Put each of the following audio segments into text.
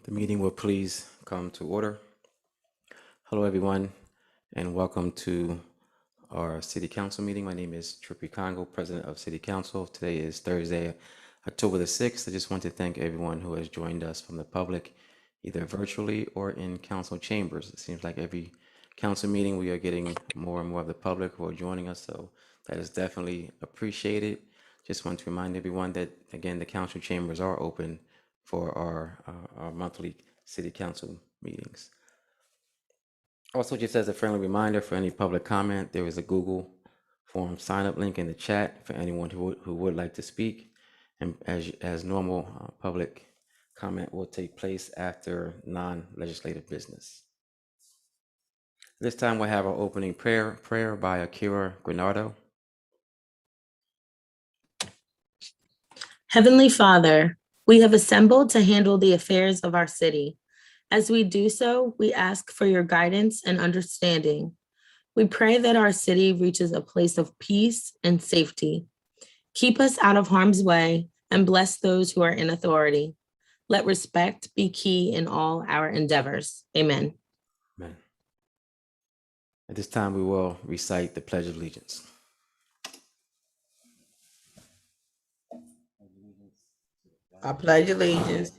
The meeting will please come to order. Hello, everyone, and welcome to our City Council meeting. My name is Trippy Congo, President of City Council. Today is Thursday, October the 6th. I just want to thank everyone who has joined us from the public, either virtually or in council chambers. It seems like every council meeting we are getting more and more of the public who are joining us, so that is definitely appreciated. Just want to remind everyone that, again, the council chambers are open for our monthly city council meetings. Also, just as a friendly reminder, for any public comment, there is a Google form sign-up link in the chat for anyone who would like to speak. And as normal, public comment will take place after non-legislative business. This time we'll have our opening prayer by Akira Granardo. Heavenly Father, we have assembled to handle the affairs of our city. As we do so, we ask for your guidance and understanding. We pray that our city reaches a place of peace and safety. Keep us out of harm's way and bless those who are in authority. Let respect be key in all our endeavors. Amen. Amen. At this time, we will recite the Pledge of Allegiance. I pledge allegiance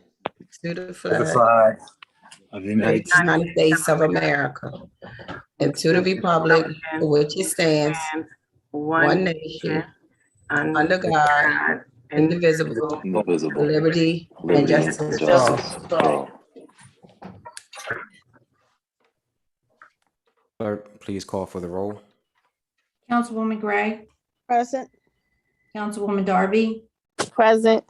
to the flag of the of the United States of America and to the republic for which it stands, one nation, under God, indivisible, with liberty and justice for all. Clerk, please call for the roll. Councilwoman Gray, Present. Councilwoman Darby, Present.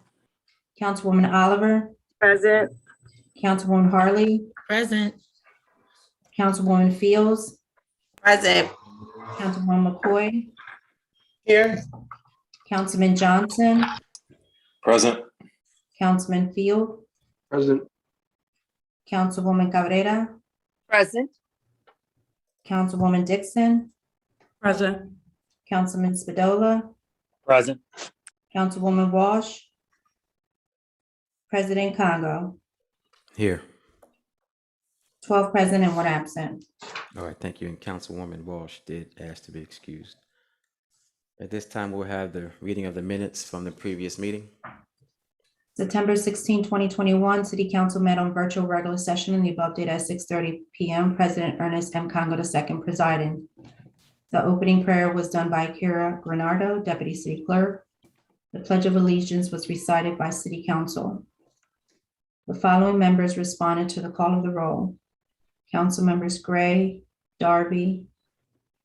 Councilwoman Oliver, Present. Councilwoman Harley, Present. Councilwoman Fields, Present. Councilwoman McCoy, Here. Councilman Johnson, Present. Councilman Field, Present. Councilwoman Cabrera, Present. Councilwoman Dixon, Present. Councilman Spadola, Present. Councilwoman Walsh, President Congo. Here. 12 present and 1 absent. All right, thank you. And Councilwoman Walsh did ask to be excused. At this time, we'll have the reading of the minutes from the previous meeting. September 16, 2021, City Council met on virtual regular session in the above date at 6:30 p.m. President Ernest M. Congo II presiding. The opening prayer was done by Akira Granardo, Deputy City Clerk. The Pledge of Allegiance was recited by City Council. The following members responded to the call of the roll. Council members Gray, Darby,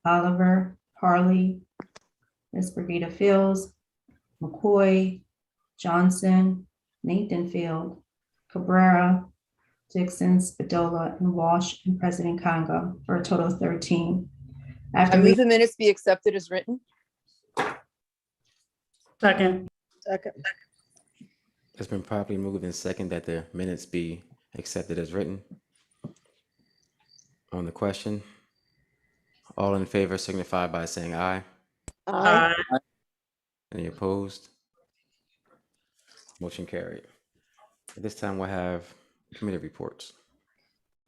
Oliver, Harley, Ms. Brigida Fields, McCoy, Johnson, Nathan Field, Cabrera, Dixon, Spadola, and Walsh, and President Congo, for a total of 13. I move the minutes be accepted as written. Second. It's been properly moved and second that the minutes be accepted as written. On the question, all in favor signify by saying aye. Aye. Any opposed? Motion carried. At this time, we'll have committee reports.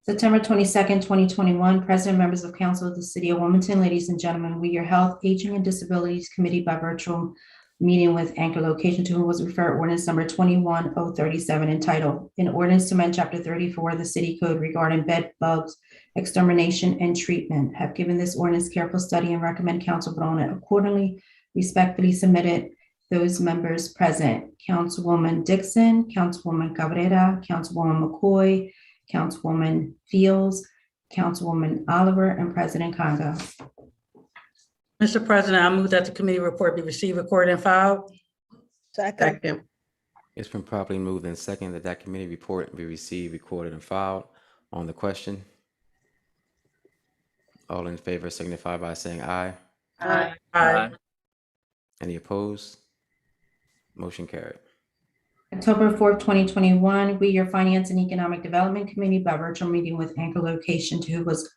September 22nd, 2021, President, members of Council of the City of Wilmington, ladies and gentlemen, we, your Health, Aging, and Disabilities Committee by virtual meeting with anchor location to whom was referred ordinance number 21037 entitled, an ordinance to amend chapter 34 of the city code regarding bed bugs, extermination, and treatment. Have given this ordinance careful study and recommend council vote on it accordingly. Respectfully submitted, those members present: Councilwoman Dixon, Councilwoman Cabrera, Councilwoman McCoy, Councilwoman Fields, Councilwoman Oliver, and President Congo. Mr. President, I move that the committee report be received, recorded, and filed. Second. It's been properly moved and second that that committee report be received, recorded, and filed. On the question, all in favor signify by saying aye. Aye. Any opposed? Motion carried. October 4th, 2021, we, your Finance and Economic Development Committee, by virtual meeting with Anchor Location 2, was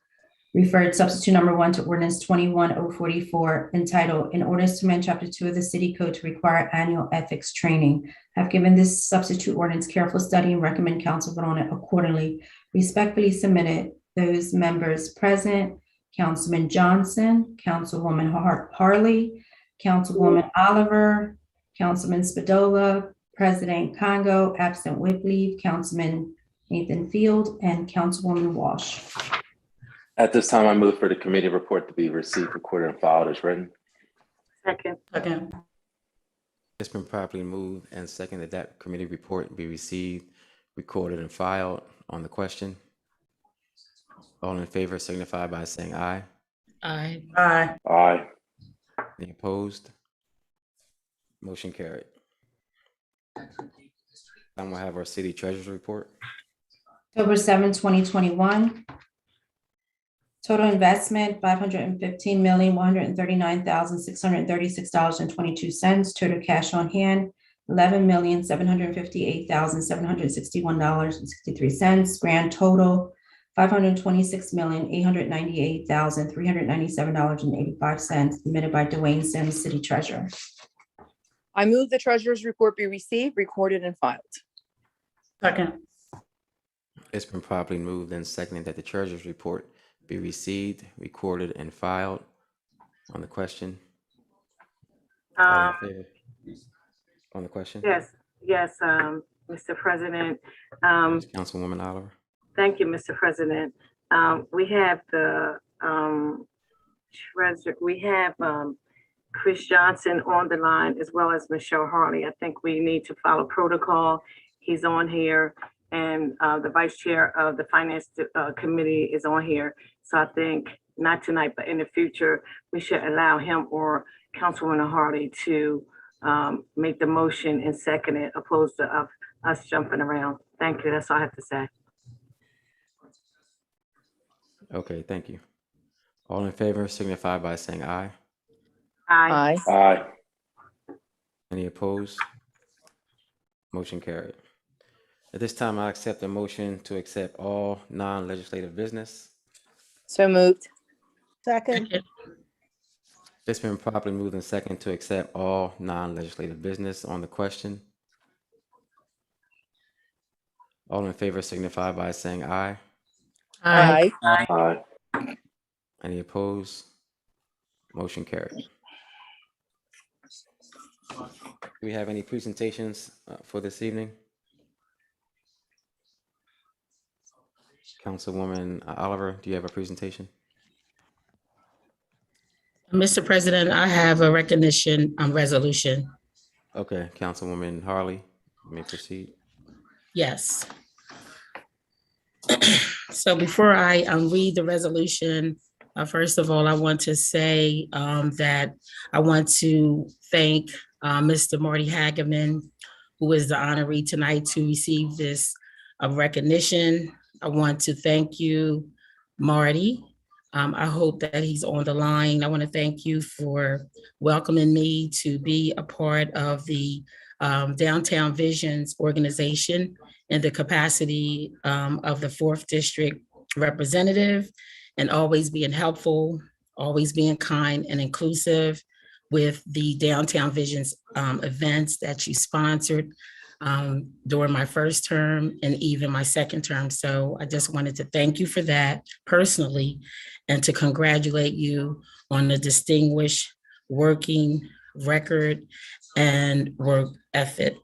referred substitute number 1 to ordinance 21044, entitled, "An Ordinance to amend Chapter 2 of the City Code to require annual ethics training." I've given this substitute ordinance careful study and recommend council vote on it accordingly. Respectfully submitted, those members present: Councilman Johnson, Councilwoman Harley, Councilwoman Oliver, Councilman Spadola, President Congo, absent Whitleaf, Councilman Nathan Field, and Councilwoman Walsh. At this time, I move for the committee report to be received, recorded, and filed as written. Second. It's been properly moved and second that that committee report be received, recorded, and filed. On the question, all in favor signify by saying aye. Aye. Aye. Any opposed? Motion carried. Now we'll have our city treasurer's report. October 7th, 2021. Total investment, $515,139,636.22. Total cash on hand, $11,758,761.63. Grand total, $526,898,397.85. Submitted by Dwayne Sims, City Treasurer. I move the treasurer's report be received, recorded, and filed. It's been properly moved and seconded that the treasurer's report be received, recorded, and filed. On the question, all in favor? On the question? Yes, Mr. President. Councilwoman Oliver. Thank you, Mr. President. We have the treasurer, we have Chris Johnson on the line, as well as Michelle Harley. I think we need to follow protocol. He's on here, and the vice chair of the finance committee is on here. So I think not tonight, but in the future, we should allow him or Councilwoman Harley to make the motion and second it, opposed to us jumping around. Thank you. That's all I have to say. Okay, thank you. All in favor signify by saying aye. Aye. Aye. Any opposed? Motion carried. At this time, I accept a motion to accept all non-legislative business. So moved. Second. It's been properly moved and second to accept all non-legislative business. On the question, all in favor signify by saying aye. Aye. Aye. Any opposed? Motion carried. Do we have any presentations for this evening? Councilwoman Oliver, do you have a presentation? Mr. President, I have a recognition resolution. Okay, Councilwoman Harley, you may proceed. Yes. So before I read the resolution, first of all, I want to say that I want to thank Mr. Marty Hageman, who is the honoree tonight to receive this recognition. I want to thank you, Marty. I hope that he's on the line. I want to thank you for welcoming me to be a part of the Downtown Visions organization in the capacity of the 4th District representative, and always being helpful, always being kind and inclusive with the Downtown Visions events that you sponsored during my first term and even my second term. So I just wanted to thank you for that personally, and to congratulate you on the distinguished working record and work ethic.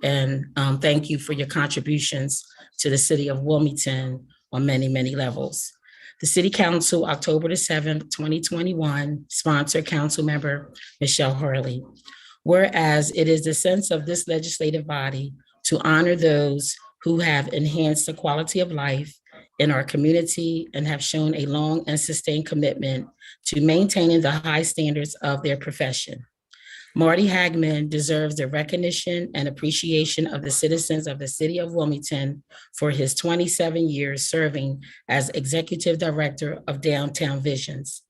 And thank you for your contributions to the city of Wilmington on many, many levels. The City Council, October the 7th, 2021, sponsored Council Member Michelle Harley. Whereas it is the sense of this legislative body to honor those who have enhanced the quality of life in our community and have shown a long and sustained commitment to maintaining the high standards of their profession. Marty Hagman deserves the recognition and appreciation of the citizens of the city of Wilmington for his 27 years serving as Executive Director of Downtown Visions.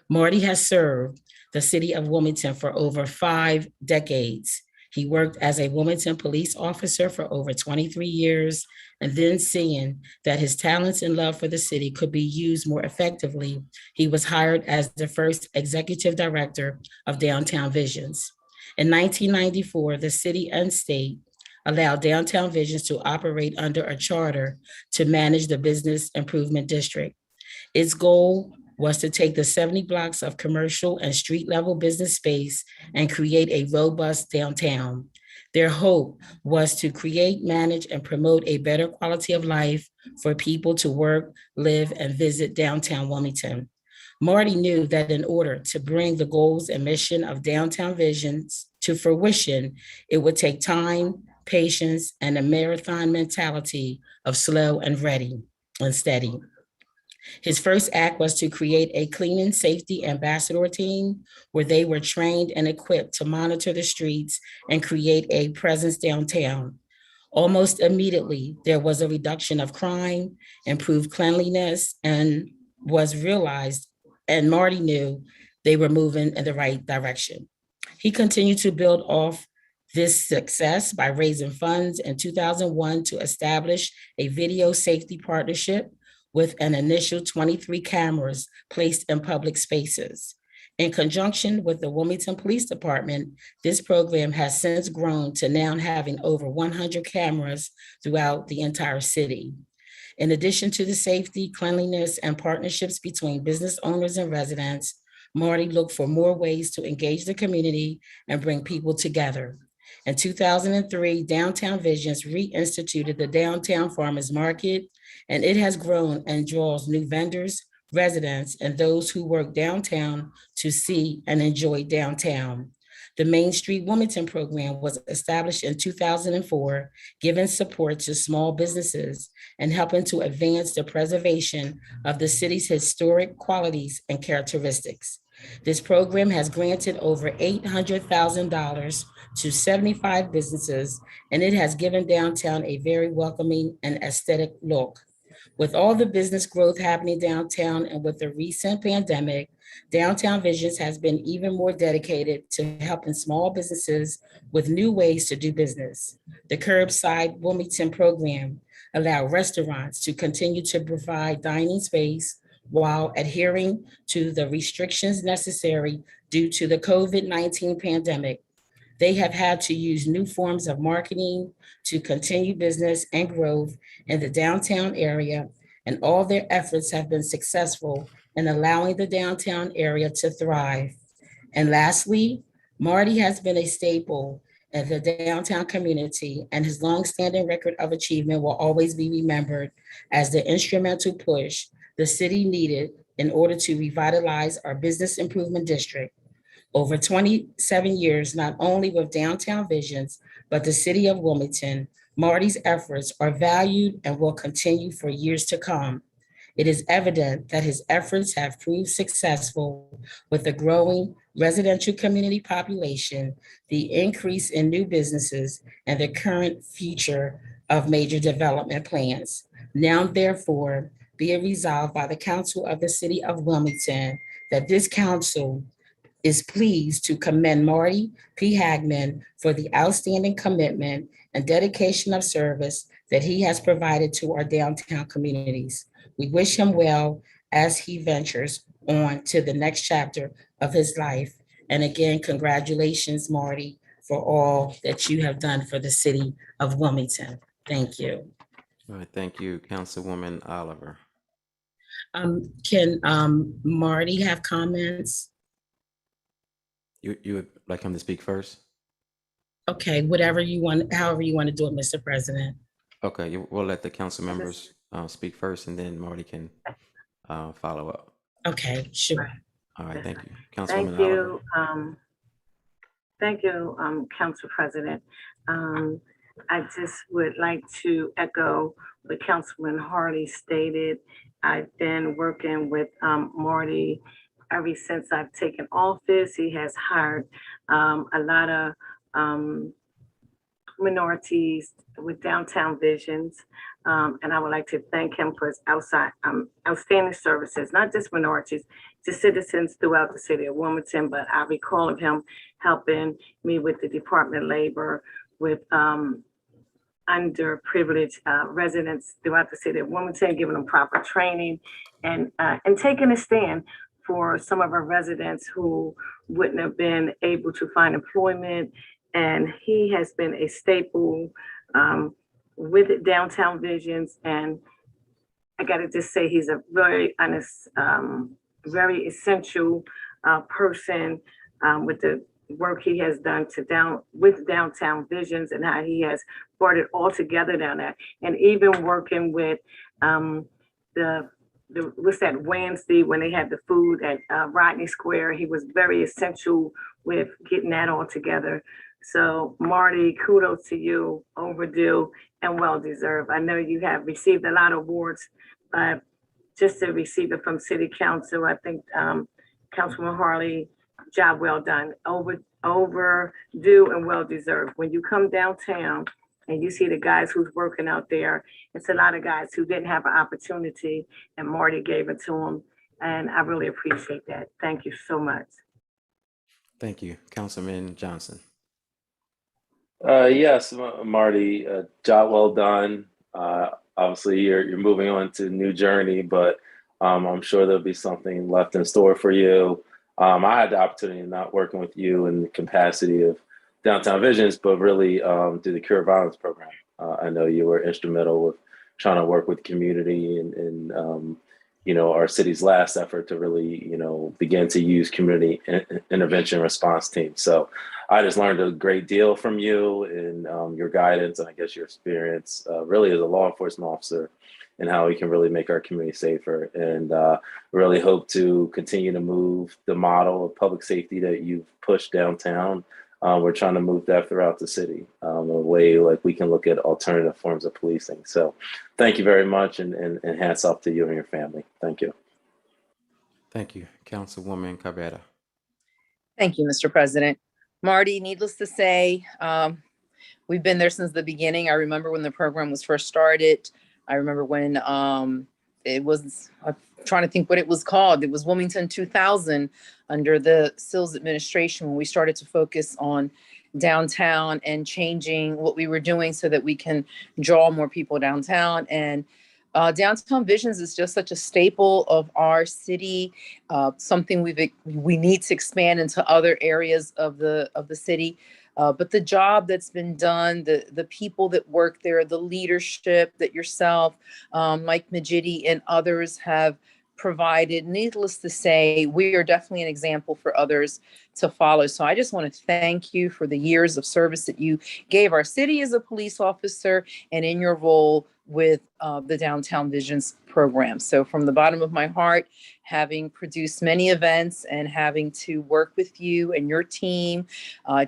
Marty has served the city of Wilmington for over 5 decades. He worked as a Wilmington police officer for over 23 years, and then seeing that his talents and love for the city could be used more effectively, he was hired as the first executive director of Downtown Visions. In 1994, the city and state allowed Downtown Visions to operate under a charter to manage the business improvement district. Its goal was to take the 70 blocks of commercial and street level business space and create a robust downtown. Their hope was to create, manage, and promote a better quality of life for people to work, live, and visit downtown Wilmington. Marty knew that in order to bring the goals and mission of Downtown Visions to fruition, it would take time, patience, and a marathon mentality of slow and ready and steady. His first act was to create a cleaning safety ambassador team where they were trained and equipped to monitor the streets and create a presence downtown. Almost immediately, there was a reduction of crime, improved cleanliness, and was realized, and Marty knew they were moving in the right direction. He continued to build off this success by raising funds in 2001 to establish a video safety partnership with an initial 23 cameras placed in public spaces. In conjunction with the Wilmington Police Department, this program has since grown to now having over 100 cameras throughout the entire city. In addition to the safety, cleanliness, and partnerships between business owners and residents, Marty looked for more ways to engage the community and bring people together. In 2003, Downtown Visions reinstituted the Downtown Farmers Market, and it has grown and draws new vendors, residents, and those who work downtown to see and enjoy downtown. The Main Street Wilmington program was established in 2004, giving support to small businesses and helping to advance the preservation of the city's historic qualities and characteristics. This program has granted over $800,000 to 75 businesses, and it has given downtown a very welcoming and aesthetic look. With all the business growth happening downtown and with the recent pandemic, Downtown Visions has been even more dedicated to helping small businesses with new ways to do business. The Curbside Wilmington program allows restaurants to continue to provide dining space while adhering to the restrictions necessary due to the COVID-19 pandemic. They have had to use new forms of marketing to continue business and growth in the downtown area, and all their efforts have been successful in allowing the downtown area to thrive. And lastly, Marty has been a staple in the downtown community, and his longstanding record of achievement will always be remembered as the instrumental push the city needed in order to revitalize our business improvement district. Over 27 years, not only with Downtown Visions, but the city of Wilmington, Marty's efforts are valued and will continue for years to come. It is evident that his efforts have proved successful with the growing residential community population, the increase in new businesses, and the current future of major development plans. Now, therefore, be it resolved by the Council of the City of Wilmington that this council is pleased to commend Marty P. Hagman for the outstanding commitment and dedication of service that he has provided to our downtown communities. We wish him well as he ventures on to the next chapter of his life. And again, congratulations, Marty, for all that you have done for the city of Wilmington. Thank you. All right, thank you, Councilwoman Oliver. Can Marty have comments? You would like him to speak first? Okay, whatever you want, however you want to do it, Mr. President. Okay, we'll let the council members speak first, and then Marty can follow up. Okay, sure. All right, thank you. Thank Councilwoman you. Oliver. Thank you, Council President. I just would like to echo what Councilman Harley stated. I've been working with Marty ever since I've taken office. He has hired a lot of minorities with downtown visions. And I would like to thank him for his outstanding services, not just minorities, to citizens throughout the city of Wilmington, but I recall of him helping me with the Department of Labor, with underprivileged residents throughout the city of Wilmington, giving them proper training and taking a stand for some of our residents who wouldn't have been able to find employment. And he has been a staple with downtown visions. And I got to just say, he's a very honest, very essential person with the work he has done with downtown visions and how he has brought it all together down there. And even working with what's that Wednesday when they had the food at Rodney Square, he was very essential with getting that all together. So Marty, kudos to you, overdue and well-deserved. I know you have received a lot of awards, but just to receive it from City Council, I think Councilman Harley, job well done, overdue and well-deserved. When you come downtown and you see the guys who's working out there, it's a lot of guys who didn't have an opportunity and Marty gave it to them. And I really appreciate that. Thank you so much. Thank you. Councilman Johnson. Yes, Marty, job well done. Obviously, you're moving on to a new journey, but I'm sure there'll be something left in store for you. I had the opportunity of not working with you in the capacity of Downtown Visions, but really through the Cure Violence program. I know you were instrumental with trying to work with the community and our city's last effort to really, begin to use community intervention response teams. So I just learned a great deal from you and your guidance and I guess your experience really as a law enforcement officer and how we can really make our community safer. And really hope to continue to move the model of public safety that you've pushed downtown. We're trying to move that throughout the city in a way like we can look at alternative forms of policing. So thank you very much and hats off to you and your family. Thank you. Thank you. Councilwoman Cabrera. Thank you, Mr. President. Marty, needless to say, we've been there since the beginning. I remember when the program was first started. I remember when it was, I'm trying to think what it was called. It was Wilmington 2000 under the Sills administration when we started to focus on downtown and changing what we were doing so that we can draw more people downtown. And Downtown Visions is just such a staple of our city, something we need to expand into other areas of the city. But the job that's been done, the people that work there, the leadership that yourself, Mike Majidi and others have provided, needless to say, we are definitely an example for others to follow. So I just want to thank you for the years of service that you gave our city as a police officer and in your role with the Downtown Visions program. So from the bottom of my heart, having produced many events and having to work with you and your team,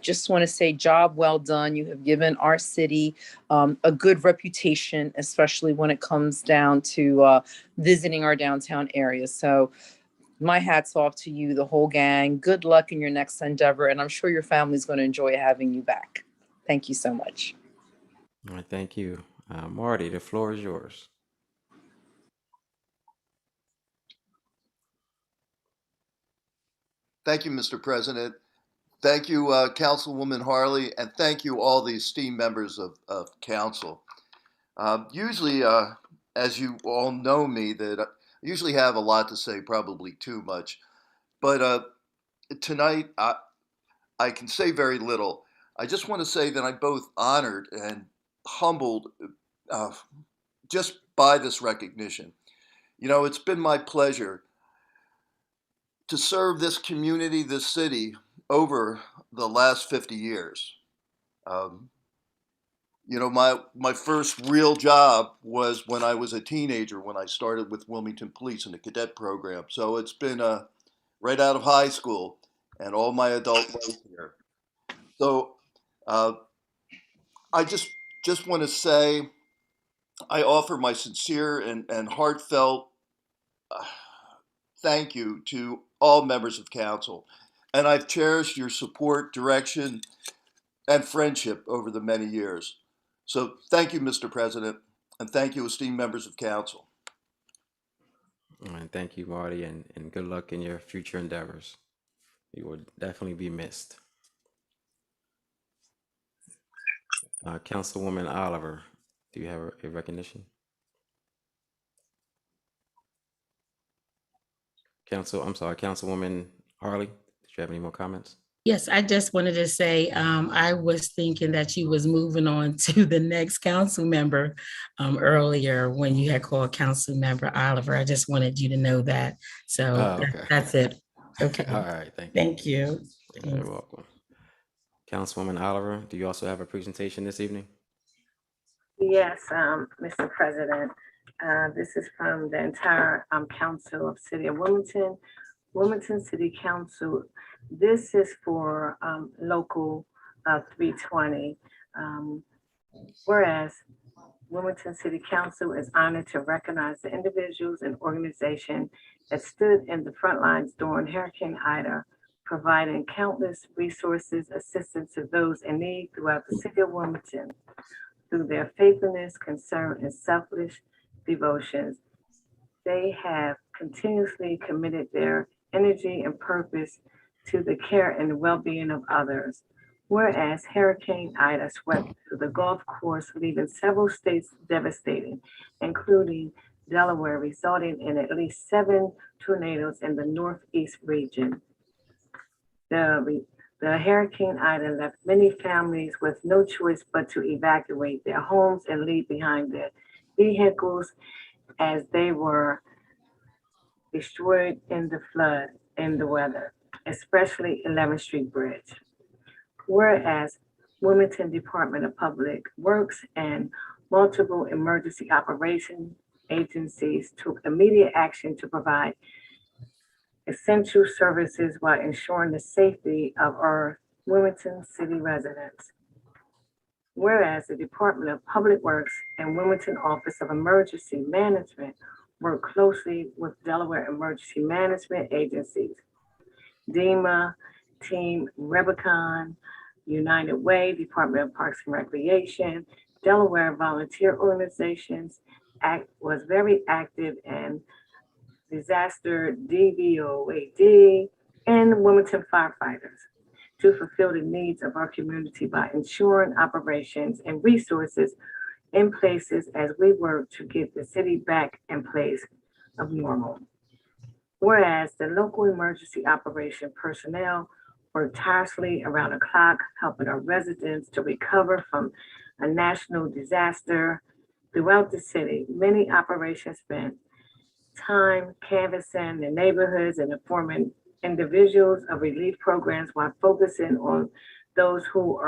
just want to say job well done. You have given our city a good reputation, especially when it comes down to visiting our downtown area. So my hat's off to you, the whole gang. Good luck in your next endeavor. And I'm sure your family's going to enjoy having you back. Thank you so much. All right, thank you. Marty, the floor is yours. Thank you, Mr. President. Thank you, Councilwoman Harley, and thank you all the esteemed members of council. Usually, as you all know me, that I usually have a lot to say, probably too much. But tonight, I can say very little. I just want to say that I'm both honored and humbled just by this recognition. It's been my pleasure to serve this community, this city, over the last 50 years. My first real job was when I was a teenager, when I started with Wilmington Police in the cadet program. So it's been right out of high school and all my adult life here. So I just want to say I offer my sincere and heartfelt thank you to all members of council, and I've cherished your support, direction, and friendship over the many years. So thank you, Mr. President, and thank you, esteemed members of council. And thank you, Marty, and good luck in your future endeavors. You will definitely be missed. Councilwoman Oliver, do you have a recognition? Councilwoman Harley, did you have any more comments? Yes, I just wanted to say, I was thinking that you was moving on to the next council member earlier when you had called Council Member Oliver. I just wanted you to know that. So Okay. that's it. Okay. All right, thank you. Thank you. You're welcome. Councilwoman Oliver, do you also have a presentation this evening? Yes, Mr. President. This is from the entire council of City of Wilmington, Wilmington City Council. This is for local 320. Whereas Wilmington City Council is honored to recognize the individuals and organizations that stood in the front lines during Hurricane Ida, providing countless resources, assistance to those in need throughout the city of Wilmington. Through their faithfulness, concern, and selfless devotions, they have continuously committed their energy and purpose to the care and well-being of others. Whereas Hurricane Ida swept through the Gulf Coast, leaving several states devastated, including Delaware, resulting in at least 7 tornadoes in the Northeast region. The Hurricane Ida left many families with no choice but to evacuate their homes and leave behind their vehicles as they were destroyed in the flood and the weather, especially 11th Street Bridge. Whereas Wilmington Department of Public Works and multiple emergency operation agencies took immediate action to provide essential services while ensuring the safety of our Wilmington City residents. Whereas the Department of Public Works and Wilmington Office of Emergency Management work closely with Delaware emergency management agencies, DEMA, Team Rubicon, United Way, Department of Parks and Recreation, Delaware volunteer organizations was very active in disaster DVOAD, and Wilmington firefighters to fulfill the needs of our community by ensuring operations and resources in places as we work to get the city back in place of normal. Whereas the local emergency operation personnel work tirelessly around the clock, helping our residents to recover from a national disaster. Throughout the city, many operations spent time canvassing the neighborhoods and informing individuals of relief programs while focusing on those who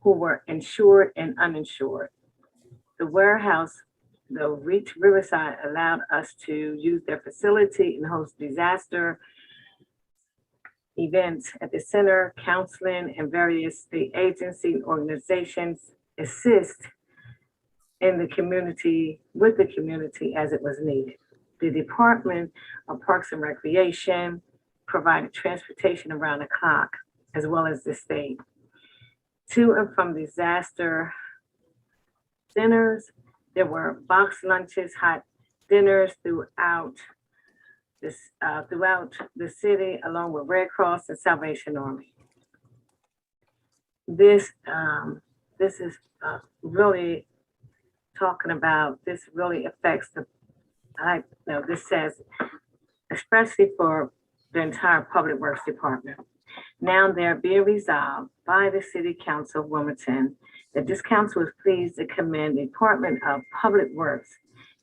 were insured and uninsured. The warehouse, the Reach Riverside, allowed us to use their facility and host disaster events at the center. Counseling and various state agency and organizations assist in the community, with the community as it was needed. The Department of Parks and Recreation provided transportation around the clock, as well as the state. To and from disaster centers, there were box lunches, hot dinners throughout the city, along with Red Cross and Salvation Army. This is really talking about, this really affects this says, especially for the entire Public Works Department. Now there be resolved by the City Council of Wilmington that this council is pleased to commend the Department of Public Works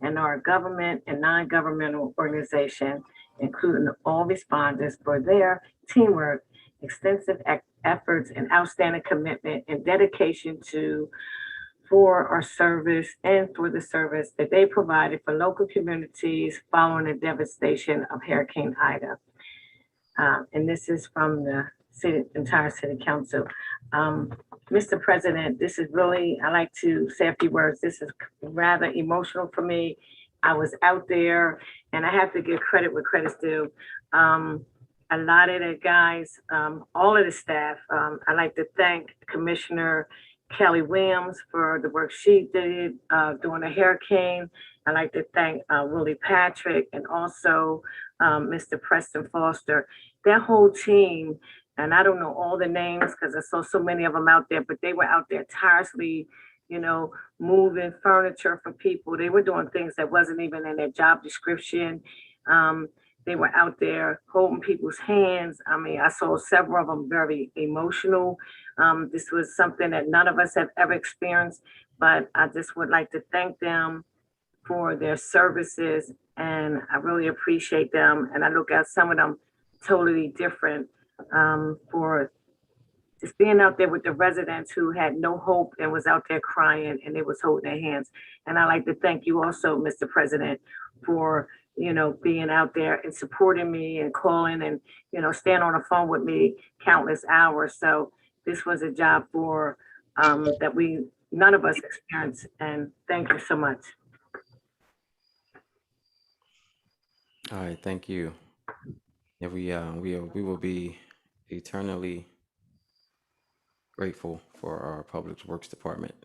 and our government and non-governmental organization, including all responders, for their teamwork, extensive efforts, and outstanding commitment and dedication for our service and for the service that they provided for local communities following the devastation of Hurricane Ida. And this is from the entire City Council. Mr. President, this is really, I like to say a few words. This is rather emotional for me. I was out there, and I have to give credit where credit's due. I a lot of the guys, all of the staff. I'd like to thank Commissioner Kelly Williams for the work she did during the hurricane. I'd like to thank Willie Patrick and also Mr. Preston Foster. That whole team, and I don't know all the names because I saw so many of them out there, but they were out there tirelessly, you know, moving furniture for people. They were doing things that wasn't even in their job description. They were out there holding people's hands. I mean, I saw several of them very emotional. This was something that none of us have ever experienced, but I just would like to thank them for their services, and I really appreciate them. And I look at some of them totally different for just being out there with the residents who had no hope and was out there crying and they was holding their hands. And I'd like to thank you also, Mr. President, for, you know, being out there and supporting me and calling and, you know, staying on the phone with me countless hours. So this was a job for that none of us experienced. And thank you so much. All right, thank you. Yeah, we will be eternally grateful for our Public Works Department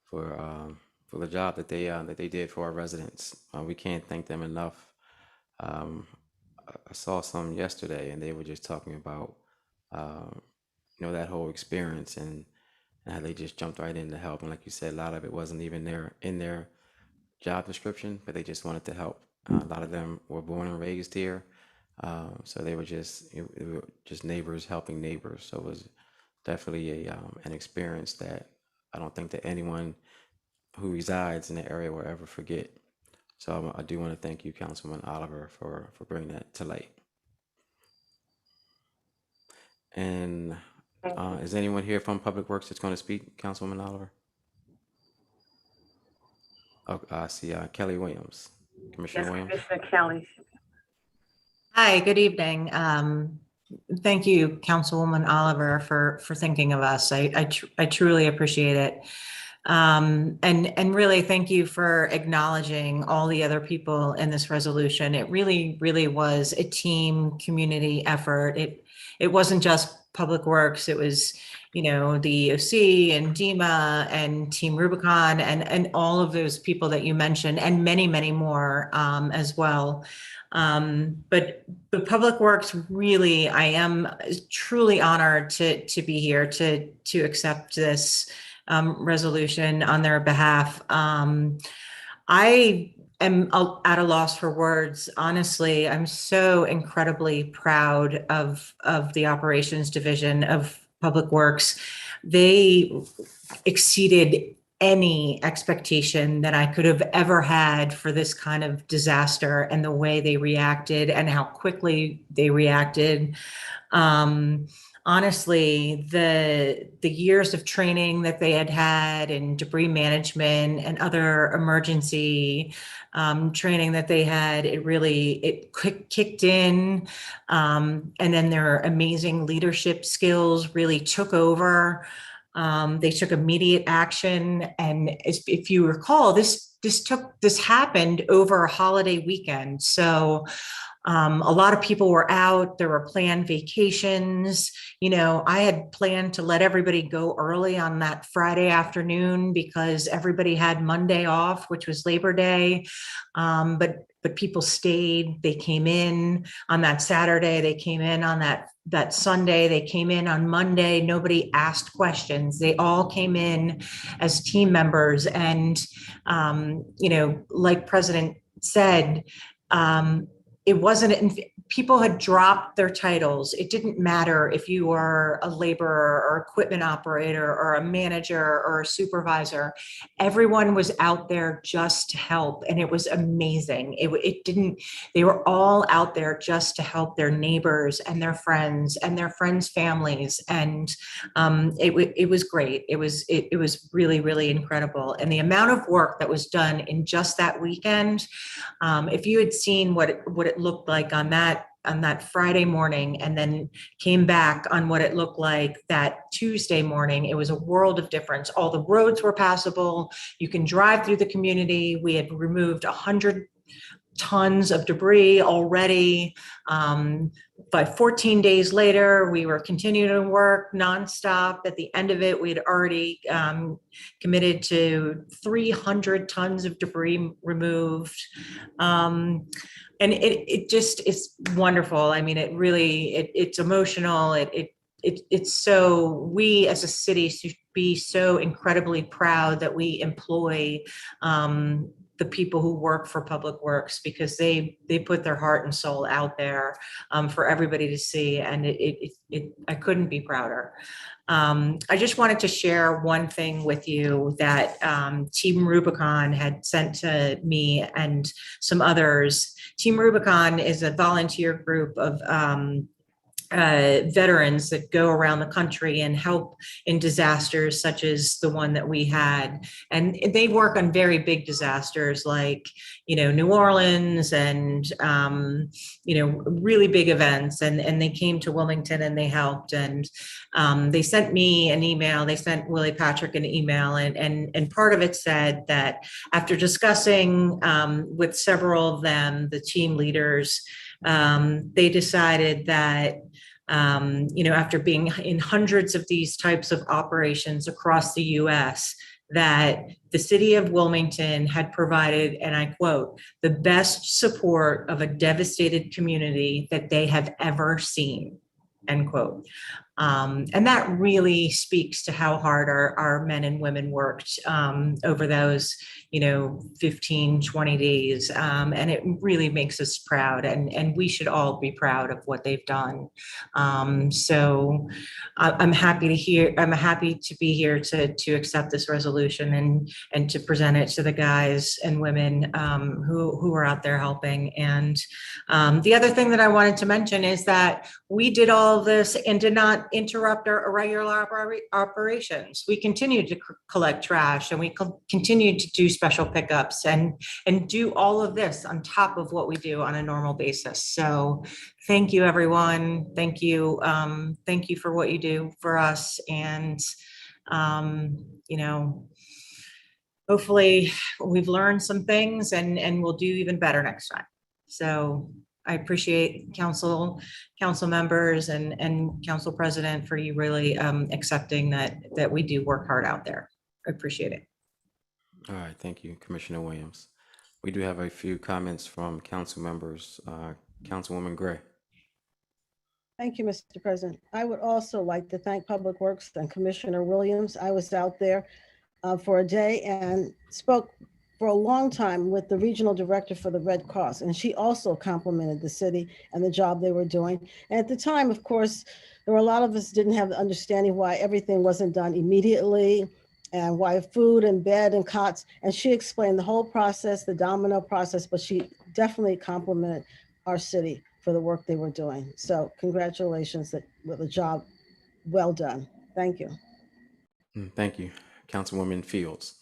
for the job that they did for our residents. We can't thank them enough. I saw some yesterday, and they were just talking about you know, that whole experience and how they just jumped right in to help. And like you said, a lot of it wasn't even in their job description, but they just wanted to help. A lot of them were born and raised here, so they were just neighbors helping neighbors. So it was definitely an experience that I don't think that anyone who resides in the area will ever forget. So I do want to thank you, Councilman Oliver, for bringing that to light. And is anyone here from Public Works that's going to speak, Councilwoman Oliver? Oh, I see Kelly Williams. Commissioner Yes, Williams. Commissioner Kelly. Hi, good evening. Thank you, Councilwoman Oliver, for thinking of us. I truly appreciate it. And really thank you for acknowledging all the other people in this resolution. It really, really was a team community effort. It wasn't just Public Works. It was, you know, the EOC and DEMA and Team Rubicon and all of those people that you mentioned, and many, many more as well. But Public Works, really, I am truly honored to be here to accept this resolution on their behalf. I am at a loss for words. Honestly, I'm so incredibly proud of the operations division of Public Works. They exceeded any expectation that I could have ever had for this kind of disaster, and the way they reacted and how quickly they reacted. Honestly, the years of training that they had and debris management and other emergency training that they had, it kicked in. And then their amazing leadership skills really took over. They took immediate action. And if you recall, this happened over a holiday weekend. So a lot of people were out. There were planned vacations. You know, I had planned to let everybody go early on that Friday afternoon because everybody had Monday off, which was Labor Day. But people stayed. They came in on that Saturday. They came in on that Sunday. They came in on Monday. Nobody asked questions. They all came in as team members. And, you know, like President said, it wasn't, people had dropped their titles. It didn't matter if you were a laborer or equipment operator or a manager or a supervisor. Everyone was out there just to help. And it was amazing. They were all out there just to help their neighbors and their friends families. And it was great. It was really, really incredible. And the amount of work that was done in just that weekend, if you had seen what it looked like on that Friday morning, and then came back on what it looked like that Tuesday morning, it was a world of difference. All the roads were passable. You can drive through the community. We had removed tons of debris already. But 14 days later, we were continuing to work nonstop. At the end of it, we'd already committed to 300 tons of debris removed. And it just is wonderful. I mean, it really, it's emotional. It's so, we as a city should be so incredibly proud that we employ the people who work for Public Works, because they put their heart and soul out there for everybody to see. And I couldn't be prouder. I just wanted to share one thing with you that Team Rubicon had sent to me and some others. Team Rubicon is a volunteer group of veterans that go around the country and help in disasters such as the one that we had. And they work on very big disasters like, New Orleans and, really big events. And they came to Wilmington and they helped. And they sent me an email. They sent Willie Patrick an email. And part of it said that after discussing with several of them, the team leaders, they decided that after being in hundreds of these types of operations across the U.S., that the city of Wilmington had provided, and I quote, the best support of a devastated community that they have ever seen, end quote. And that really speaks to how hard our men and women worked over those, 15, 20 days. And it really makes us proud, and we should all be proud of what they've done. So I'm happy to be here to accept this resolution and to present it to the guys and women who are out there helping. And the other thing that I wanted to mention is that we did all of this and did not interrupt our irregular operations. We continued to collect trash, and we continued to do special pickups and do all of this on top of what we do on a normal basis. So thank you, everyone. Thank you. Thank you for what you do for us. And, hopefully we've learned some things and we'll do even better next time. So I appreciate council members and council president for you really accepting that we do work hard out there. I appreciate it. All right, thank you, Commissioner Williams. We do have a few comments from council members. Councilwoman Gray. Thank you, Mr. President. I would also like to thank Public Works and Commissioner Williams. I was out there for a day and spoke for a long time with the regional director for the Red Cross, and she also complimented the city and the job they were doing. And at the time, of course, there were a lot of us didn't have the understanding why everything wasn't done immediately and why food and bed and cots. And she explained the whole process, the domino process, but she definitely complimented our city for the work they were doing. So congratulations with a job well done. Thank you. Thank you. Councilwoman Fields.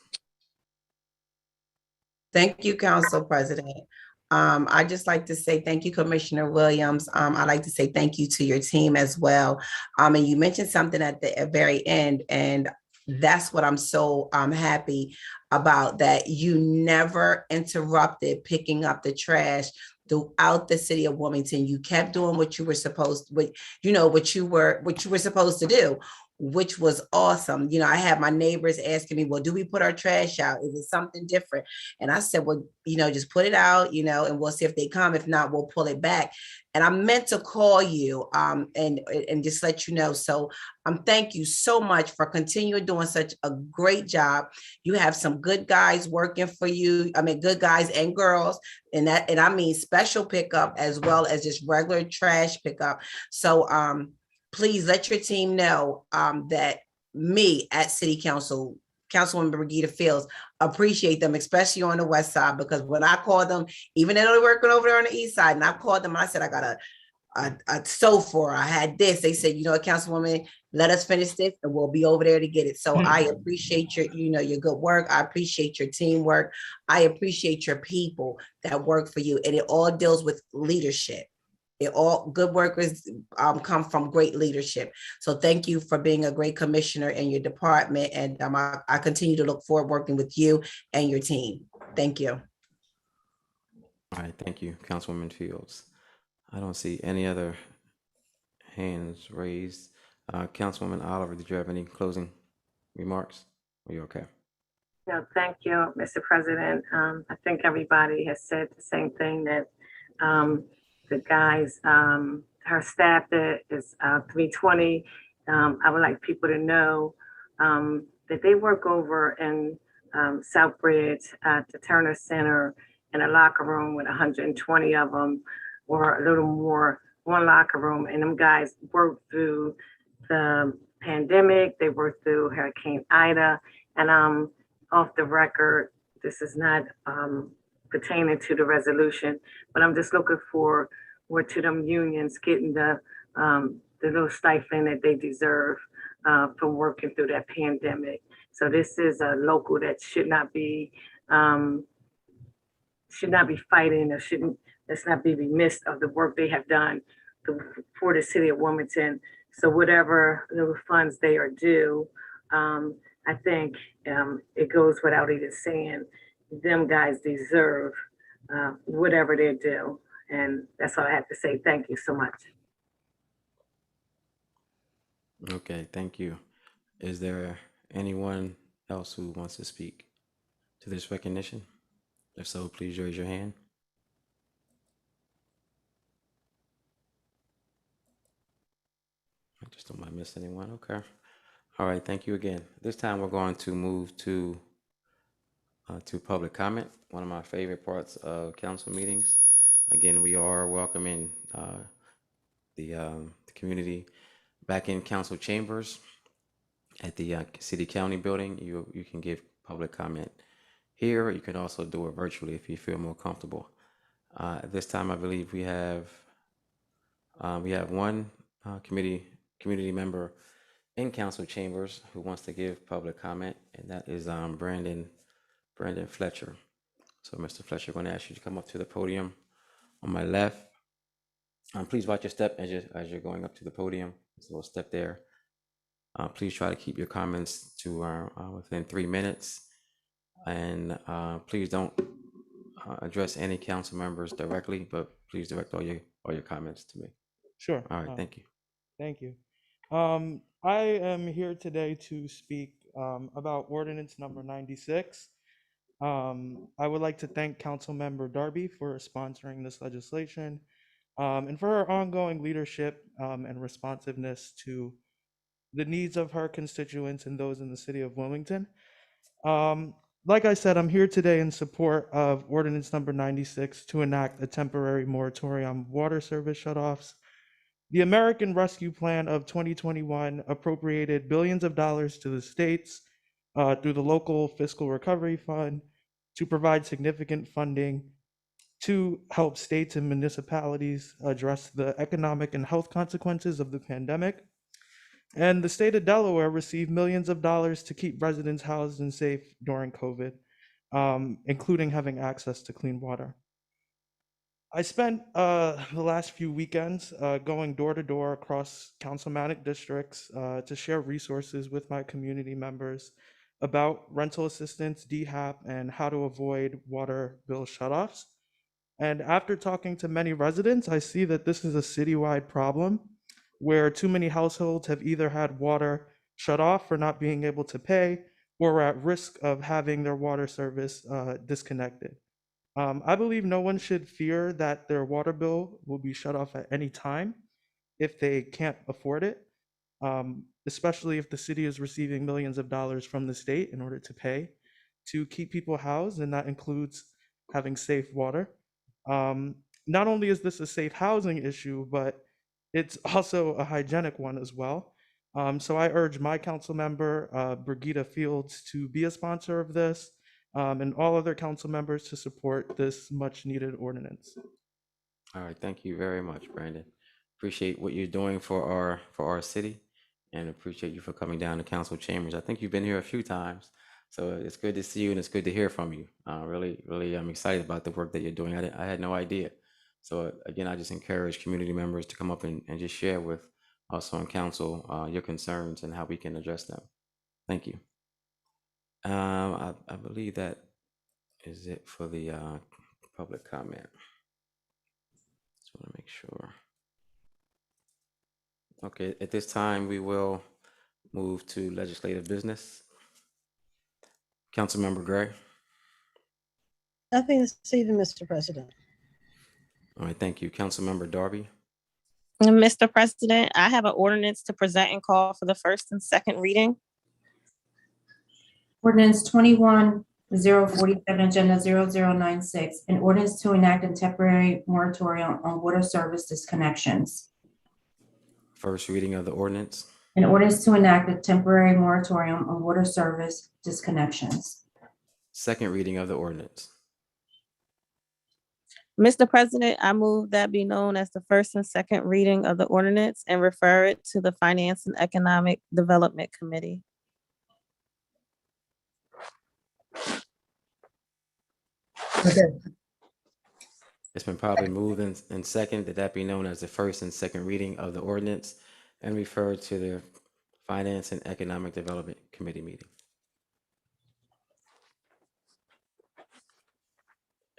Thank you, Council President. I'd just like to say thank you, Commissioner Williams. I'd like to say thank you to your team as well. And you mentioned something at the very end, and that's what I'm so happy about, that you never interrupted picking up the trash throughout the city of Wilmington. You kept doing what you were supposed to do, which was awesome. I had my neighbors asking me, well, do we put our trash out? Is it something different? And I said, well, just put it out, and we'll see if they come. If not, we'll pull it back. And I meant to call you and just let you know. So thank you so much for continuing doing such a great job. You have some good guys working for you. I mean, good guys and girls, and I mean special pickup as well as just regular trash pickup. So please let your team know that me at City Council, Councilwoman Brigida Fields, appreciate them, especially on the west side, because when I called them, even though they're working over there on the east side, and I called them, I said, I got a sofa, I had this. They said, Councilwoman, let us finish this and we'll be over there to get it. So I appreciate your good work. I appreciate your teamwork. I appreciate your people that work for you. And it all deals with leadership. All good workers come from great leadership. So thank you for being a great commissioner in your department. And I continue to look forward working with you and your team. Thank you. All right, thank you, Councilwoman Fields. I don't see any other hands raised. Councilwoman Oliver, did you have any closing remarks? Are you okay? No, thank you, Mr. President. I think everybody has said the same thing, that the guys, her staff that is 320, I would like people to know that they work over in Southbridge at the Turner Center in a locker room with 120 of them, or a little more, one locker room. And them guys work through the pandemic, they work through Hurricane Ida, and off the record, this is not pertaining to the resolution, but I'm just looking for to them unions getting the little stipend that they deserve for working through that pandemic. So this is a local that should not be fighting, or let's not be remiss of the work they have done for the city of Wilmington. So whatever little funds they are due, I think it goes without even saying, them guys deserve whatever they're due. And that's all I have to say. Thank you so much. Okay, thank you. Is there anyone else who wants to speak to this recognition? If so, please raise your hand. I just don't want to miss anyone. Okay. All right, thank you again. This time we're going to move to public comment, one of my favorite parts of council meetings. Again, we are welcoming the community back in council chambers at the city county building. You can give public comment here. You can also do it virtually if you feel more comfortable. At this time, I believe we have one community member in council chambers who wants to give public comment, and that is Brandon Fletcher. So, Mr. Fletcher, I'm going to ask you to come up to the podium on my left. Please watch your step as you're going up to the podium. There's a little step there. Please try to keep your comments to within 3 minutes, and please don't address any council members directly, but please direct all your comments to me. Sure. All right, thank you. Thank you. I am here today to speak about Ordinance number 96. I would like to thank Councilmember Darby for sponsoring this legislation and for her ongoing leadership and responsiveness to the needs of her constituents and those in the city of Wilmington. Like I said, I'm here today in support of Ordinance number 96 to enact a temporary moratorium on water service shutoffs. The American Rescue Plan of 2021 appropriated billions of dollars to the states through the local fiscal recovery fund to provide significant funding to help states and municipalities address the economic and health consequences of the pandemic. And the state of Delaware received millions of dollars to keep residents housed and safe during COVID, including having access to clean water. I spent the last few weekends going door to door across councilmanic districts to share resources with my community members about rental assistance, DHAP, and how to avoid water bill shutoffs. And after talking to many residents, I see that this is a citywide problem where too many households have either had water shut off for not being able to pay or are at risk of having their water service disconnected. I believe no one should fear that their water bill will be shut off at any time if they can't afford it, especially if the city is receiving millions of dollars from the state in order to pay to keep people housed, and that includes having safe water. Not only is this a safe housing issue, but it's also a hygienic one as well. So I urge my council member, Brigida Fields, to be a sponsor of this, and all other council members to support this much needed ordinance. All right, thank you very much, Brandon. Appreciate what you're doing for our city, and appreciate you for coming down to council chambers. I think you've been here a few times, so it's good to see you and it's good to hear from you. Really, I'm excited about the work that you're doing. I had no idea. So again, I just encourage community members to come up and just share with us on council your concerns and how we can address them. Thank you. I believe that is it for the public comment. Just want to make sure. Okay, at this time, we will move to legislative business. Councilmember Gray. Nothing this evening, Mr. President. All right, thank you. Councilmember Darby. Mr. President, I have an ordinance to present and call for the first and second reading. Ordinance 21-047, agenda 0096, an ordinance to enact a temporary moratorium on water service disconnections. First reading of the ordinance. An ordinance to enact a temporary moratorium on water service disconnections. Second reading of the ordinance. Mr. President, I move that be known as the first and second reading of the ordinance and refer it to the Finance and Economic Development Committee. It's been properly moved and second that be known as the first and second reading of the ordinance and referred to the Finance and Economic Development Committee meeting.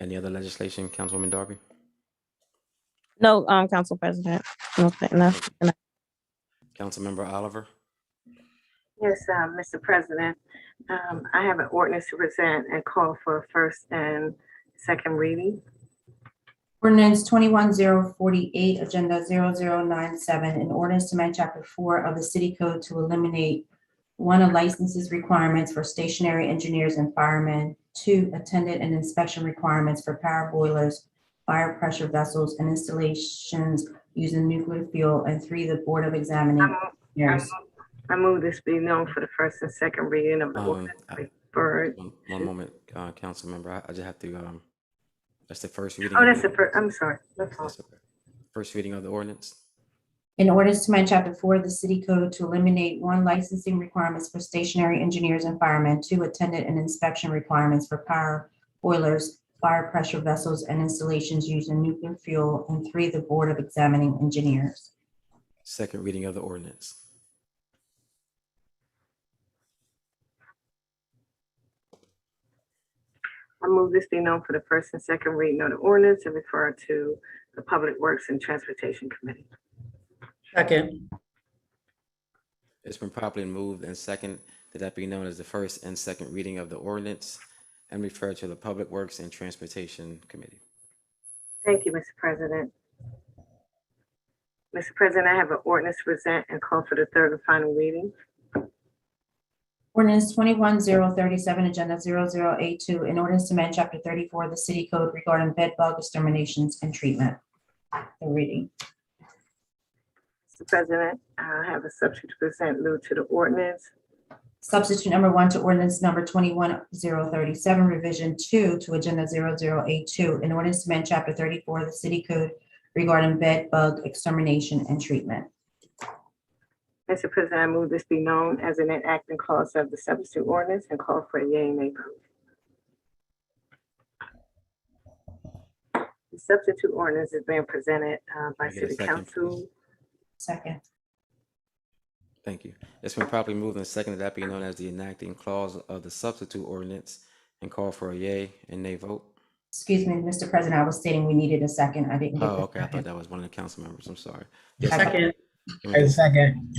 Any other legislation, Councilwoman Darby? No, Council President. Okay, no. Councilmember Oliver. Yes, Mr. President, I have an ordinance to present and call for first and second reading. Ordinance 21-048, agenda 0097, an ordinance to amend chapter 4 of the city code to eliminate 1, a licenses requirements for stationary engineers and firemen, 2, attendant and inspection requirements for power boilers, fire pressure vessels, and installations using nuclear fuel, and 3, the Board of Examining Engineers. I move this be known for the first and second reading of the ordinance. One moment, council member. I just have to, that's the first reading. Oh, that's the first, I'm sorry. That's all. Okay. First reading of the ordinance. In ordinance to amend chapter 4 of the city code to eliminate 1, licensing requirements for stationary engineers and firemen, 2, attendant and inspection requirements for power boilers, fire pressure vessels, and installations using nuclear fuel, and 3, the Board of Examining Engineers. Second reading of the ordinance. I move this be known for the first and second reading of the ordinance and refer to the Public Works and Transportation Committee. Second. It's been properly moved and second that be known as the first and second reading of the ordinance and refer to the Public Works and Transportation Committee. Thank you, Mr. President. Mr. President, I have an ordinance to present and call for the third and final reading. Ordinance 21-037, agenda 0082, an ordinance to amend chapter 34 of the city code regarding bed bug exterminations and treatment. The reading. Mr. President, I have a substitute to present due to the ordinance. Substitute number 1 to ordinance number 21-037, revision 2 to agenda 0082, an ordinance to amend chapter 34 of the city code regarding bed bug extermination and treatment. Mr. President, I move this be known as an enacting clause of the substitute ordinance and call for a yea and nay vote. The substitute ordinance is being presented by Can I get a City second, Council. please? Second. Thank you. It's been properly moved and seconded that be known as the enacting clause of the substitute ordinance and call for a yea and nay vote. Excuse me, Mr. President, I was stating we needed a second. I didn't get Oh, the okay. I thought second. that was one of the council members. I'm sorry. Yes, Second. Second.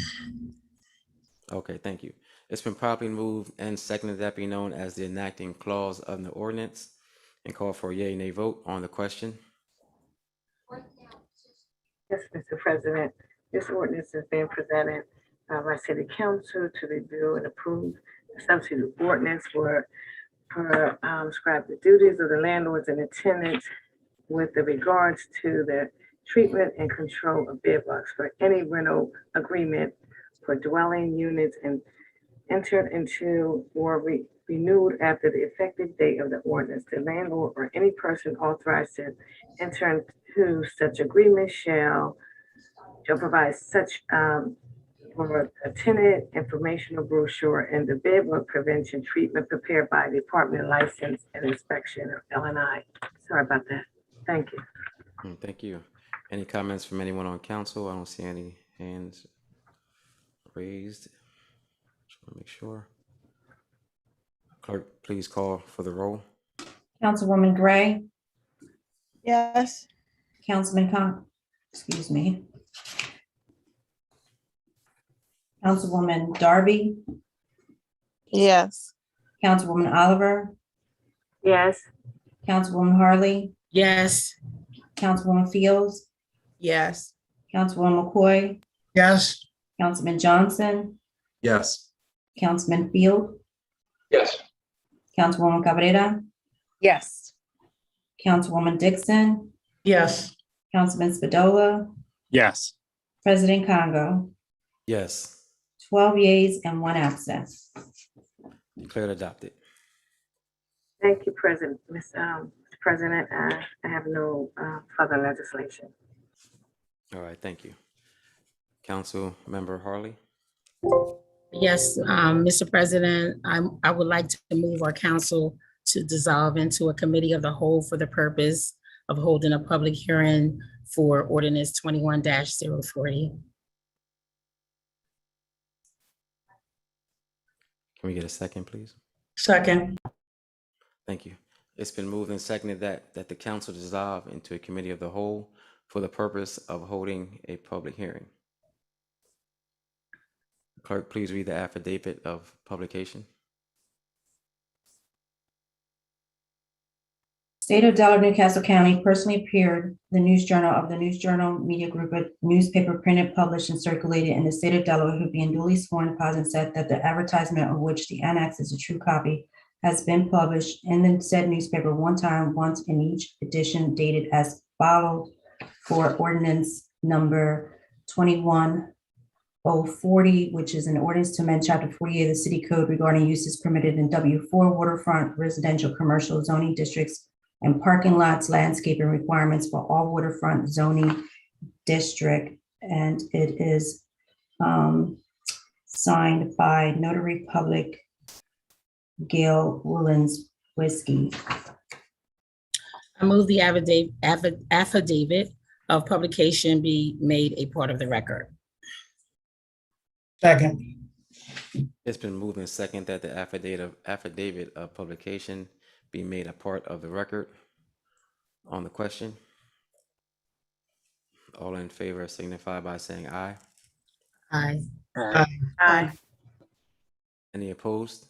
okay, thank you. It's been properly moved and seconded that be known as the enacting clause of the ordinance and call for a yea and nay vote on the question. Yes, Mr. President, this ordinance is being presented by City Council to review and approve the substitute ordinance for prescribe the duties of the landlords and the tenants with the regards to the treatment and control of bed bugs for any rental agreement for dwelling units and entered into or renewed after the effective date of the ordinance. The landlord or any person authorized to enter into such agreement shall provide such for a tenant informational brochure and the bed bug prevention treatment prepared by the Department of License and Inspection of L&I. Sorry about that. Thank you. Thank you. Any comments from anyone on council? I don't see any hands raised. Just want to make sure. Clerk, please call for the roll. Councilwoman Gray, Yes. Councilwoman Darby, Yes. Councilwoman Oliver, Yes. Councilwoman Harley, Yes. Councilwoman Fields, Yes. Councilwoman McCoy, Yes. Councilman Johnson, Yes. Councilman Field, Yes. Councilwoman Cabrera, Yes. Councilwoman Dixon, Yes. Councilman Spadola, Yes. President Congo. Yes. 12 yeas and 1 absent. Declared adopted. Thank you, President. Mr. President, I have no further legislation. All right, thank you. Council Member Harley. Yes, Mr. President, I would like to move our council to dissolve into a committee of the whole for the purpose of holding a public hearing for ordinance 21-040. Can we get a second, please? Second. Thank you. It's been moved and seconded that the council dissolve into a committee of the whole for the purpose of holding a public hearing. Clerk, please read the affidavit of publication. State of Delaware, Newcastle County personally appeared the News Journal of the News Journal Media Group, a newspaper printed, published, and circulated in the state of Delaware, who being duly sworn, deposit said that the advertisement of which the annex is a true copy has been published in the said newspaper one time, once in each edition, dated as follows for ordinance number 21040, which is an ordinance to amend chapter 48 of the city code regarding uses permitted in W4 waterfront residential commercial zoning districts and parking lots, landscaping requirements for all waterfront zoning district. And it is signed by Notary Public Gail Woolens Whiskey. I move the affidavit of publication be made a part of the record. Second. It's been moved and seconded that the affidavit of publication be made a part of the record. On the question, all in favor signify by saying aye. Aye. Aye. Any opposed?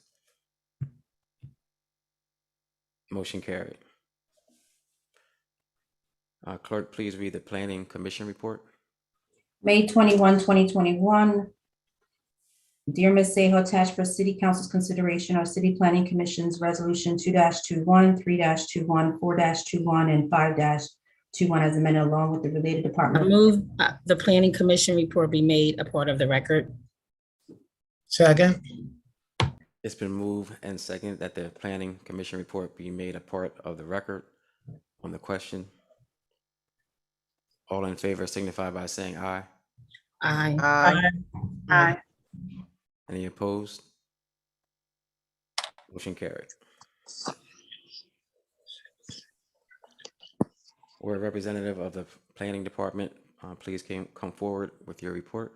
Motion carried. Clerk, please read the Planning Commission report. May 21, 2021. Dear Ms. Sejo, attached for City Council's consideration are City Planning Commission's Resolution 2-21, 3-21, 4-21, and 5-21 as amended, along with the related I department. move the Planning Commission report be made a part of the record. Second. It's been moved and seconded that the Planning Commission report be made a part of the record. On the question, all in favor signify by saying aye. Aye. Aye. Any opposed? Motion carried. Or a representative of the Planning Department, please come forward with your report.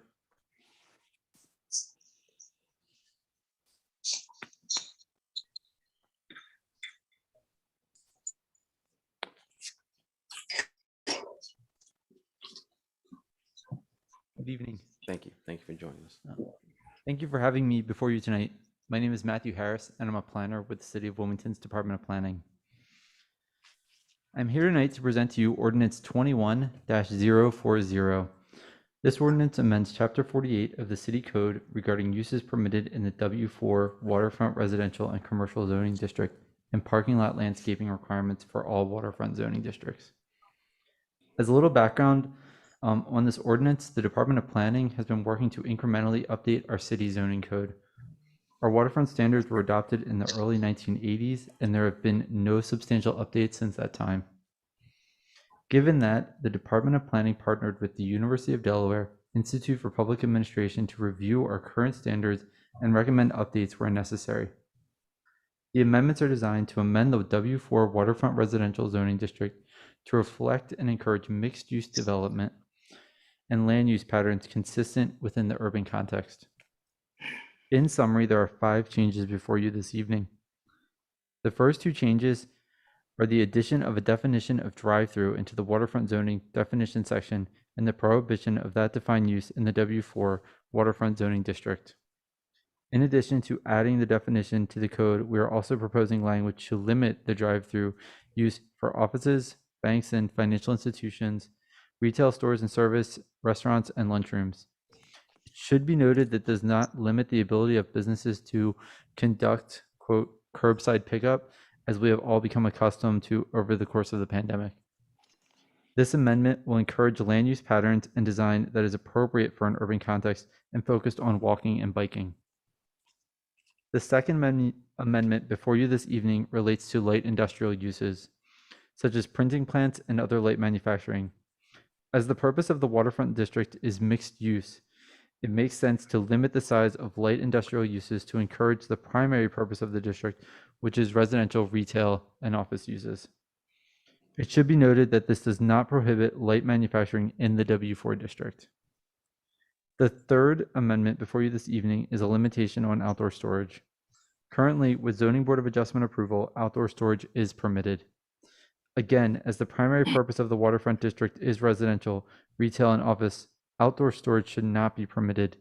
Good evening. Thank you. Thank you for joining us. Thank you for having me before you tonight. My name is Matthew Harris, and I'm a planner with the City of Wilmington's Department of Planning. I'm here tonight to present to you Ordinance 21-040. This ordinance amends Chapter 48 of the City Code regarding uses permitted in the W4 waterfront residential and commercial zoning district and parking lot landscaping requirements for all waterfront zoning districts. As a little background, on this ordinance, the Department of Planning has been working to incrementally update our city zoning code. Our waterfront standards were adopted in the early 1980s, and there have been no substantial updates since that time. Given that, the Department of Planning partnered with the University of Delaware Institute for Public Administration to review our current standards and recommend updates where necessary. The amendments are designed to amend the W4 waterfront residential zoning district to reflect and encourage mixed-use development and land use patterns consistent within the urban context. In summary, there are 5 changes before you this evening. The first 2 changes are the addition of a definition of drive-through into the waterfront zoning definition section and the prohibition of that defined use in the W4 waterfront zoning district. In addition to adding the definition to the code, we are also proposing language to limit the drive-through use for offices, banks and financial institutions, retail stores and service, restaurants, and lunchrooms. It should be noted that does not limit the ability of businesses to conduct, quote, curbside pickup, as we have all become accustomed to over the course of the pandemic. This amendment will encourage land use patterns and design that is appropriate for an urban context and focused on walking and biking. The second amendment before you this evening relates to light industrial uses, such as printing plants and other light manufacturing. As the purpose of the waterfront district is mixed use, it makes sense to limit the size of light industrial uses to encourage the primary purpose of the district, which is residential, retail, and office uses. It should be noted that this does not prohibit light manufacturing in the W4 district. The third amendment before you this evening is a limitation on outdoor storage. Currently, with Zoning Board of Adjustment approval, outdoor storage is permitted. Again, as the primary purpose of the waterfront district is residential, retail, and office, outdoor storage should not be permitted.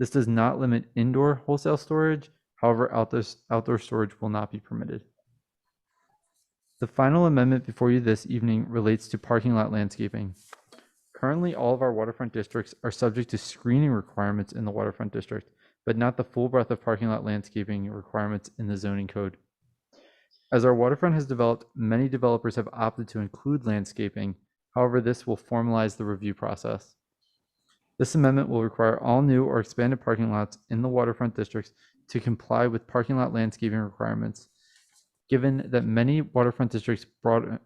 This does not limit indoor wholesale storage. However, outdoor storage will not be permitted. The final amendment before you this evening relates to parking lot landscaping. Currently, all of our waterfront districts are subject to screening requirements in the waterfront district, but not the full breadth of parking lot landscaping requirements in the zoning code. As our waterfront has developed, many developers have opted to include landscaping. However, this will formalize the review process. This amendment will require all new or expanded parking lots in the waterfront districts to comply with parking lot landscaping requirements. Given that many waterfront districts border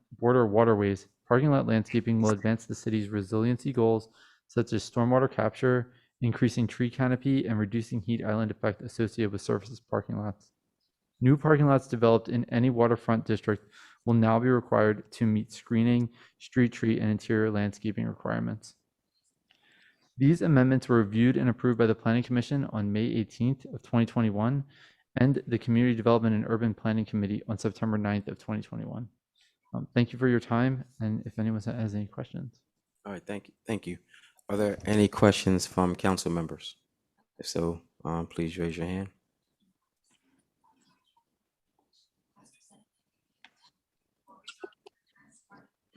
waterways, parking lot landscaping will advance the city's resiliency goals, such as stormwater capture, increasing tree canopy, and reducing heat island effect associated with surface parking lots. New parking lots developed in any waterfront district will now be required to meet screening, street tree, and interior landscaping requirements. These amendments were reviewed and approved by the Planning Commission on May 18th of 2021 and the Community Development and Urban Planning Committee on September 9th of 2021. Thank you for your time, and if anyone has any questions. All right, thank you. Are there any questions from council members? If so, please raise your hand.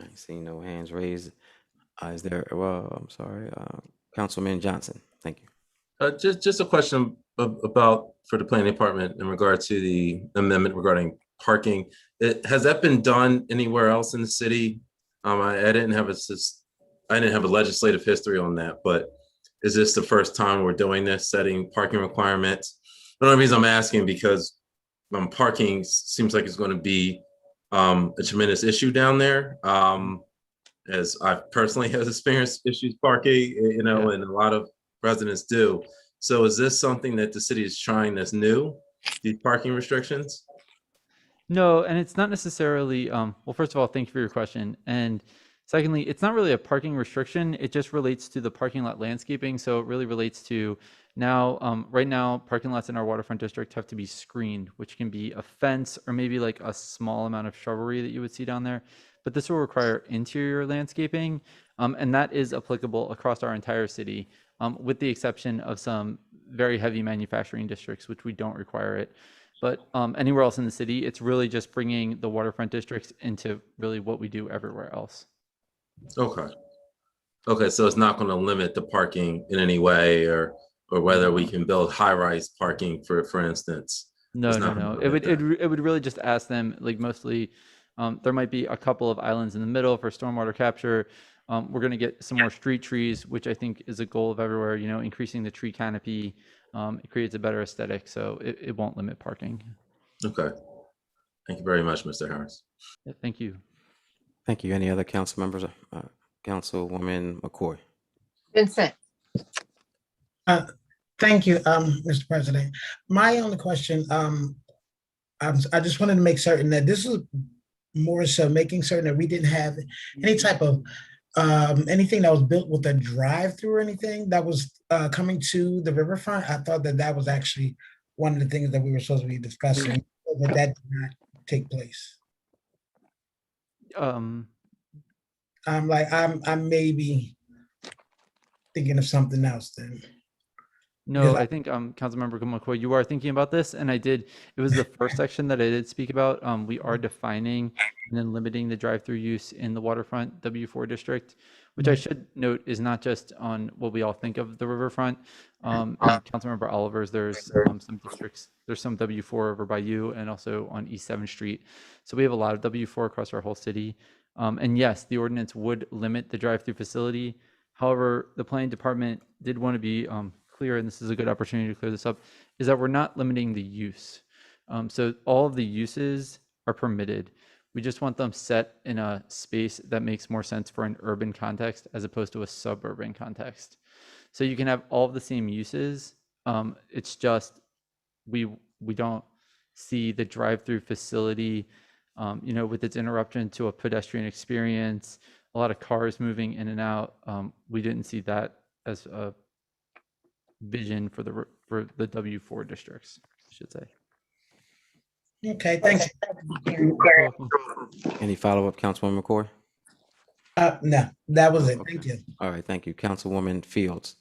I see no hands raised. Is there, well, I'm sorry, Councilman Johnson, thank you. Just a question about for the planning department in regard to the amendment regarding parking. Has that been done anywhere else in the city? I didn't have a legislative history on that, but is this the first time we're doing this, setting parking requirements? The only reason I'm asking because parking seems like it's going to be a tremendous issue down there. As I personally have experienced issues parking, and a lot of residents do. So is this something that the city is trying that's new, these parking restrictions? No, and it's not necessarily, well, first of all, thank you for your question. And secondly, it's not really a parking restriction. It just relates to the parking lot landscaping. So it really relates to now, right now, parking lots in our waterfront district have to be screened, which can be a fence or maybe like a small amount of shrubbery that you would see down there. But this will require interior landscaping, and that is applicable across our entire city, with the exception of some very heavy manufacturing districts, which we don't require it. But anywhere else in the city, it's really just bringing the waterfront districts into really what we do everywhere else. Okay. Okay, so it's not going to limit the parking in any way, or whether we can build high-rise parking, for instance. No. It would really just ask them, like mostly. There might be a couple of islands in the middle for stormwater capture. We're going to get some more street trees, which I think is a goal of everywhere, increasing the tree canopy. It creates a better aesthetic, so it won't limit parking. Okay. Thank you very much, Mr. Harris. Yeah, thank you. Thank you. Any other council members? Councilwoman McCoy. Vincent. Thank you, Mr. President. My only question, I just wanted to make certain that this is more so making certain that we didn't have any type of anything that was built with a drive-through or anything that was coming to the riverfront. I thought that was actually one of the things that we were supposed to be discussing, but that did not take place. I'm maybe thinking of something else then. No, I think Councilmember McCoy, you are thinking about this, and it was the first section that I did speak about. We are defining and then limiting the drive-through use in the waterfront W4 district, which I should note is not just on what we all think of the riverfront. And Councilmember Oliver's, there's some districts, there's some W4 over by you and also on East 7th Street. So we have a lot of W4 across our whole city. And yes, the ordinance would limit the drive-through facility. However, the planning department did want to be clear, and this is a good opportunity to clear this up, is that we're not limiting the use. So all of the uses are permitted. We just want them set in a space that makes more sense for an urban context as opposed to a suburban context. So you can have all of the same uses. It's just we don't see the drive-through facility, with its interruption to a pedestrian experience, a lot of cars moving in and out. We didn't see that as a vision for the W4 districts, I should say. Okay, thank you. Any follow-up, Councilwoman McCoy? No, that was it. Thank you. All right, thank you. Councilwoman Fields.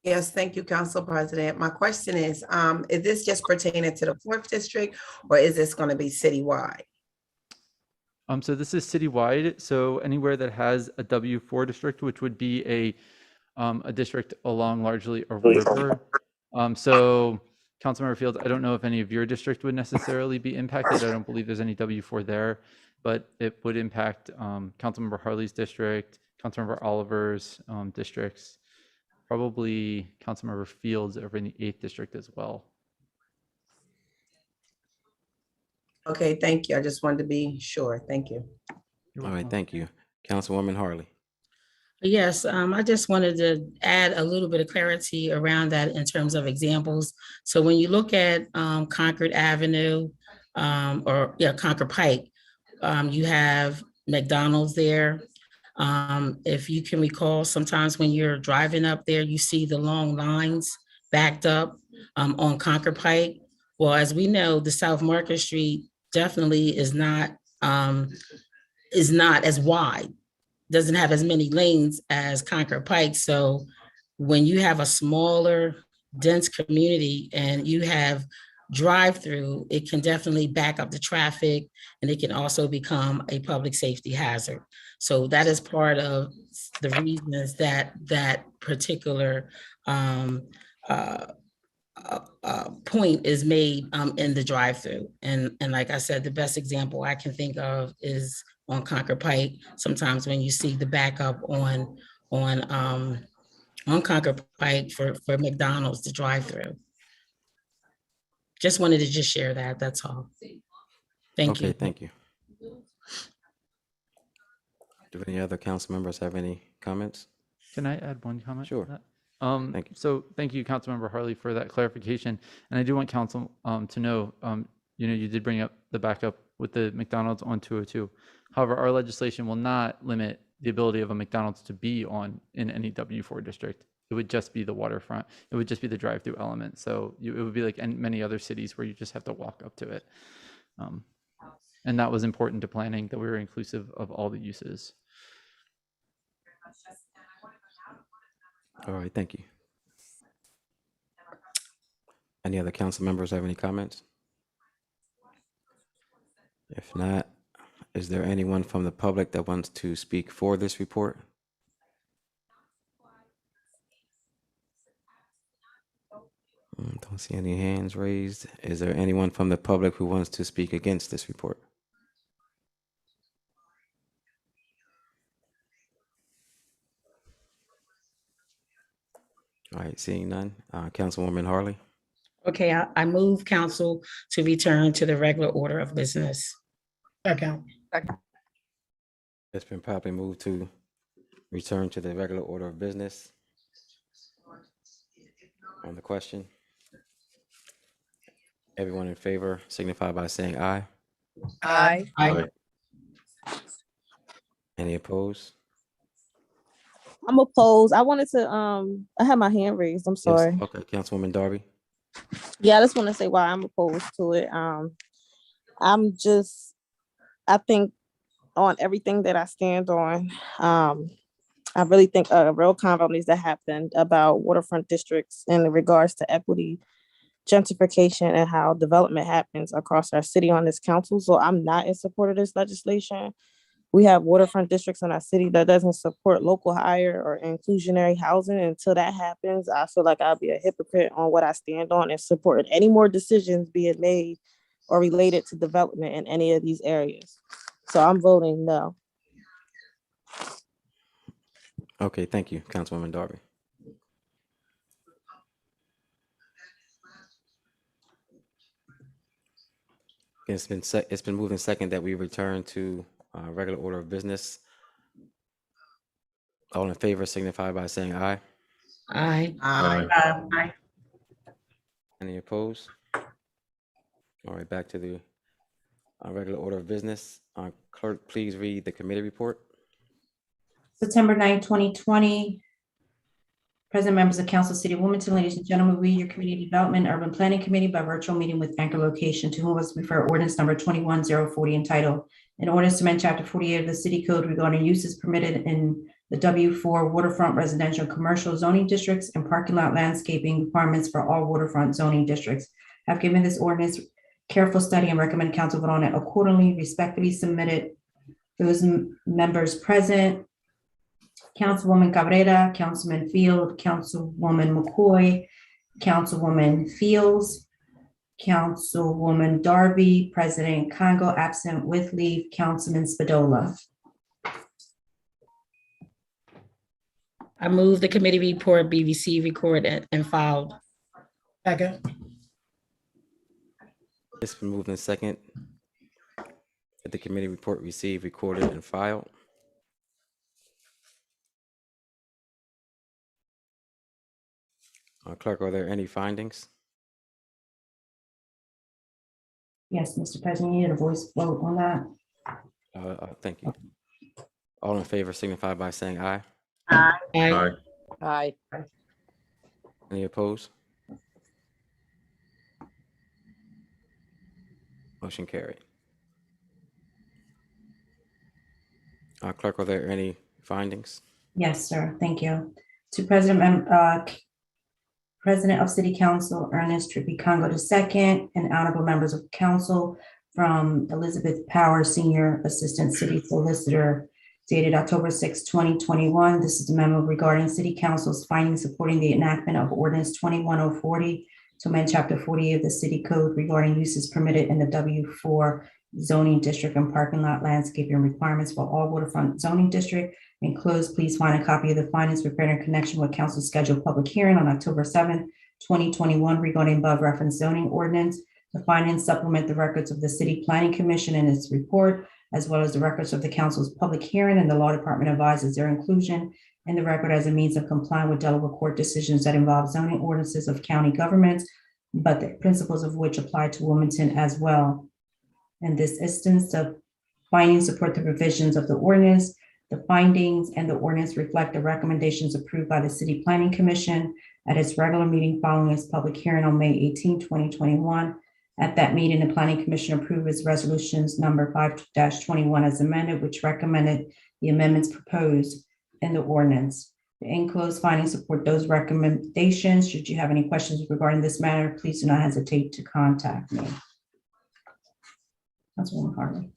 Yes, thank you, Council President. My question is this just pertaining to the 4th district, or is this going to be citywide? So this is citywide. So anywhere that has a W4 district, which would be a district along largely a river. So Councilmember Fields, I don't know if any of your district would necessarily be impacted. I don't believe there's any W4 there, but it would impact Councilmember Harley's district, Councilmember Oliver's districts, probably Councilmember Fields over in the 8th district as well. Okay, thank you. I just wanted to be sure. Thank you. All right, thank you. Councilwoman Harley. Yes, I just wanted to add a little bit of clarity around that in terms of examples. So when you look at Concord Avenue Concord Pike, you have McDonald's there. If you can recall, sometimes when you're driving up there, you see the long lines backed up on Concord Pike. Well, as we know, the South Market Street definitely is not as wide, doesn't have as many lanes as Concord Pike. So when you have a smaller, dense community and you have drive-through, it can definitely back up the traffic, and it can also become a public safety hazard. So that is part of the reasons that that particular point is made in the drive-through. And like I said, the best example I can think of is on Concord Pike. Sometimes when you see the backup on Concord Pike for McDonald's, the drive-through. Just wanted to just share that, that's all. Thank you. Okay, thank you. Do any other council members have any comments? Can I add one comment? Sure. Thank you. So thank you, Councilmember Harley, for that clarification. And I do want council to know, you did bring up the backup with the McDonald's on 202. However, our legislation will not limit the ability of a McDonald's to be in any W4 district. It would just be the waterfront. It would just be the drive-through element. So it would be like in many other cities where you just have to walk up to it. And that was important to planning, that we were inclusive of all the uses. All right, thank you. Any other council members have any comments? If not, is there anyone from the public that wants to speak for this report? Don't see any hands raised. Is there anyone from the public who wants to speak against this report? All right, seeing none. Councilwoman Harley. Okay, I move council to return to the regular order of business. Second. It's been properly moved to return to the regular order of business. On the question, everyone in favor signify by saying aye. Aye. Aye. Any opposed? I'm opposed. I wanted to, I had my hand raised. I'm sorry. Yes. Okay, Councilwoman Darby. Yeah, I just want to say why I'm opposed to it. I think on everything that I stand on. I really think a real convo needs to happen about waterfront districts in regards to equity, gentrification, and how development happens across our city on this council. So I'm not in support of this legislation. We have waterfront districts in our city that doesn't support local hire or inclusionary housing. Until that happens, I feel like I'll be a hypocrite on what I stand on and support any more decisions being made or related to development in any of these areas. So I'm voting no. Okay, thank you, Councilwoman Darby. It's been moved and second that we return to regular order of business. All in favor signify by saying aye. Aye. Aye. Any opposed? All right, back to the regular order of business. Clerk, please read the committee report. September 9, 2020. President, members of Council, City of Wilmington, ladies and gentlemen, we, your Community Development Urban Planning Committee, by virtual meeting with anchor location, to whom was referred ordinance number 21040 entitled, an ordinance to amend chapter 48 of the City Code regarding uses permitted in the W4 waterfront residential commercial zoning districts and parking lot landscaping requirements for all waterfront zoning districts. I've given this ordinance careful study and recommend council vote on it accordingly. Respectfully submitted. Those members present: Councilwoman Cabrera, Councilman Field, Councilwoman McCoy, Councilwoman Fields, Councilwoman Darby, President Congo absent with leave, Councilman Spadola. I move the committee report be received, recorded, and filed. Second. It's been moved and second that the committee report received, recorded, and filed. Clerk, are there any findings? Yes, Mr. President, you need a voice vote on that. Thank you. All in favor signify by saying aye. Aye. Aye. Any opposed? Motion carried. Clerk, are there any findings? Yes, sir. Thank you. To President of City Council Ernest Trippy Congo II, and honorable members of council, from Elizabeth Power, Senior Assistant City Solicitor, dated October 6, 2021. This is a memo regarding City Council's findings supporting the enactment of Ordinance 21040 to amend Chapter 48 of the City Code regarding uses permitted in the W4 zoning district and parking lot landscaping requirements for all waterfront zoning district. Enclosed, please find a copy of the findings prepared in connection with council's scheduled public hearing on October 7, 2021 regarding above referenced zoning ordinance. The findings supplement the records of the City Planning Commission and its report, as well as the records of the council's public hearing, and the law department advises their inclusion in the record as a means of complying with Delaware court decisions that involve zoning ordinances of county governments, but the principles of which apply to Wilmington as well. In this instance, the findings support the provisions of the ordinance. The findings and the ordinance reflect the recommendations approved by the City Planning Commission at its regular meeting following its public hearing on May 18, 2021. At that meeting, the Planning Commission approved its resolutions number 5-21 as amended, which recommended the amendments proposed in the ordinance. The enclosed findings support those recommendations. Should you have any questions regarding this matter, please do not hesitate to contact me. Councilwoman Harley.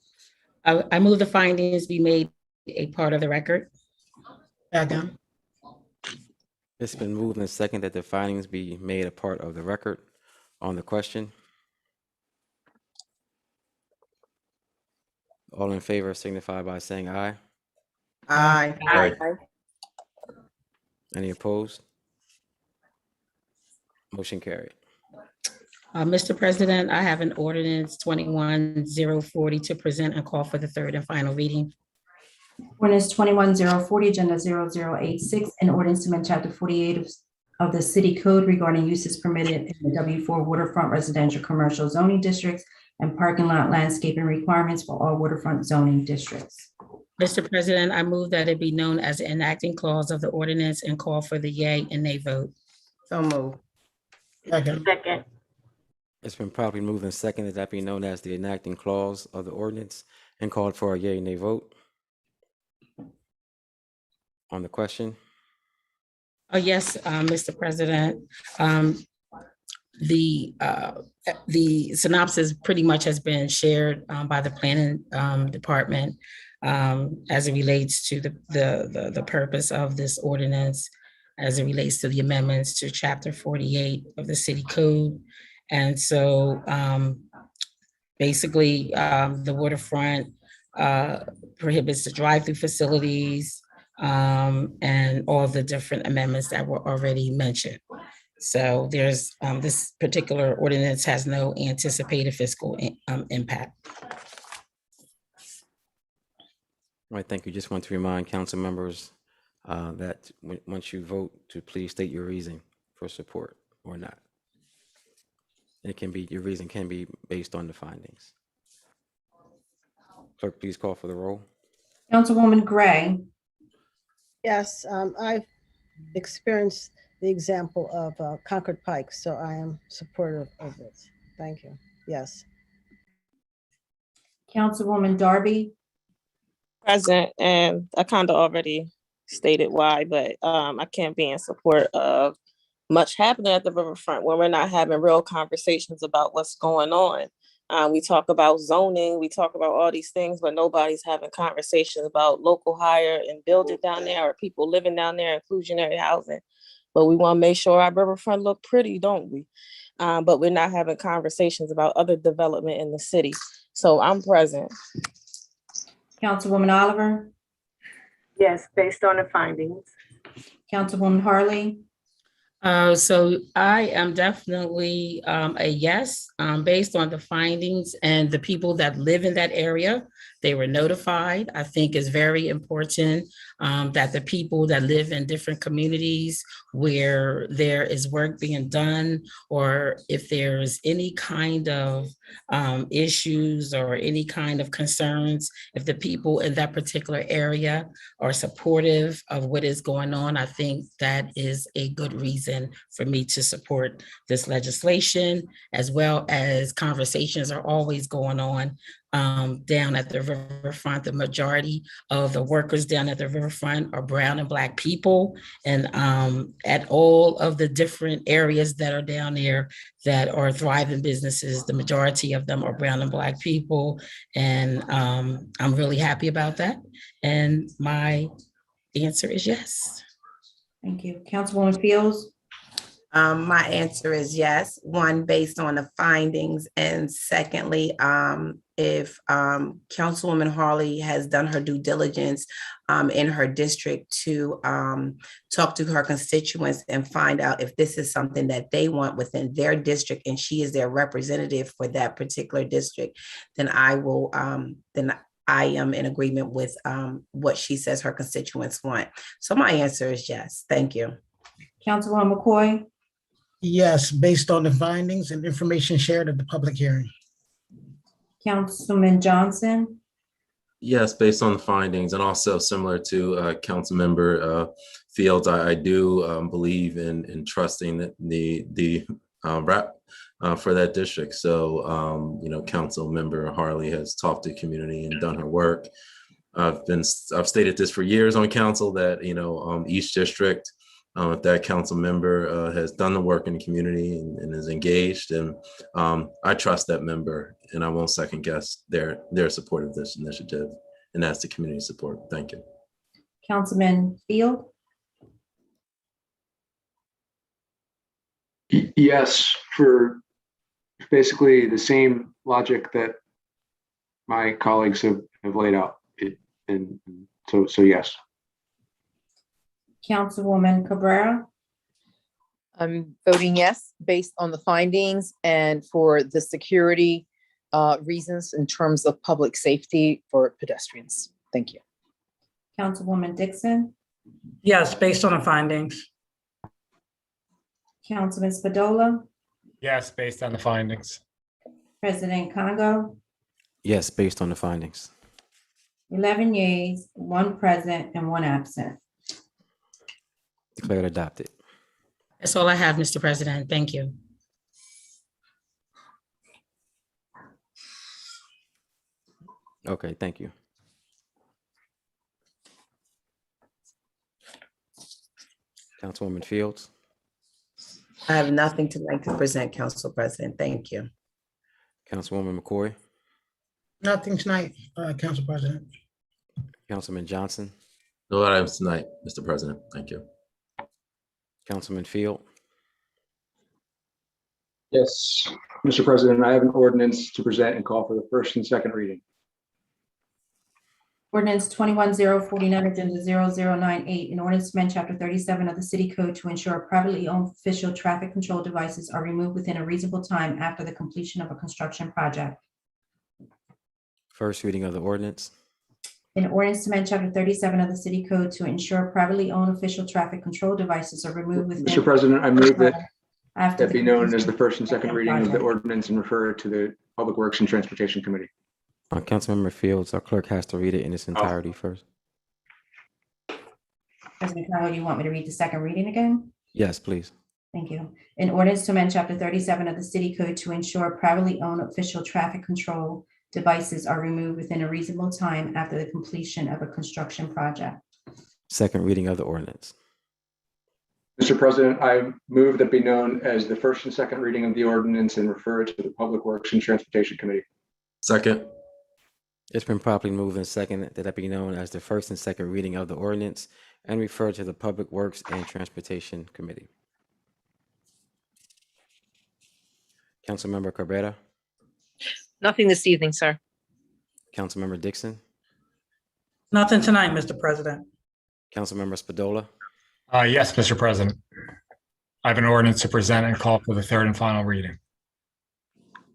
I move the findings be made a part of the record. Second. It's been moved and second that the findings be made a part of the record. On the question, all in favor signify by saying aye. Aye. Aye. Any opposed? Motion carried. Mr. President, I have an ordinance 21040 to present and call for the third and final reading. Ordinance 21040, agenda 0086, an ordinance to amend chapter 48 of the City Code regarding uses permitted in the W4 waterfront residential commercial zoning districts and parking lot landscaping requirements for all waterfront zoning districts. Mr. President, I move that it be known as the enacting clause of the ordinance and call for the yay and nay vote. So move. Second. Second. It's been properly moved and seconded that be known as the enacting clause of the ordinance and called for a yea nay vote on the question. Oh, yes, Mr. President. The synopsis pretty much has been shared by the planning department as it relates to the purpose of this ordinance, as it relates to the amendments to Chapter 48 of the City Code. And so basically, the waterfront prohibits the drive-through facilities and all the different amendments that were already mentioned. So there's this particular ordinance has no anticipated fiscal impact. All right, thank you. Just want to remind council members that once you vote, to please state your reason for support or not. It can be, your reason can be based on the findings. Clerk, please call for the roll. Councilwoman Gray, Yes, I've experienced the example of Concord Pike, so I am supportive of this. Thank you. Yes. Councilwoman Darby, Present, and I kind of already stated why, but I can't be in support of much happening at the riverfront when we're not having real conversations about what's going on. We talk about zoning, we talk about all these things, but nobody's having conversations about local hire and building down there or people living down there, inclusionary housing. But we want to make sure our riverfront look pretty, don't we? But we're not having conversations about other development in the city. So I'm present. Councilwoman Oliver, Yes, based on the findings. Councilwoman Harley, So I am definitely a yes, based on the findings and the people that live in that area. They were notified. I think it's very important that the people that live in different communities where there is work being done, or if there's any kind of issues or any kind of concerns, if the people in that particular area are supportive of what is going on, I think that is a good reason for me to support this legislation, as well as conversations are always going on down at the riverfront. The majority of the workers down at the riverfront are brown and Black people. And at all of the different areas that are down there that are thriving businesses, the majority of them are brown and Black people. And I'm really happy about that. And my answer is yes. thank you. Councilwoman Fields, My answer is yes. One, based on the findings, and secondly, if Councilwoman Harley has done her due diligence in her district to talk to her constituents and find out if this is something that they want within their district, and she is their representative for that particular district, then I will. Then I am in agreement with what she says her constituents want. So my answer is yes. Thank you. Councilwoman McCoy, Yes, based on the findings and information shared at the public hearing. Councilman Johnson, Yes, based on the findings, and also similar to Councilmember Fields, I do believe in trusting the rep for that district. So, Councilmember Harley has talked to the community and done her work. I've stated this for years on council that each district, if that council member has done the work in the community and is engaged, and I trust that member, and I won't second guess their support of this initiative, and that's the community support. Thank you. Councilman Field, Yes, for basically the same logic that my colleagues have laid out. And so yes. Councilwoman Cabrera, I'm voting yes, based on the findings and for the security reasons in terms of public safety for pedestrians. Thank you. Councilwoman Dixon, Yes, based on the findings. Councilman Spadola, Yes, based on the findings. President Congo, Yes, based on the findings. 11 yeas, 1 present and 1 absent. Declared adopted. That's all I have, Mr. President. Thank you. Okay, thank you. Councilwoman Fields. I have nothing tonight to present, Council President. Thank you. Councilwoman McCoy. Nothing tonight, Council President. Councilman Johnson. No items tonight, Mr. President. Thank you. Councilman Field. Yes, Mr. President, I have an ordinance to present and call for the first and second reading. Ordinance 21-049, agenda 0098, an ordinance to amend chapter 37 of the city code to ensure privately owned official traffic control devices are removed within a reasonable time after the completion of a construction project. First reading of the ordinance. An ordinance to amend chapter 37 of the city code to ensure privately owned official traffic control devices are removed within. Mr. President, I move that after that be known as the first and second reading of the ordinance and refer it to the Public Works and Transportation Committee. Councilmember Fields, our clerk has to read it in its entirety first. President Kyle, you want me to read the second reading again? Yes, please. Thank you. An ordinance to amend chapter 37 of the city code to ensure privately owned official traffic control devices are removed within a reasonable time after the completion of a construction project. Second reading of the ordinance. Mr. President, I move that be known as the first and second reading of the ordinance and refer it to the Public Works and Transportation Committee. Second. It's been properly moved and seconded that it be known as the first and second reading of the ordinance and referred to the Public Works and Transportation Committee. Councilmember Cabrera. Nothing this evening, sir. Councilmember Dixon. Nothing tonight, Mr. President. Councilmember Spadola. Yes, Mr. President. I have an ordinance to present and call for the third and final reading.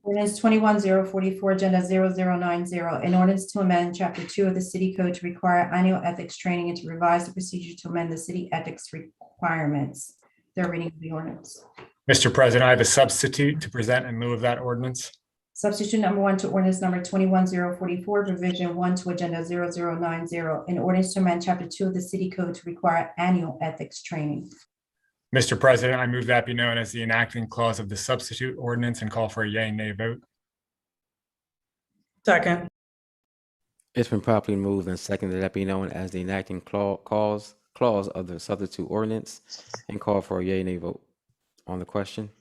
Ordinance 21-044, agenda 0090, an ordinance to amend chapter 2 of the city code to require annual ethics training and to revise the procedure to amend the city ethics requirements. Third reading of the ordinance. Mr. President, I have a substitute to present and move that ordinance. Substitute number 1 to ordinance number 21-044, revision 1 to agenda 0090, an ordinance to amend chapter 2 of the city code to require annual ethics training. Mr. President, I move that be known as the enacting clause of the substitute ordinance and call for a yea, nay vote. Second. It's been properly moved and seconded that be known as the enacting clause of the substitute ordinance and call for a yea, nay vote on the question.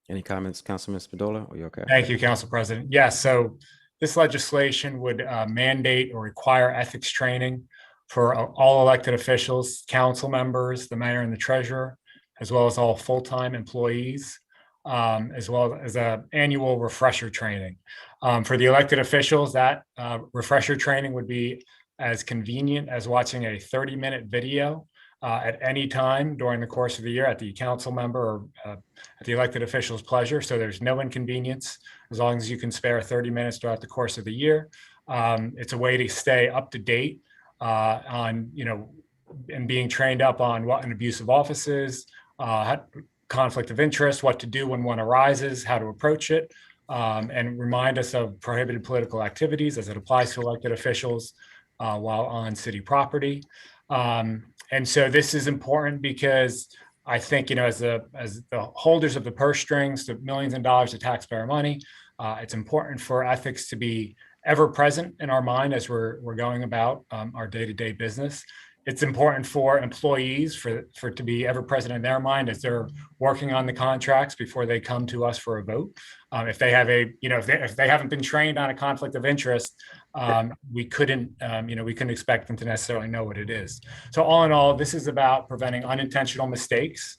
Any comments, Councilman Spadola? Are you okay? Thank you, Council President. Yes, so this legislation would mandate or require ethics training for all elected officials, council members, the mayor and the treasurer, as well as all full-time employees, as well as an annual refresher training. For the elected officials, that refresher training would be as convenient as watching a 30-minute video at any time during the course of the year at the council member or at the elected official's pleasure. So there's no inconvenience as long as you can spare 30 minutes throughout the course of the year. It's a way to stay up to date on, and being trained up on what an abusive office is, conflict of interest, what to do when one arises, how to approach it, and remind us of prohibited political activities as it applies to elected officials while on city property. And so this is important because I think, as the holders of the purse strings, the millions of dollars of taxpayer money, it's important for ethics to be ever present in our mind as we're going about our day-to-day business. It's important for employees for to be ever present in their mind as they're working on the contracts before they come to us for a vote. If they have if they haven't been trained on a conflict of interest, we couldn't expect them to necessarily know what it is. So all in all, this is about preventing unintentional mistakes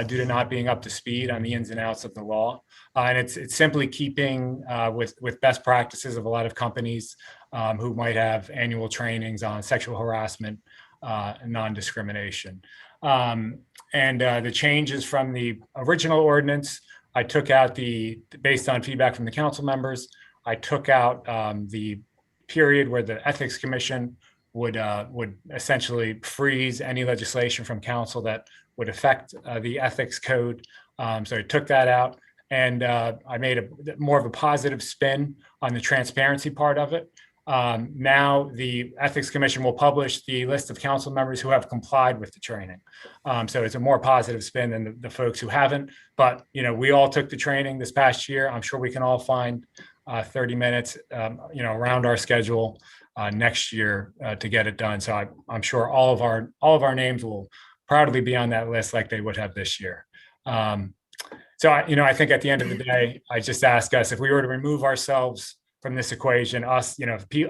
due to not being up to speed on the ins and outs of the law. And it's simply keeping with best practices of a lot of companies who might have annual trainings on sexual harassment and non-discrimination. And the changes from the original ordinance, I took out based on feedback from the council members, I took out the period where the Ethics Commission would essentially freeze any legislation from council that would affect the ethics code. So I took that out. And I made more of a positive spin on the transparency part of it, Now the Ethics Commission will publish the list of council members who have complied with the training. So it's a more positive spin than the folks who haven't. But, we all took the training this past year. I'm sure we can all find 30 minutes, around our schedule next year to get it done. So I'm sure all of our names will proudly be on that list like they would have this year. So I think at the end of the day, I just ask us, if we were to remove ourselves from this equation, us,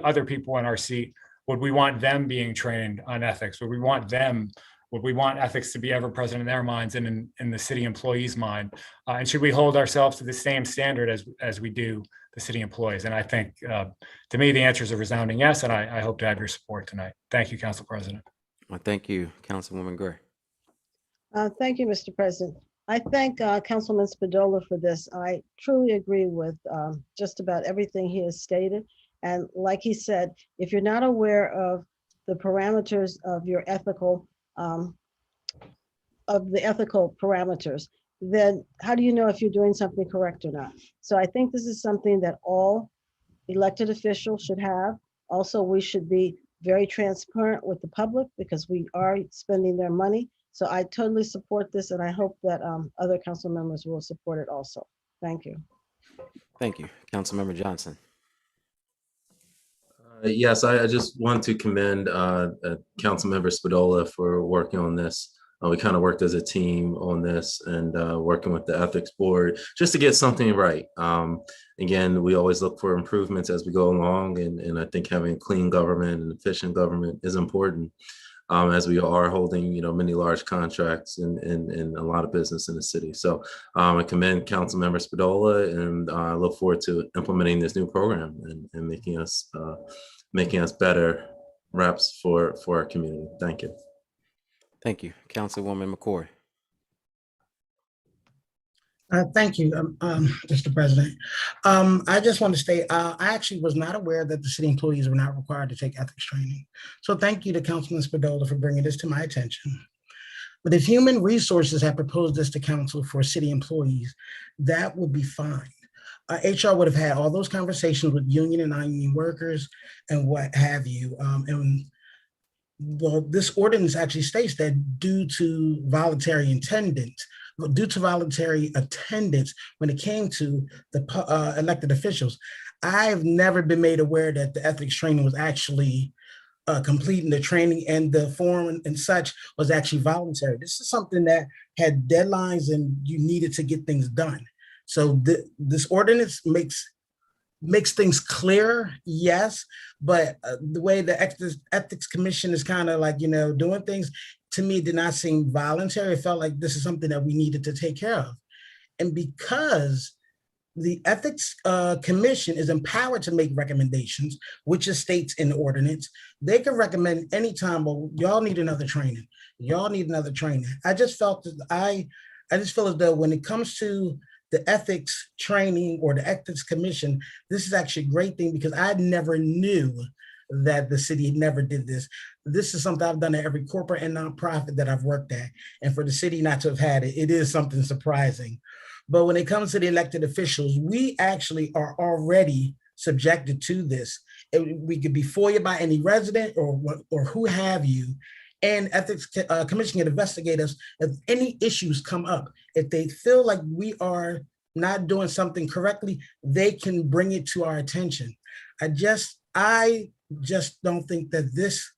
other people in our seat, would we want them being trained on ethics? Would we want ethics to be ever present in their minds and in the city employees' mind? And should we hold ourselves to the same standard as we do the city employees? And I think, to me, the answer is a resounding yes, and I hope to have your support tonight. Thank you, Council President. Well, thank you, Councilwoman Gray. Thank you, Mr. President. I thank Councilman Spadola for this. I truly agree with just about everything he has stated. And like he said, if you're not aware of the parameters of your ethical parameters, then how do you know if you're doing something correct or not? So I think this is something that all elected officials should have. Also, we should be very transparent with the public because we are spending their money. So I totally support this, and I hope that other council members will support it also. Thank you. Thank you. Councilmember Johnson. Yes, I just want to commend Councilmember Spadola for working on this. We kind of worked as a team on this and working with the ethics board just to get something right. Again, we always look for improvements as we go along, and I think having clean government and efficient government is important. As we are holding, many large contracts and a lot of business in the city. So I commend Councilmember Spadola, and I look forward to implementing this new program and making us better reps for our community. Thank you. Thank you. Councilwoman McCoy. Thank you, Mr. President. I just want to state, I actually was not aware that the city employees were not required to take ethics training. So thank you to Councilman Spadola for bringing this to my attention. But if Human Resources had proposed this to council for city employees, that would be fine. HR would have had all those conversations with union and non-union workers and what have you. Well, this ordinance actually states that due to voluntary attendance when it came to the elected officials, I've never been made aware that the ethics training was actually completing the training, and the form and such was actually voluntary. This is something that had deadlines and you needed to get things done. So this ordinance makes things clearer, yes, but the way the Ethics Commission is kind of like, doing things, to me, did not seem voluntary. It felt like this is something that we needed to take care of. And because the Ethics Commission is empowered to make recommendations, which is states in the ordinance, they can recommend anytime, well, y'all need another training. Y'all need another training. I just felt that I just feel as though when it comes to the ethics training or the Ethics Commission, this is actually a great thing because I never knew that the city never did this. This is something I've done at every corporate and nonprofit that I've worked at. And for the city not to have had it, it is something surprising. But when it comes to the elected officials, we actually are already subjected to this. We could be FOIA by any resident or who have you. And Ethics Commission can investigate us if any issues come up. If they feel like we are not doing something correctly, they can bring it to our attention. I just don't think that this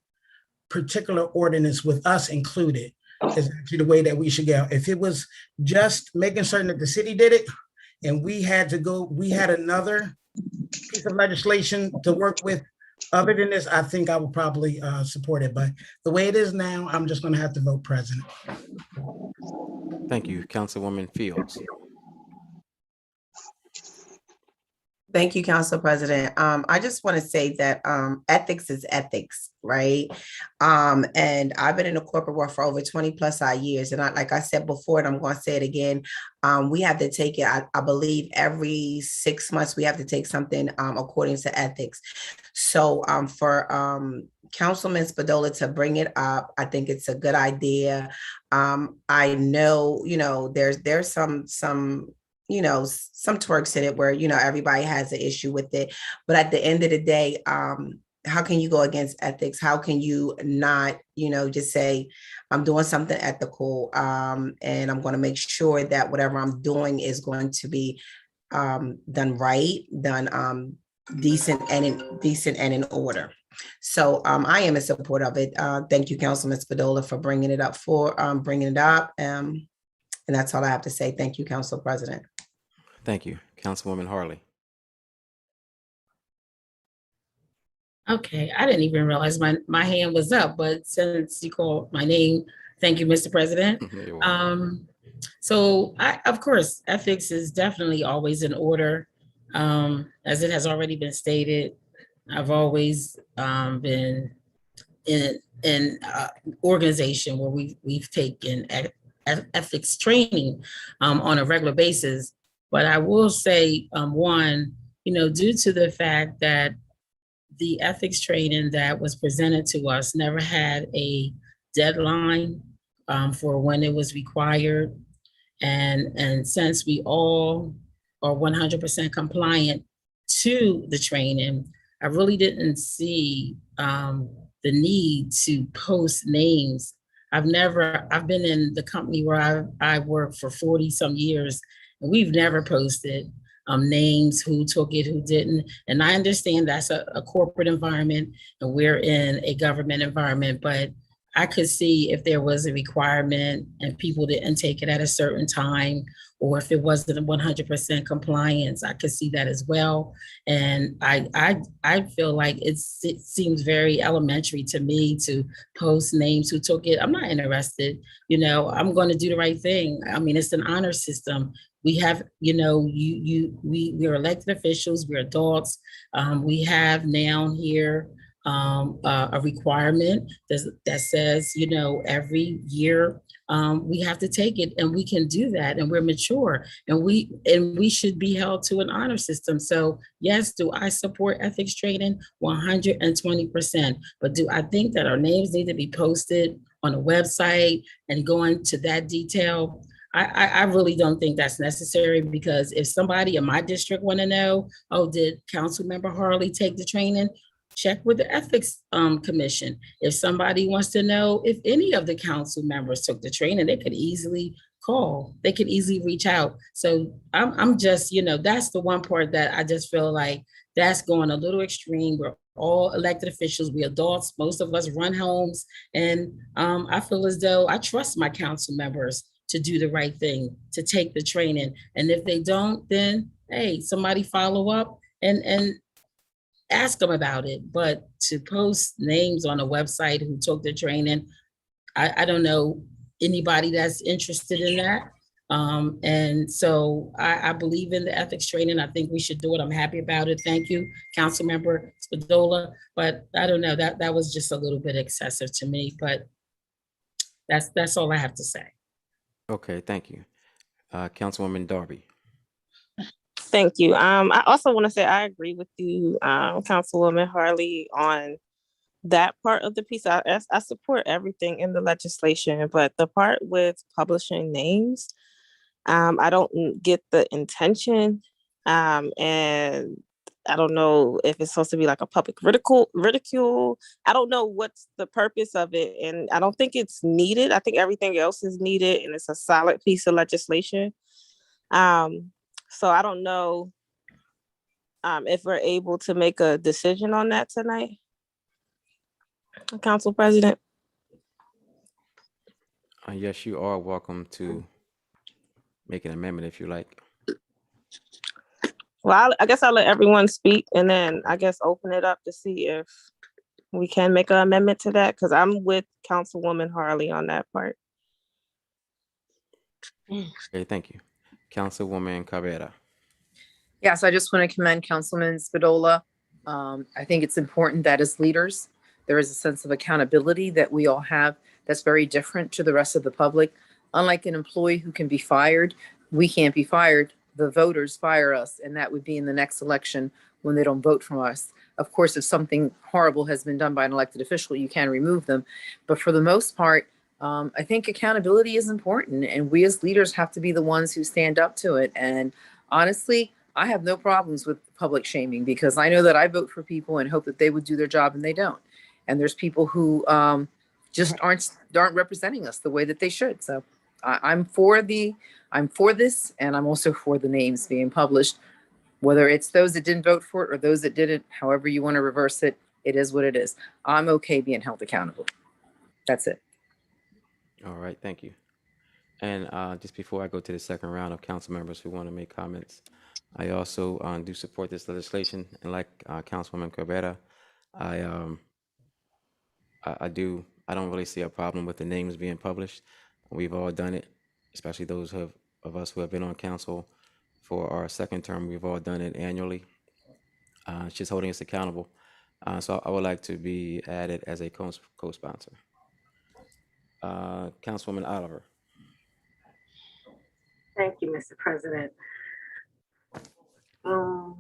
particular ordinance with us included is actually the way that we should go. If it was just making certain that the city did it and we had another piece of legislation to work with other than this, I think I would probably support it. But the way it is now, I'm just going to have to vote president. Thank you, Councilwoman Fields. Thank you, Council President. I just want to say that ethics is ethics, right? And I've been in the corporate world for over 20 plus years. And like I said before, and I'm going to say it again, we have to take it, I believe every 6 months, we have to take something according to ethics. So for Councilman Spadola to bring it up, I think it's a good idea. I know, there's some some twerks in it where, everybody has an issue with it. But at the end of the day, how can you go against ethics? How can you not, just say, I'm doing something ethical, and I'm going to make sure that whatever I'm doing is going to be done right, done decent and in order. So I am in support of it. Thank you, Councilman Spadola, for bringing it up. And that's all I have to say. Thank you, Council President. Thank you. Councilwoman Harley. Okay, I didn't even realize my hand was up, but since you called my name, thank you, Mr. President. So of course, ethics is definitely always in order. As it has already been stated, I've always been in an organization where we've taken ethics training on a regular basis. But I will say, one, due to the fact that the ethics training that was presented to us never had a deadline for when it was required. And since we all are 100% compliant to the training, I really didn't see the need to post names. I've been in the company where I worked for 40 some years, and we've never posted names, who took it, who didn't. And I understand that's a corporate environment and we're in a government environment, but I could see if there was a requirement and people didn't take it at a certain time, or if it wasn't 100% compliance, I could see that as well. And I feel like it seems very elementary to me to post names who took it. I'm not interested. I'm going to do the right thing. I mean, it's an honor system. We have, we're elected officials, we're adults. We have now here a requirement that says, every year we have to take it, and we can do that, and we're mature, and we should be held to an honor system. So yes, do I support ethics training? 120%. But do I think that our names need to be posted on a website and go into that detail? I really don't think that's necessary, because if somebody in my district want to know, did Councilmember Harley take the training? Check with the Ethics Commission. If somebody wants to know if any of the council members took the training, they could easily call. They could easily reach out. So I'm just, that's the one part that I just feel like that's going a little extreme. We're all elected officials, we adults, most of us run homes, and I feel as though I trust my council members to do the right thing, to take the training. And if they don't, then hey, somebody follow up and ask them about it. But to post names on a website who took the training, I don't know anybody that's interested in that. And so I believe in the ethics training. I think we should do it. I'm happy about it. Thank you, Councilmember Spadola. But I don't know, that was just a little bit excessive to me, but that's all I have to say. Okay, thank you. Councilwoman Darby. Thank you. I also want to say I agree with you, Councilwoman Harley, on that part of the piece. I support everything in the legislation, but the part with publishing names, I don't get the intention, and I don't know if it's supposed to be like a public ridicule. I don't know what's the purpose of it, and I don't think it's needed. I think everything else is needed, and it's a solid piece of legislation. So I don't know if we're able to make a decision on that tonight, Council President. Yes, you are welcome to make an amendment if you like. Well, I guess I'll let everyone speak, and then I guess open it up to see if we can make an amendment to that, because I'm with Councilwoman Harley on that part. Okay, thank you. Councilwoman Cabrera. Yes, I just want to commend Councilman Spadola. I think it's important that as leaders, there is a sense of accountability that we all have that's very different to the rest of the public. Unlike an employee who can be fired, we can't be fired. The voters fire us, and that would be in the next election when they don't vote for us. Of course, if something horrible has been done by an elected official, you can remove them. But for the most part, I think accountability is important, and we as leaders have to be the ones who stand up to it. And honestly, I have no problems with public shaming because I know that I vote for people and hope that they would do their job, and they don't. And there's people who just aren't representing us the way that they should. So I'm for this, and I'm also for the names being published, whether it's those that didn't vote for it or those that didn't. However you want to reverse it, it is what it is. I'm okay being held accountable. That's it. All right, thank you. And just before I go to the second round of council members who want to make comments, I also do support this legislation. And like Councilwoman Cabrera, I don't really see a problem with the names being published. We've all done it, especially those of us who have been on council for our second term. We've all done it annually. It's just holding us accountable. So I would like to be added as a co-sponsor. Councilwoman Oliver. Thank you, Mr. President. I'm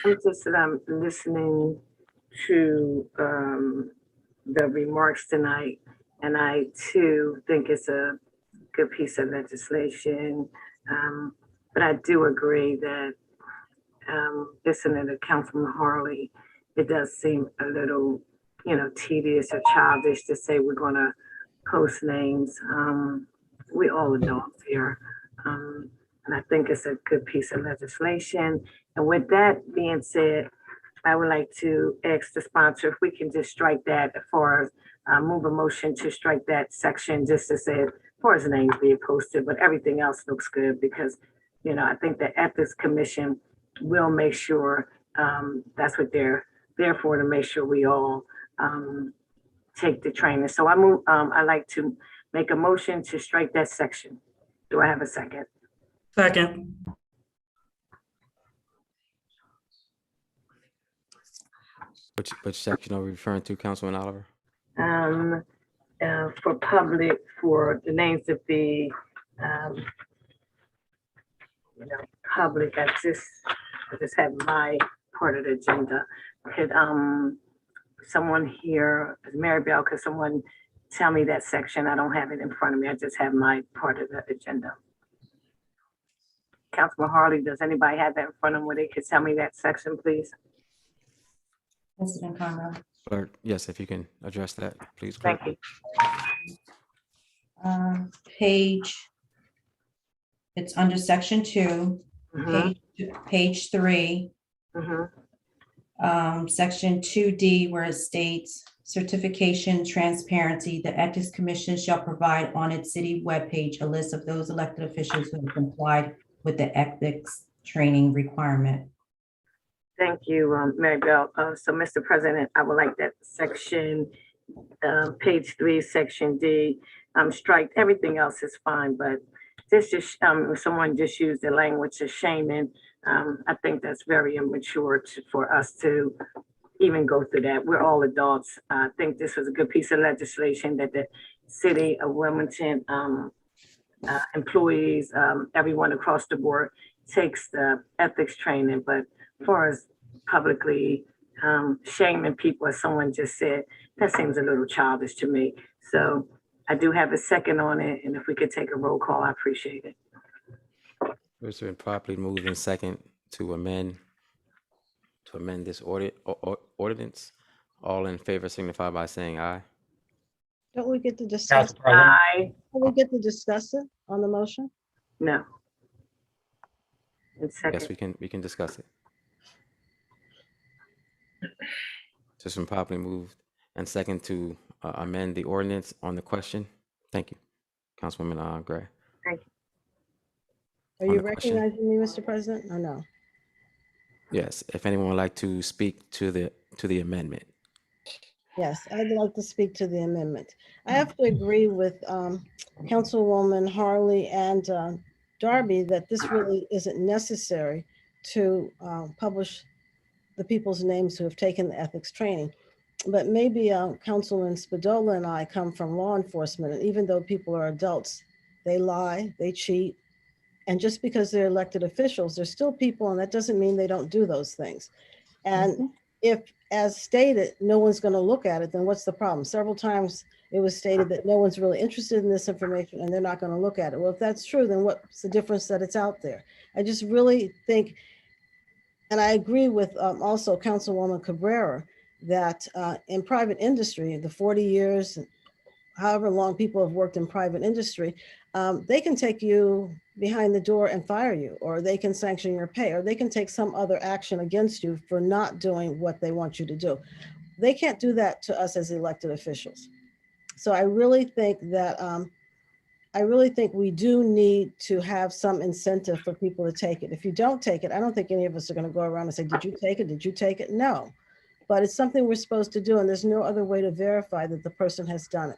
just listening to the remarks tonight, and I too think it's a good piece of legislation. But I do agree that listening to Councilman Harley, it does seem a little, tedious or childish to say we're going to post names. We all adults here. And I think it's a good piece of legislation. And with that being said, I would like to ask the sponsor if we can just strike that as far as move a motion to strike that section, just to say as far as the names being posted, but everything else looks good because, I think the Ethics Commission will make sure that's what they're there for, to make sure we all take the training. So I'd like to make a motion to strike that section. Do I have a second? Second. Which section are we referring to, Councilman Oliver? For public, for the names of the public, I just have my part of the agenda. Could someone here, Mary Bell, could someone tell me that section? I don't have it in front of me. I just have my part of the agenda. Councilman Harley, does anybody have that in front of them where they could tell me that section, please? President Conroe. Or, yes, if you can address that, please. Thank you. It's under section 2, page 3, section 2D, where it states certification transparency. The Ethics Commission shall provide on its city webpage a list of those elected officials who have complied with the ethics training requirement. Thank you, Mary Bell. So, Mr. President, I would like that section, page 3, section D, strike. Everything else is fine, but this just someone just used the language of shaming. I think that's very immature for us to even go through that. We're all adults. I think this was a good piece of legislation that the city of Wilmington employees, everyone across the board takes the ethics training. But as far as publicly shaming people, as someone just said, that seems a little childish to me. So I do have a second on it, and if we could take a roll call, I appreciate it. It's been properly moved in second to amend this ordinance. All in favor signify by saying aye. Don't we get to discuss? Aye. Don't we get to discuss it on the motion? No. Yes, we can discuss it. Just been properly moved and second to amend the ordinance on the question. Thank you, Councilwoman Gray. Thank you. Are you recognizing me, Mr. President, or no? Yes, if anyone would like to speak to the amendment. Yes, I'd like to speak to the amendment. I have to agree with Councilwoman Harley and Darby that this really isn't necessary to publish the people's names who have taken the ethics training. But maybe Councilman Spadola and I come from law enforcement, and even though people are adults, they lie, they cheat. And just because they're elected officials, they're still people, and that doesn't mean they don't do those things. And if, as stated, no one's going to look at it, then what's the problem? Several times it was stated that no one's really interested in this information and they're not going to look at it. Well, if that's true, then what's the difference that it's out there? I just really think, and I agree with also Councilwoman Cabrera, that in private industry, the 40 years, however long people have worked in private industry, they can take you behind the door and fire you, or they can sanction your pay, or they can take some other action against you for not doing what they want you to do. They can't do that to us as elected officials. So I really think that we do need to have some incentive for people to take it. If you don't take it, I don't think any of us are going to go around and say, did you take it? Did you take it? No, but it's something we're supposed to do. And there's no other way to verify that the person has done it.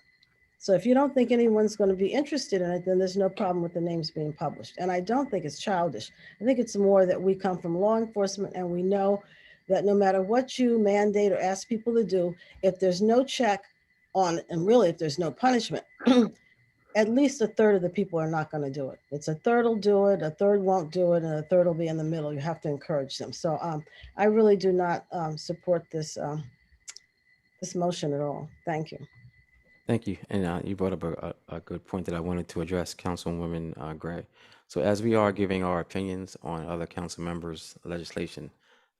So if you don't think anyone's going to be interested in it, then there's no problem with the names being published. And I don't think it's childish. I think it's more that we come from law enforcement and we know that no matter what you mandate or ask people to do, if there's no check on, and really if there's no punishment, at least a third of the people are not going to do it. It's a third will do it, a third won't do it, and a third will be in the middle. You have to encourage them. So I really do not support this motion at all. Thank you. Thank you. And you brought up a good point that I wanted to address, Councilwoman Gray. So as we are giving our opinions on other council members' legislation,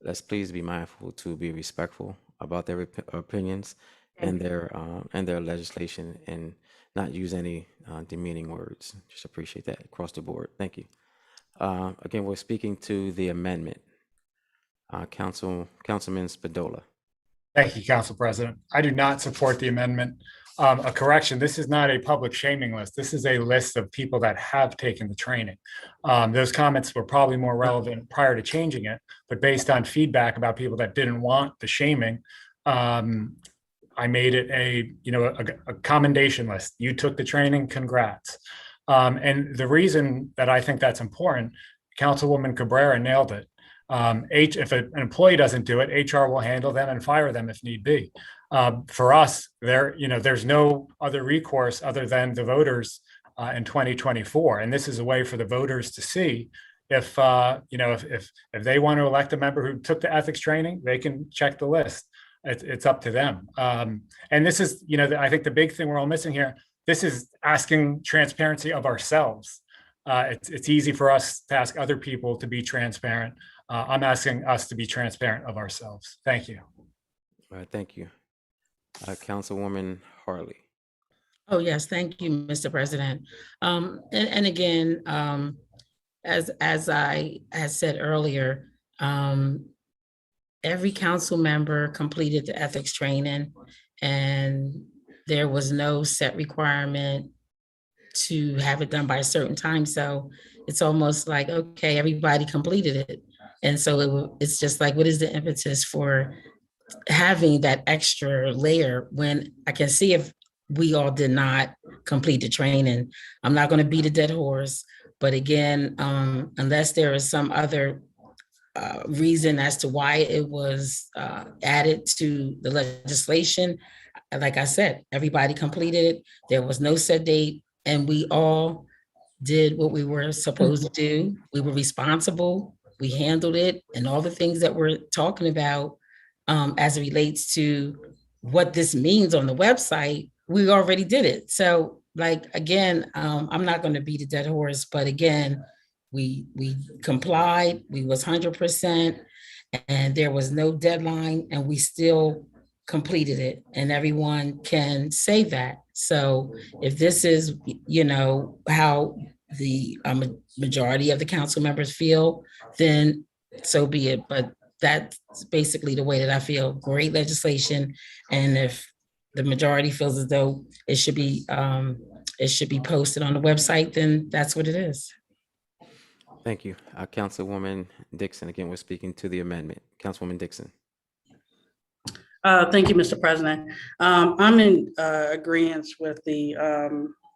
let's please be mindful to be respectful about their opinions and their legislation, and not use any demeaning words. Just appreciate that across the board. Thank you. Again, we're speaking to the amendment. Councilman Spadola. Thank you, Council President. I do not support the amendment. A correction, this is not a public shaming list. This is a list of people that have taken the training. Those comments were probably more relevant prior to changing it, but based on feedback about people that didn't want the shaming, I made it a commendation list. You took the training, congrats. And the reason that I think that's important, Councilwoman Cabrera nailed it. If an employee doesn't do it, HR will handle them and fire them if need be. For us, there's no other recourse other than the voters in 2024, and this is a way for the voters to see if they want to elect a member who took the ethics training, they can check the list. It's up to them. And this is, I think the big thing we're all missing here. This is asking transparency of ourselves. It's easy for us to ask other people to be transparent. I'm asking us to be transparent of ourselves. Thank you. All right, thank you. Councilwoman Harley. Oh, yes, thank you, Mr. President. And again, as I had said earlier, every council member completed the ethics training, and there was no set requirement to have it done by a certain time. So it's almost like, okay, everybody completed it. And so it's just like, what is the impetus for having that extra layer when I can see if we all did not complete the training? I'm not going to beat a dead horse, but again, unless there is some other reason as to why it was added to the legislation, like I said, everybody completed it. There was no set date, and we all did what we were supposed to do. We were responsible. We handled it, and all the things that we're talking about as it relates to what this means on the website, we already did it. So like, again, I'm not going to beat a dead horse, but again, we complied, we was 100%, and there was no deadline, and we still completed it, and everyone can say that. So if this is, how the majority of the council members feel, then so be it. But that's basically the way that I feel. Great legislation, and if the majority feels as though it should be posted on the website, then that's what it is. Thank you. Councilwoman Dixon, again, we're speaking to the amendment. Councilwoman Dixon. Thank you, Mr. President. I'm in agreement with the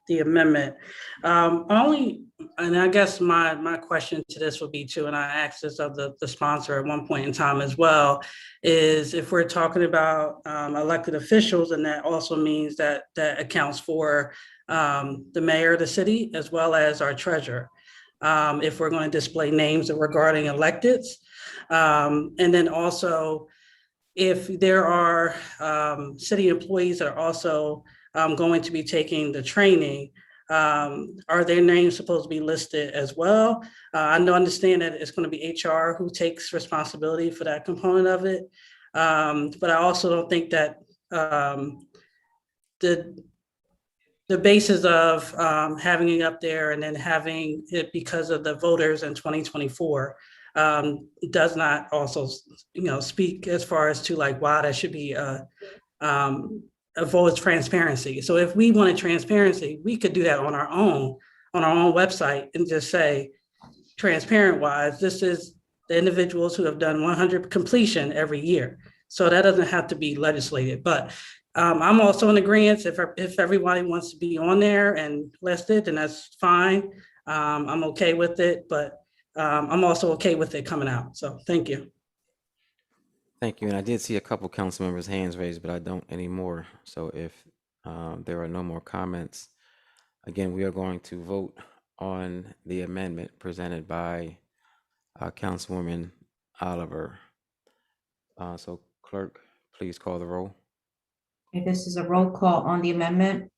amendment. And I guess my question to this would be too, and I asked this of the sponsor at one point in time as well, is if we're talking about elected officials, and that also means that accounts for the mayor of the city as well as our treasurer. If we're going to display names regarding electeds, and then also if there are city employees that are also going to be taking the training, are their names supposed to be listed as well? I understand that it's going to be HR who takes responsibility for that component of it. But I also don't think that the basis of having it up there and then having it because of the voters in 2024 does not also, speak as far as to like why that should be a vote transparency. So if we wanted transparency, we could do that on our own website and just say, transparent wise, this is the individuals who have done 100 completion every year. So that doesn't have to be legislated, but I'm also in agreement if everybody wants to be on there and listed, then that's fine. I'm okay with it, but I'm also okay with it coming out. So thank you. Thank you. And I did see a couple council members' hands raised, but I don't anymore. So if there are no more comments, again, we are going to vote on the amendment presented by Councilwoman Oliver. So clerk, please call the roll. Okay, this is a roll call on the amendment.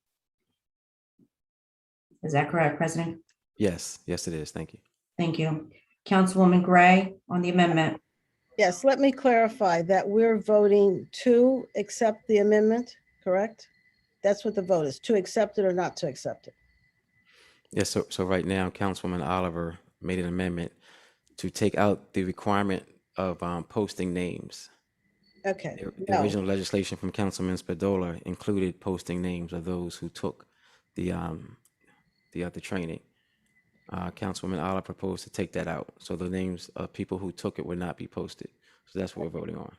Is that correct, President? Yes, it is. Thank you. Thank you. Councilwoman Gray on the amendment. Yes, let me clarify that we're voting to accept the amendment, correct? That's what the vote is, to accept it or not to accept it. Yes, so right now, Councilwoman Oliver made an amendment to take out the requirement of posting names. Okay. The original legislation from Councilman Spadola included posting names of those who took the other training. Councilwoman Oliver proposed to take that out, so the names of people who took it would not be posted. So that's what we're voting on.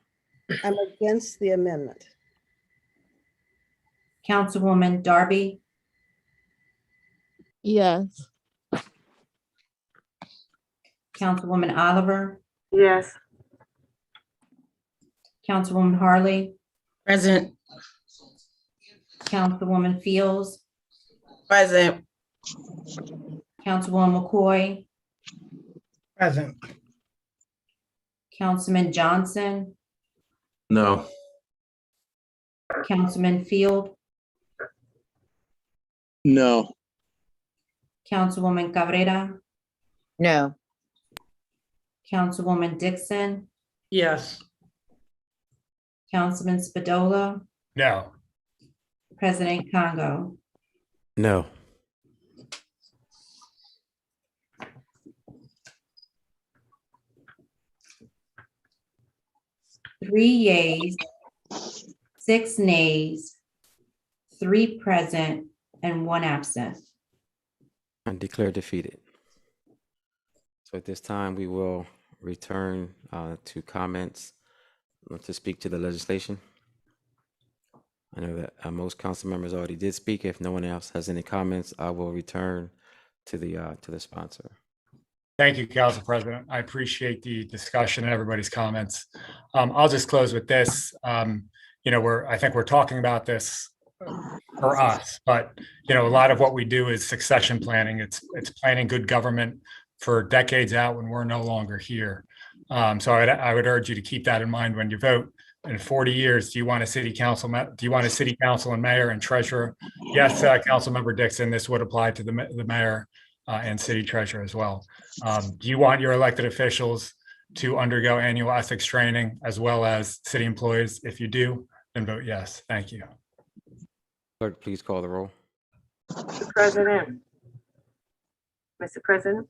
I'm against the amendment. Councilwoman Darby. Yes. Councilwoman Oliver. Yes. Councilwoman Harley. Present. Councilwoman Fields. Present. Councilwoman McCoy. Present. Councilman Johnson. No. Councilman Field. No. Councilwoman Cabrera. No. Councilwoman Dixon. Yes. Councilman Spadola. No. President Congo. No. Three yeas, 6 nays, 3 present, and 1 absent. And declare defeated. So at this time, we will return to comments to speak to the legislation. I know that most council members already did speak. If no one else has any comments, I will return to the sponsor. Thank you, Council President. I appreciate the discussion and everybody's comments. I'll just close with this. I think we're talking about this for us, but a lot of what we do is succession planning. It's planning good government for decades out when we're no longer here. So I would urge you to keep that in mind when you vote. In 40 years, do you want a city council and mayor and treasurer? Yes, Councilmember Dixon, this would apply to the mayor and city treasurer as well. Do you want your elected officials to undergo annual ethics training as well as city employees? If you do, then vote yes. Thank you. Clerk, please call the roll. Mr. President. Mr. President.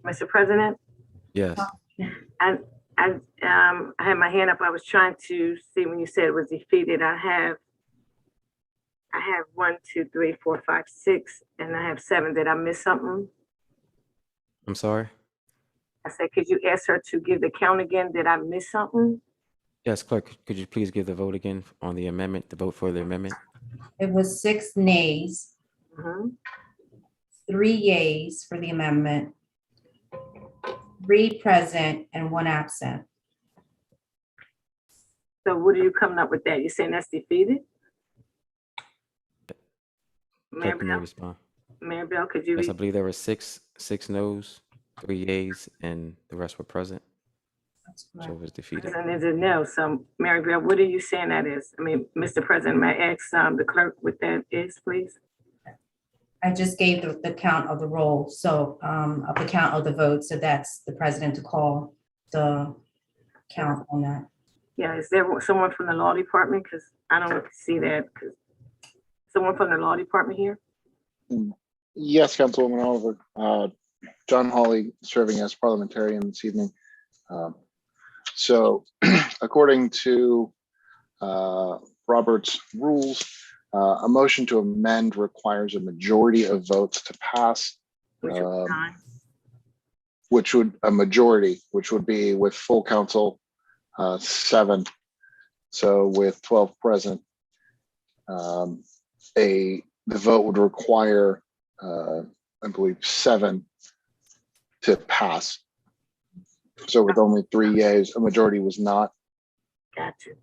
Mr. President. Yes. I had my hand up. I was trying to see when you said it was defeated. I have 1, 2, 3, 4, 5, 6, and I have 7. Did I miss something? I'm sorry? I said, could you ask her to give the count again? Did I miss something? Yes, clerk, could you please give the vote again on the amendment, the vote for the amendment? It was 6 nays, 3 yeas for the amendment, 3 present, and 1 absent. So what are you coming up with that? You're saying that's defeated? Clerk, can you respond? Mayor Bell, could you? Yes, I believe there were six noes, 3 yeas, and the rest were present. Joe was defeated. President is a no. So Mary Bell, what are you saying that is? I mean, Mr. President, may I ask the clerk what that is, please? I just gave the count of the roll, so of the count of the votes, so that's the president to call the count on that. Yeah, is there someone from the law department? Because I don't see that. Someone from the law department here? Yes, Councilwoman Oliver. John Hawley serving as parliamentarian this evening. So according to Robert's rules, a motion to amend requires a majority of votes to pass, which would be with full council 7. So with 12 present, the vote would require, I believe, 7 to pass. So with only 3 yeas, a majority was not. Got you.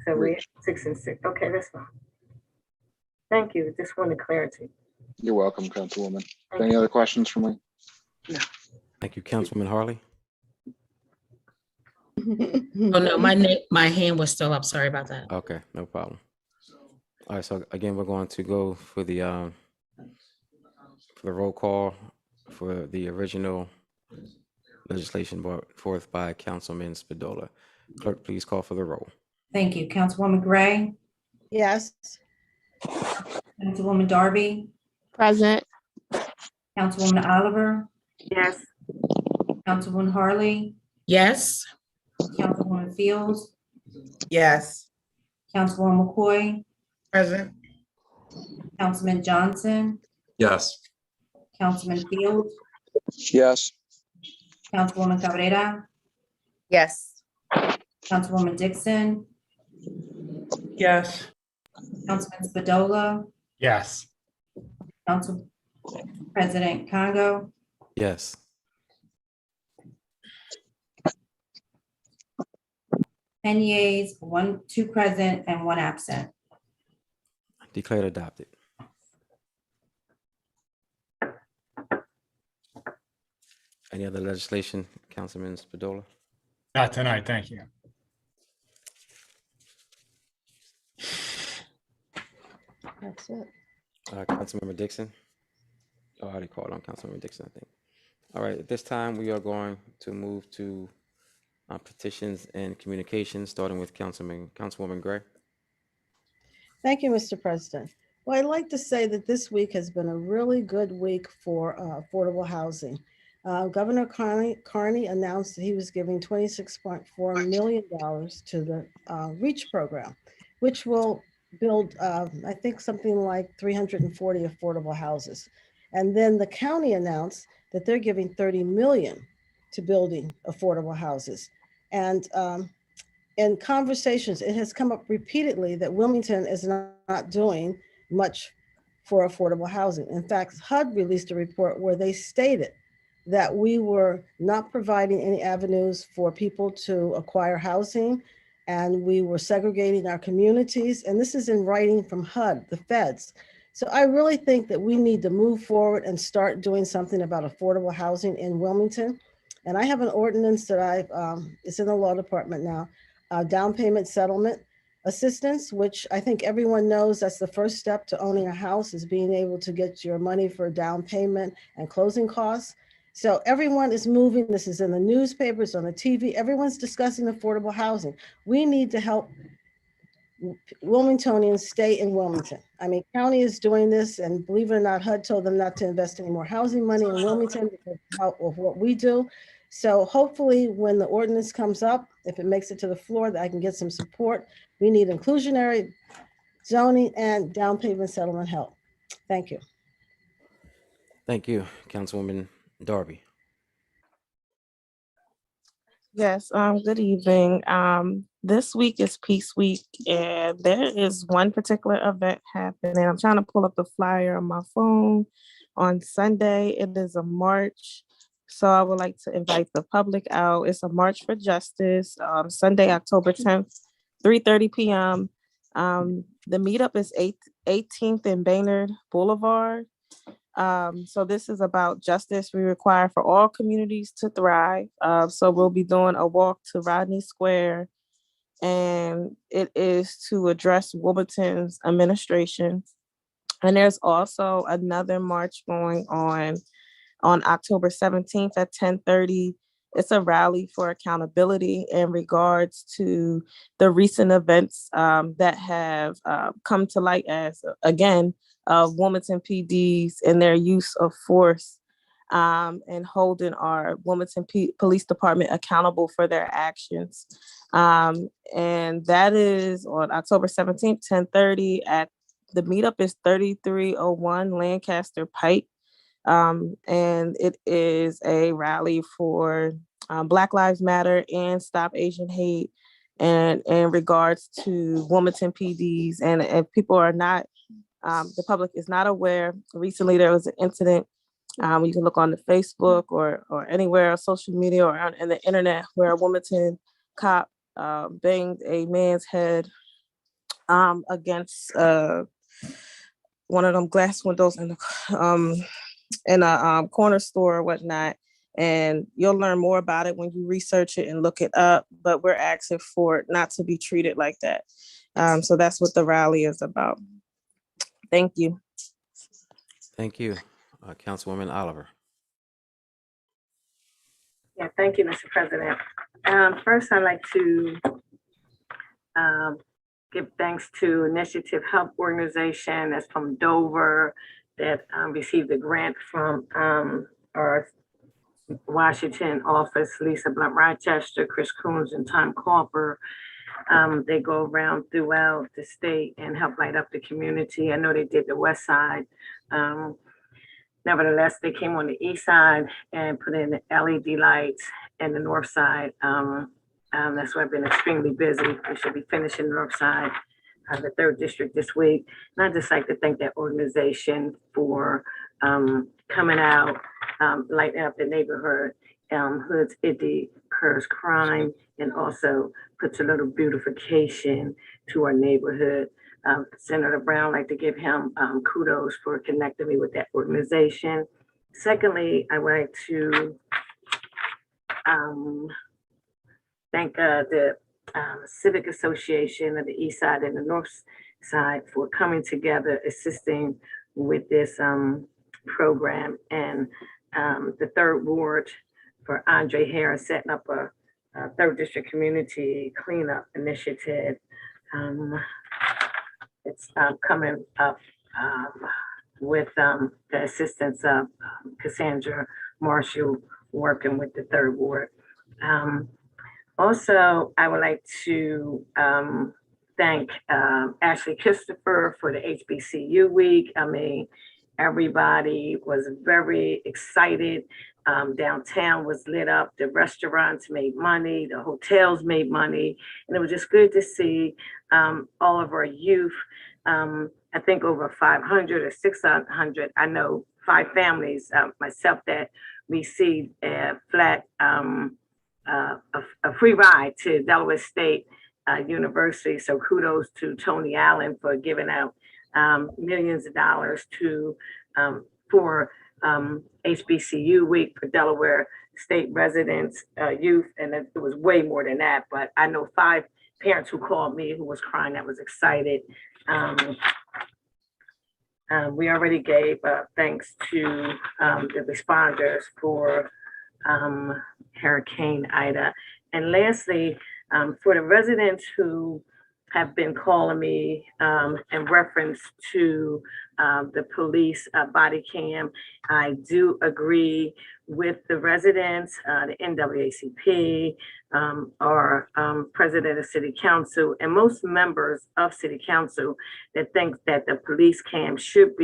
So we're 6 and 6. Okay, that's fine. Thank you. Just wanted clarity. You're welcome, Councilwoman. Any other questions for me? No. Thank you, Councilwoman Harley. Oh, no, my hand was still up. Sorry about that. Okay, no problem. All right, so again, we're going to go for the roll call for the original legislation brought forth by Councilman Spadola. Clerk, please call for the roll. Thank you. Councilwoman Gray, Yes. Councilwoman Darby, Present. Councilwoman Oliver, Yes. Councilwoman Harley, Yes. Councilwoman Fields, Yes. Councilwoman McCoy, Present. Councilman Johnson, Yes. Councilman Fields, Yes. Councilwoman Cabrera, Yes. Councilwoman Dixon, Yes. Councilman Spadola, Yes. Council President Congo, Yes. ten yeas, 2 present, and 1 absent. Declared adopted. Any other legislation, Councilman Spadola? Not tonight. Thank you. That's it. Councilmember Dixon? Oh, I already called on Councilmember Dixon, I think. All right, at this time, we are going to move to petitions and communications, starting with Councilwoman Gray. Thank you, Mr. President. Well, I'd like to say that this week has been a really good week for affordable housing. Governor Carney announced that he was giving $26.4 million to the REACH program, which will build, I think, something like 340 affordable houses. And then the county announced that they're giving $30 million to building affordable houses. And in conversations, it has come up repeatedly that Wilmington is not doing much for affordable housing. In fact, HUD released a report where they stated that we were not providing any avenues for people to acquire housing, and we were segregating our communities. And this is in writing from HUD, the feds. So I really think that we need to move forward and start doing something about affordable housing in Wilmington. And I have an ordinance that it's in the law department now, down payment settlement assistance, which I think everyone knows that's the first step to owning a house, is being able to get your money for down payment and closing costs. So everyone is moving. This is in the newspapers, on the TV. Everyone's discussing affordable housing. We need to help Wilmingtonians stay in Wilmington. I mean, county is doing this, and believe it or not, HUD told them not to invest any more housing money in Wilmington because of what we do. So hopefully when the ordinance comes up, if it makes it to the floor, that I can get some support. We need inclusionary zoning and down payment settlement help. Thank you. Thank you, Councilwoman Darby. Yes, good evening. This week is Peace Week, and there is one particular event happening. I'm trying to pull up the flyer on my phone. On Sunday, it is a march. So I would like to invite the public out. It's a March for Justice, Sunday, October 10th, 3:30 p.m. The meetup is 18th and Baynard Boulevard. So this is about justice we require for all communities to thrive. So we'll be doing a walk to Rodney Square, and it is to address Wilmington's administration. And there's also another march going on October 17th at 10:30. It's a rally for accountability in regards to the recent events that have come to light as, again, Wilmington PDs and their use of force, and holding our Wilmington Police Department accountable for their actions. And that is on October 17th, 10:30 at the meetup is 3301 Lancaster Pike. And it is a rally for Black Lives Matter and Stop Asian Hate, and in regards to Wilmington PDs. And if people are not, the public is not aware, recently there was an incident. You can look on the Facebook or anywhere on social media or on the internet where a Wilmington cop banged a man's head against one of them glass windows in a corner store or whatnot. And you'll learn more about it when you research it and look it up, but we're asking for it not to be treated like that. So that's what the rally is about. Thank you. Thank you. Councilwoman Oliver. Yeah, thank you, Mr. President. First, I'd like to give thanks to Initiative Help Organization that's from Dover that received a grant from our Washington office, Lisa Blunt Rochester, Chris Coons, and Tom Cooper. They go around throughout the state and help light up the community. I know they did the west side. Nevertheless, they came on the east side and put in the LED lights, and the north side. That's why I've been extremely busy. We should be finishing the north side, the 3rd district this week. And I'd just like to thank that organization for coming out, lighting up the neighborhood. Hoods, it decurs crime and also puts a little beautification to our neighborhood. Senator Brown, I'd like to give him kudos for connecting me with that organization. Secondly, I would like to thank the Civic Association of the East Side and the North Side for coming together, assisting with this program, and the 3rd Ward for Andre Harris setting up a 3rd District Community Cleanup Initiative. It's coming up with the assistance of Cassandra Marshall working with the 3rd Ward. Also, I would like to thank Ashley Christopher for the HBCU week. I mean, everybody was very excited. Downtown was lit up. The restaurants made money. The hotels made money. And it was just good to see all of our youth. I think over 500 or 600. I know 5 families, myself, that received a flat, a free ride to Delaware State University. So kudos to Tony Allen for giving out millions of dollars to for HBCU week for Delaware State residents, youth, and it was way more than that. But I know 5 parents who called me who was crying, that was excited. We already gave thanks to the responders for Hurricane Ida. And lastly, for the residents who have been calling me in reference to the police body cam, I do agree with the residents, the NAACP, our president of City Council, and most members of City Council that think that the police cam should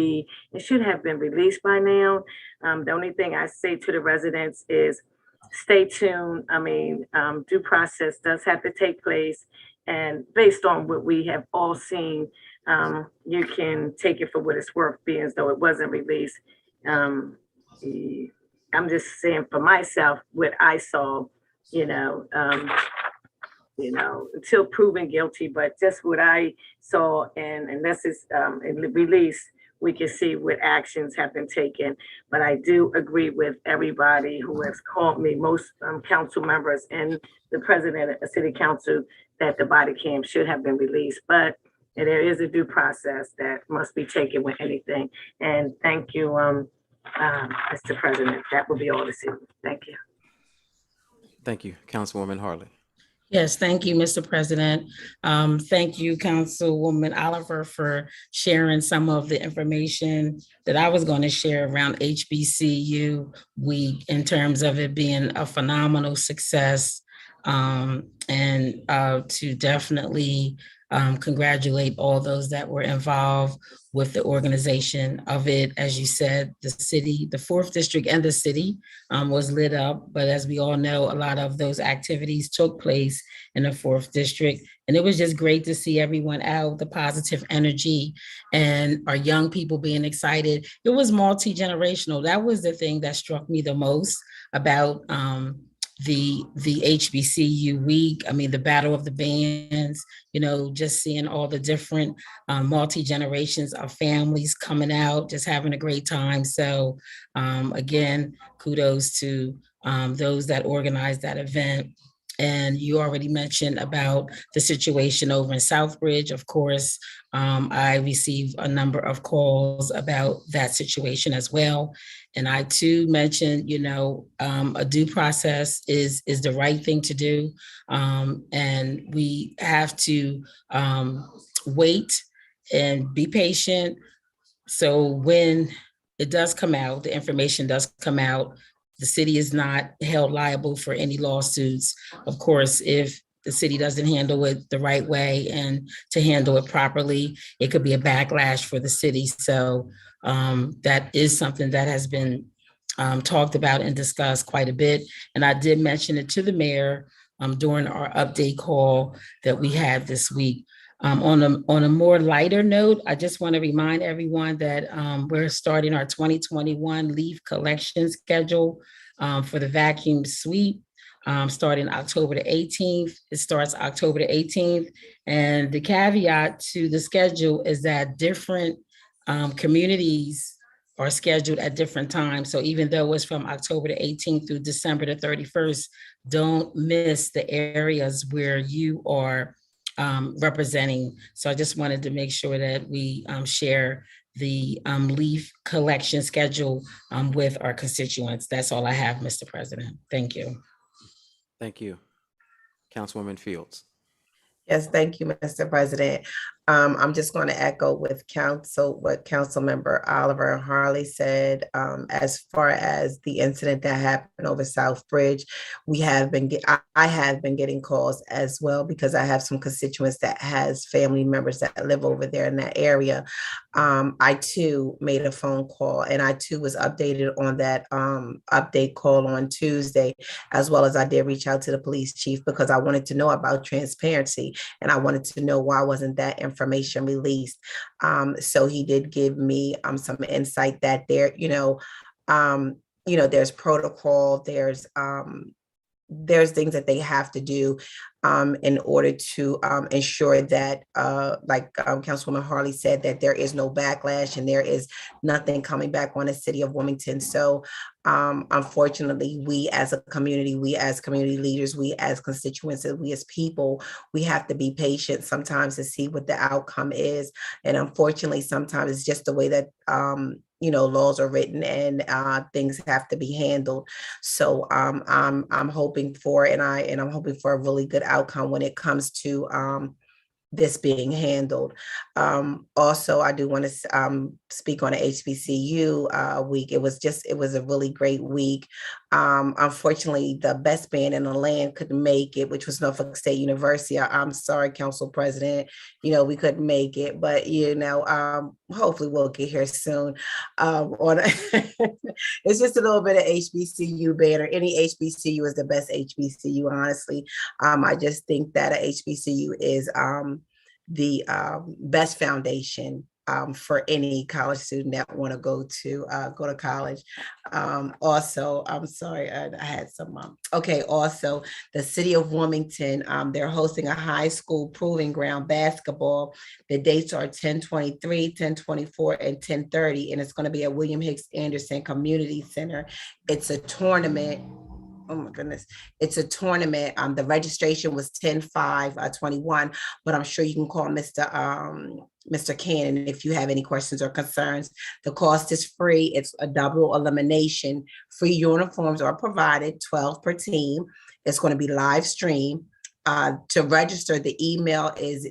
have been released by now. The only thing I say to the residents is stay tuned. I mean, due process does have to take place. And based on what we have all seen, you can take it for what it's worth, being as though it wasn't released. I'm just saying for myself, what I saw, until proven guilty, but just what I saw, and unless it's released, we can see what actions have been taken. But I do agree with everybody who has called me, most council members and the president of city council, that the body cam should have been released. But there is a due process that must be taken with anything. And thank you, Mr. President. That will be all this evening. Thank you. Thank you, Councilwoman Harley. Yes, thank you, Mr. President. Thank you, Councilwoman Oliver, for sharing some of the information that I was going to share around HBCU Week in terms of it being a phenomenal success, and to definitely congratulate all those that were involved with the organization of it. As you said, the city, the 4th district and the city was lit up. But as we all know, a lot of those activities took place in the 4th district. And it was just great to see everyone out, the positive energy and our young people being excited. It was multi-generational. That was the thing that struck me the most about the HBCU week. I mean, the Battle of the Bands, you know, just seeing all the different multi-generations of families coming out, just having a great time. So again, kudos to those that organized that event. And you already mentioned about the situation over in Southbridge. Of course, I received a number of calls about that situation as well. And I too mentioned, you know, a due process is the right thing to do. And we have to wait and be patient. So when it does come out, the information does come out, the city is not held liable for any lawsuits. Of course, if the city doesn't handle it the right way and to handle it properly, it could be a backlash for the city. So that is something that has been talked about and discussed quite a bit. And I did mention it to the mayor during our update call that we had this week. On a more lighter note, I just want to remind everyone that we're starting our 2021 leaf collection schedule for the vacuum sweep starting October the 18th. It starts October the 18th. And the caveat to the schedule is that different communities are scheduled at different times. So even though it's from October the 18th through December the 31st, don't miss the areas where you are representing. So I just wanted to make sure that we share the leaf collection schedule with our constituents. That's all I have, Mr. President. Thank you. Thank you. Councilwoman Fields. Yes, thank you, Mr. President. I'm just going to echo with what Councilmember Oliver Harley said. As far as the incident that happened over Southbridge, I have been getting calls as well because I have some constituents that has family members that live over there in that area. I too made a phone call and I too was updated on that update call on Tuesday, as well as I did reach out to the police chief because I wanted to know about transparency and I wanted to know why wasn't that information released. So he did give me some insight that there, there's protocol, there's things that they have to do in order to ensure that, like Councilwoman Harley said, that there is no backlash and there is nothing coming back on the city of Wilmington. So unfortunately, we as a community, we as community leaders, we as constituents, we as people, we have to be patient sometimes to see what the outcome is. And unfortunately, sometimes it's just the way that laws are written and things have to be handled. So I'm hoping for, and I'm hoping for a really good outcome when it comes to this being handled. Also, I do want to speak on the HBCU week. It was a really great week. Unfortunately, the best band in the land couldn't make it, which was Norfolk State University. I'm sorry, Council President, we couldn't make it, but hopefully we'll get here soon. It's just a little bit of HBCU banner. Any HBCU is the best HBCU, honestly. I just think that a HBCU is the best foundation for any college student that want to go to college. Also, I'm sorry, I had some. Okay, also the city of Wilmington, they're hosting a high school proving ground basketball. The dates are 10/23, 10/24, and 10/30, and it's going to be at William Hicks Anderson Community Center. It's a tournament. Oh my goodness. It's a tournament. The registration was 10/5/21, but I'm sure you can call Mr. Cannon if you have any questions or concerns. The cost is free. It's a double elimination. Free uniforms are provided, 12 per team. It's going to be live stream. To register, the email is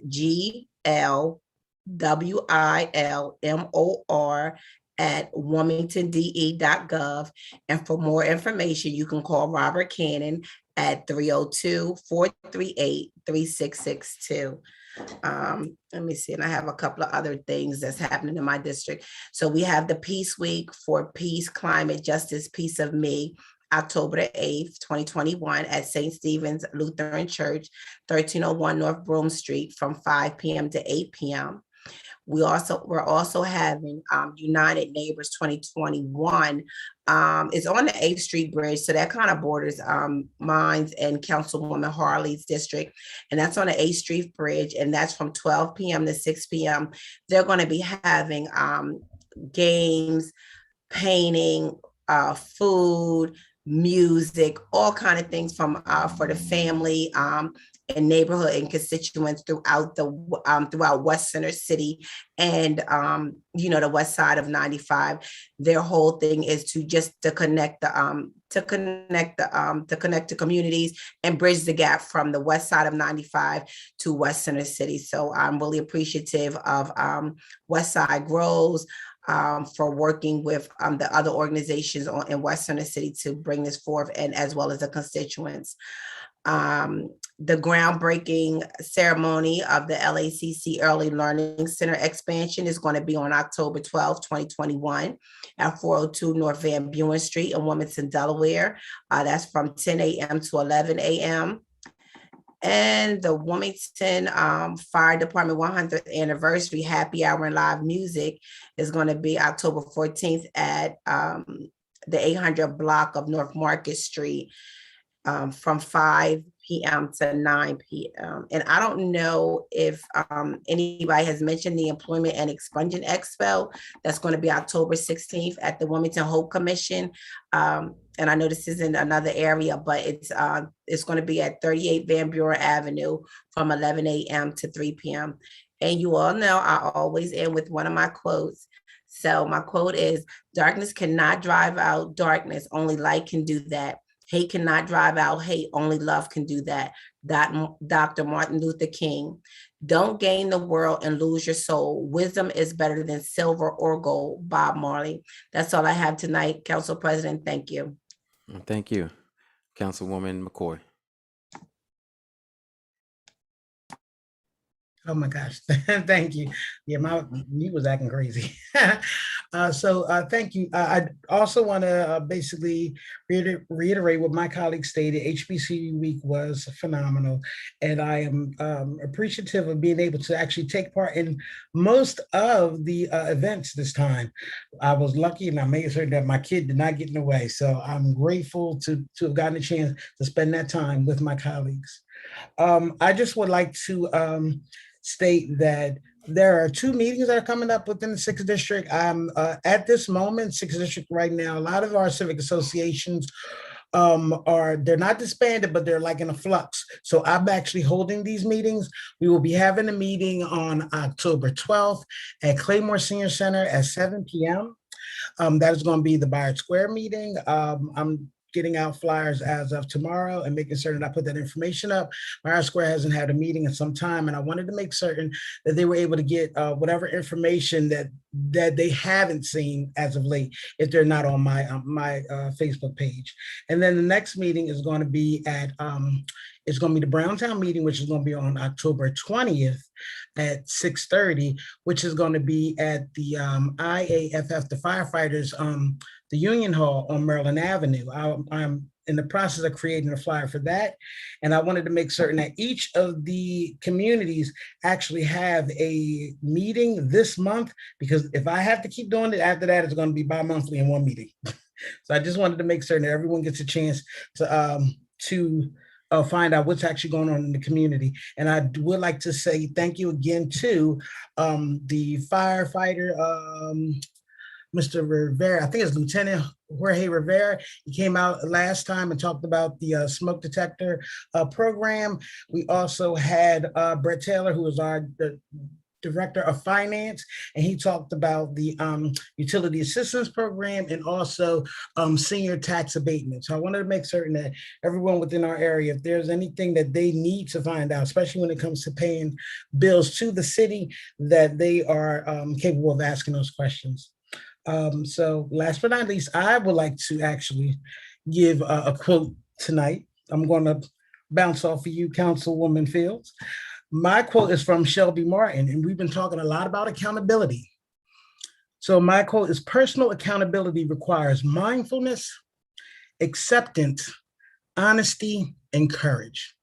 glwilmor@wilmingtonde.gov. And for more information, you can call Robert Cannon at 302-438-3662. Let me see, and I have a couple of other things that's happening in my district. So we have the Peace Week for Peace, Climate, Justice, Peace of Me, October the 8th, 2021 at St. Stephen's Lutheran Church, 1301 North Broome Street from 5 p.m. to 8 p.m. We're also having United Neighbors 2021. It's on the 8th Street Bridge, so that kind of borders mine and Councilwoman Harley's district, and that's on the 8th Street Bridge, and that's from 12 p.m. to 6 p.m. They're going to be having games, painting, food, music, all kind of things from for the family and neighborhood and constituents throughout West Center City and the west side of 95. Their whole thing is to connect the communities and bridge the gap from the west side of 95 to West Center City. So I'm really appreciative of West Side Grows for working with the other organizations in West Center City to bring this forth, and as well as the constituents. The groundbreaking ceremony of the LACC Early Learning Center expansion is going to be on October 12, 2021 at 402 North Van Buren Street in Wilmington, Delaware. That's from 10 a.m. to 11 a.m. And the Wilmington Fire Department 100th Anniversary Happy Hour and Live Music is going to be October 14th at the 800 block of North Market Street from 5 p.m. to 9 p.m. And I don't know if anybody has mentioned the Employment and Expungement Expo. That's going to be October 16th at the Wilmington Hope Commission. And I know this is in another area, but it's going to be at 38 Van Buren Avenue from 11 a.m. to 3 p.m. And you all know I always end with one of my quotes. So my quote is, "Darkness cannot drive out darkness, only light can do that. Hate cannot drive out hate, only love can do that." Dr. Martin Luther King. "Don't gain the world and lose your soul. Wisdom is better than silver or gold." Bob Marley. That's all I have tonight, Council President. Thank you. Thank you, Councilwoman McCoy. Oh my gosh, thank you. Yeah, my mute was acting crazy. So thank you. I also want to basically reiterate what my colleague stated. HBCU week was phenomenal, and I am appreciative of being able to actually take part in most of the events this time. I was lucky, and I made sure that my kid did not get in the way. So I'm grateful to have gotten a chance to spend that time with my colleagues. I just would like to state that there are 2 meetings that are coming up within the 6th District. At this moment, 6th District right now, a lot of our civic associations they're not disbanded, but they're like in a flux. So I'm actually holding these meetings. We will be having a meeting on October 12th at Claymore Senior Center at 7 p.m. That is going to be the Bayard Square meeting. I'm getting out flyers as of tomorrow and making certain I put that information up. Bayard Square hasn't had a meeting in some time, and I wanted to make certain that they were able to get whatever information that they haven't seen as of late, if they're not on my Facebook page. And then the next meeting is going to be at it's going to be the Browntown meeting, which is going to be on October 20th at 6:30, which is going to be at the IAFF, the firefighters, the Union Hall on Maryland Avenue. I'm in the process of creating a flyer for that. And I wanted to make certain that each of the communities actually have a meeting this month, because if I have to keep doing it, after that, it's going to be bi-monthly in one meeting. So I just wanted to make certain that everyone gets a chance to find out what's actually going on in the community. And I would like to say thank you again to the firefighter, Mr. Rivera. I think it's Lieutenant Jorge Rivera. He came out last time and talked about the smoke detector program. We also had Brett Taylor, who is our Director of Finance, and he talked about the utility assistance program and also senior tax abatement. So I wanted to make certain that everyone within our area, if there's anything that they need to find out, especially when it comes to paying bills to the city, that they are capable of asking those questions. So last but not least, I would like to actually give a quote tonight. I'm going to bounce off of you, Councilwoman Fields. My quote is from Shelby Martin, and we've been talking a lot about accountability. So my quote is, personal accountability requires mindfulness, acceptance, honesty, and courage.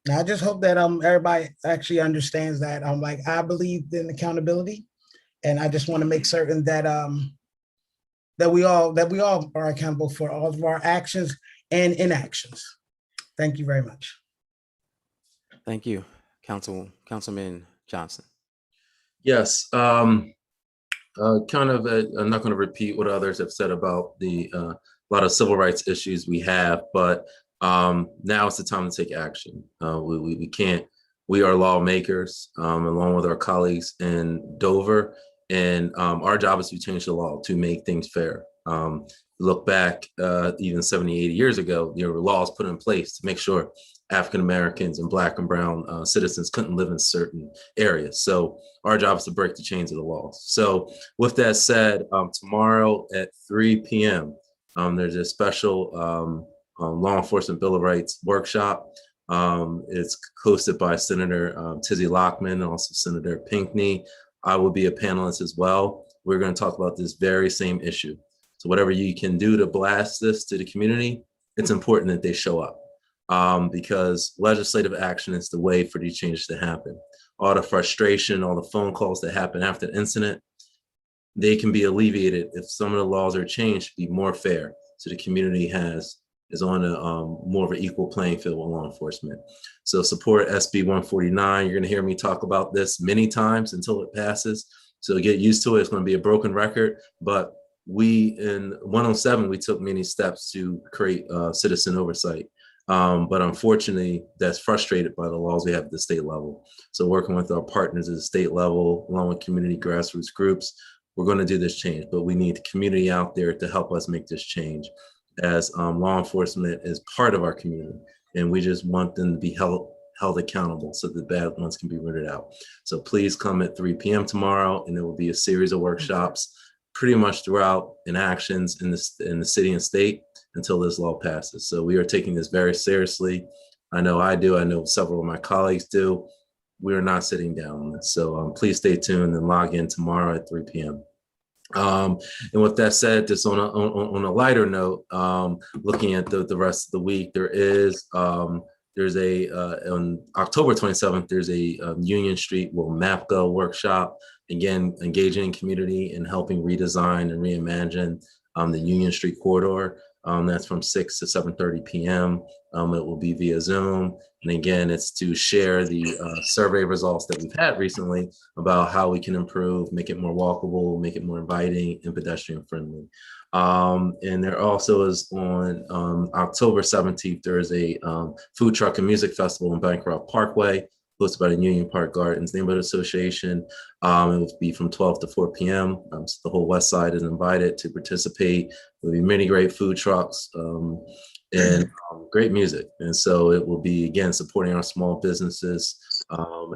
Now, I just hope that everybody actually understands that. I believe in accountability, and I just want to make certain that that we all are accountable for all of our actions and inactions. Thank you very much. Thank you, Councilman Johnson. Yes, I'm not going to repeat what others have said about the a lot of civil rights issues we have, but now it's the time to take action. We can't. We are lawmakers, along with our colleagues in Dover, and our job is to change the law to make things fair. Look back even 70, 80 years ago, there were laws put in place to make sure African Americans and Black and Brown citizens couldn't live in certain areas. So our job is to break the chains of the laws. So with that said, tomorrow at 3 p.m., there's a special Law Enforcement Bill of Rights workshop. It's hosted by Senator Tizzy Lockman and also Senator Pinckney. I will be a panelist as well. We're going to talk about this very same issue. So whatever you can do to blast this to the community, it's important that they show up. Because legislative action is the way for these changes to happen. All the frustration, all the phone calls that happen after the incident, they can be alleviated if some of the laws are changed to be more fair, so the community is on a more of an equal playing field with law enforcement. So support SB 149. You're going to hear me talk about this many times until it passes. So get used to it. It's going to be a broken record, but we in 107 we took many steps to create citizen oversight. But unfortunately, that's frustrated by the laws we have at the state level. So working with our partners at the state level, along with community grassroots groups, we're going to do this change, but we need the community out there to help us make this change, as law enforcement is part of our community, and we just want them to be held accountable so the bad ones can be rooted out. So please come at 3 p.m. tomorrow, and there will be a series of workshops pretty much throughout inactions in the city and state until this law passes. So we are taking this very seriously. I know I do. I know several of my colleagues do. We are not sitting down on this. So please stay tuned and log in tomorrow at 3 p.m. And with that said, just on a lighter note, looking at the rest of the week, there's on October 27th, there's a Union Street Will Map Go workshop. Again, engaging community and helping redesign and reimagine the Union Street corridor. That's from 6 to 7:30 p.m. It will be via Zoom. And again, it's to share the survey results that we've had recently about how we can improve, make it more walkable, make it more inviting and pedestrian friendly. And there also is on October 17th, there is a food truck and music festival in Bancroft Parkway, hosted by the Union Park Gardens Neighborhood Association. It will be from 12 to 4 p.m. So the whole West Side is invited to participate. There will be many great food trucks and great music. And so it will be, again, supporting our small businesses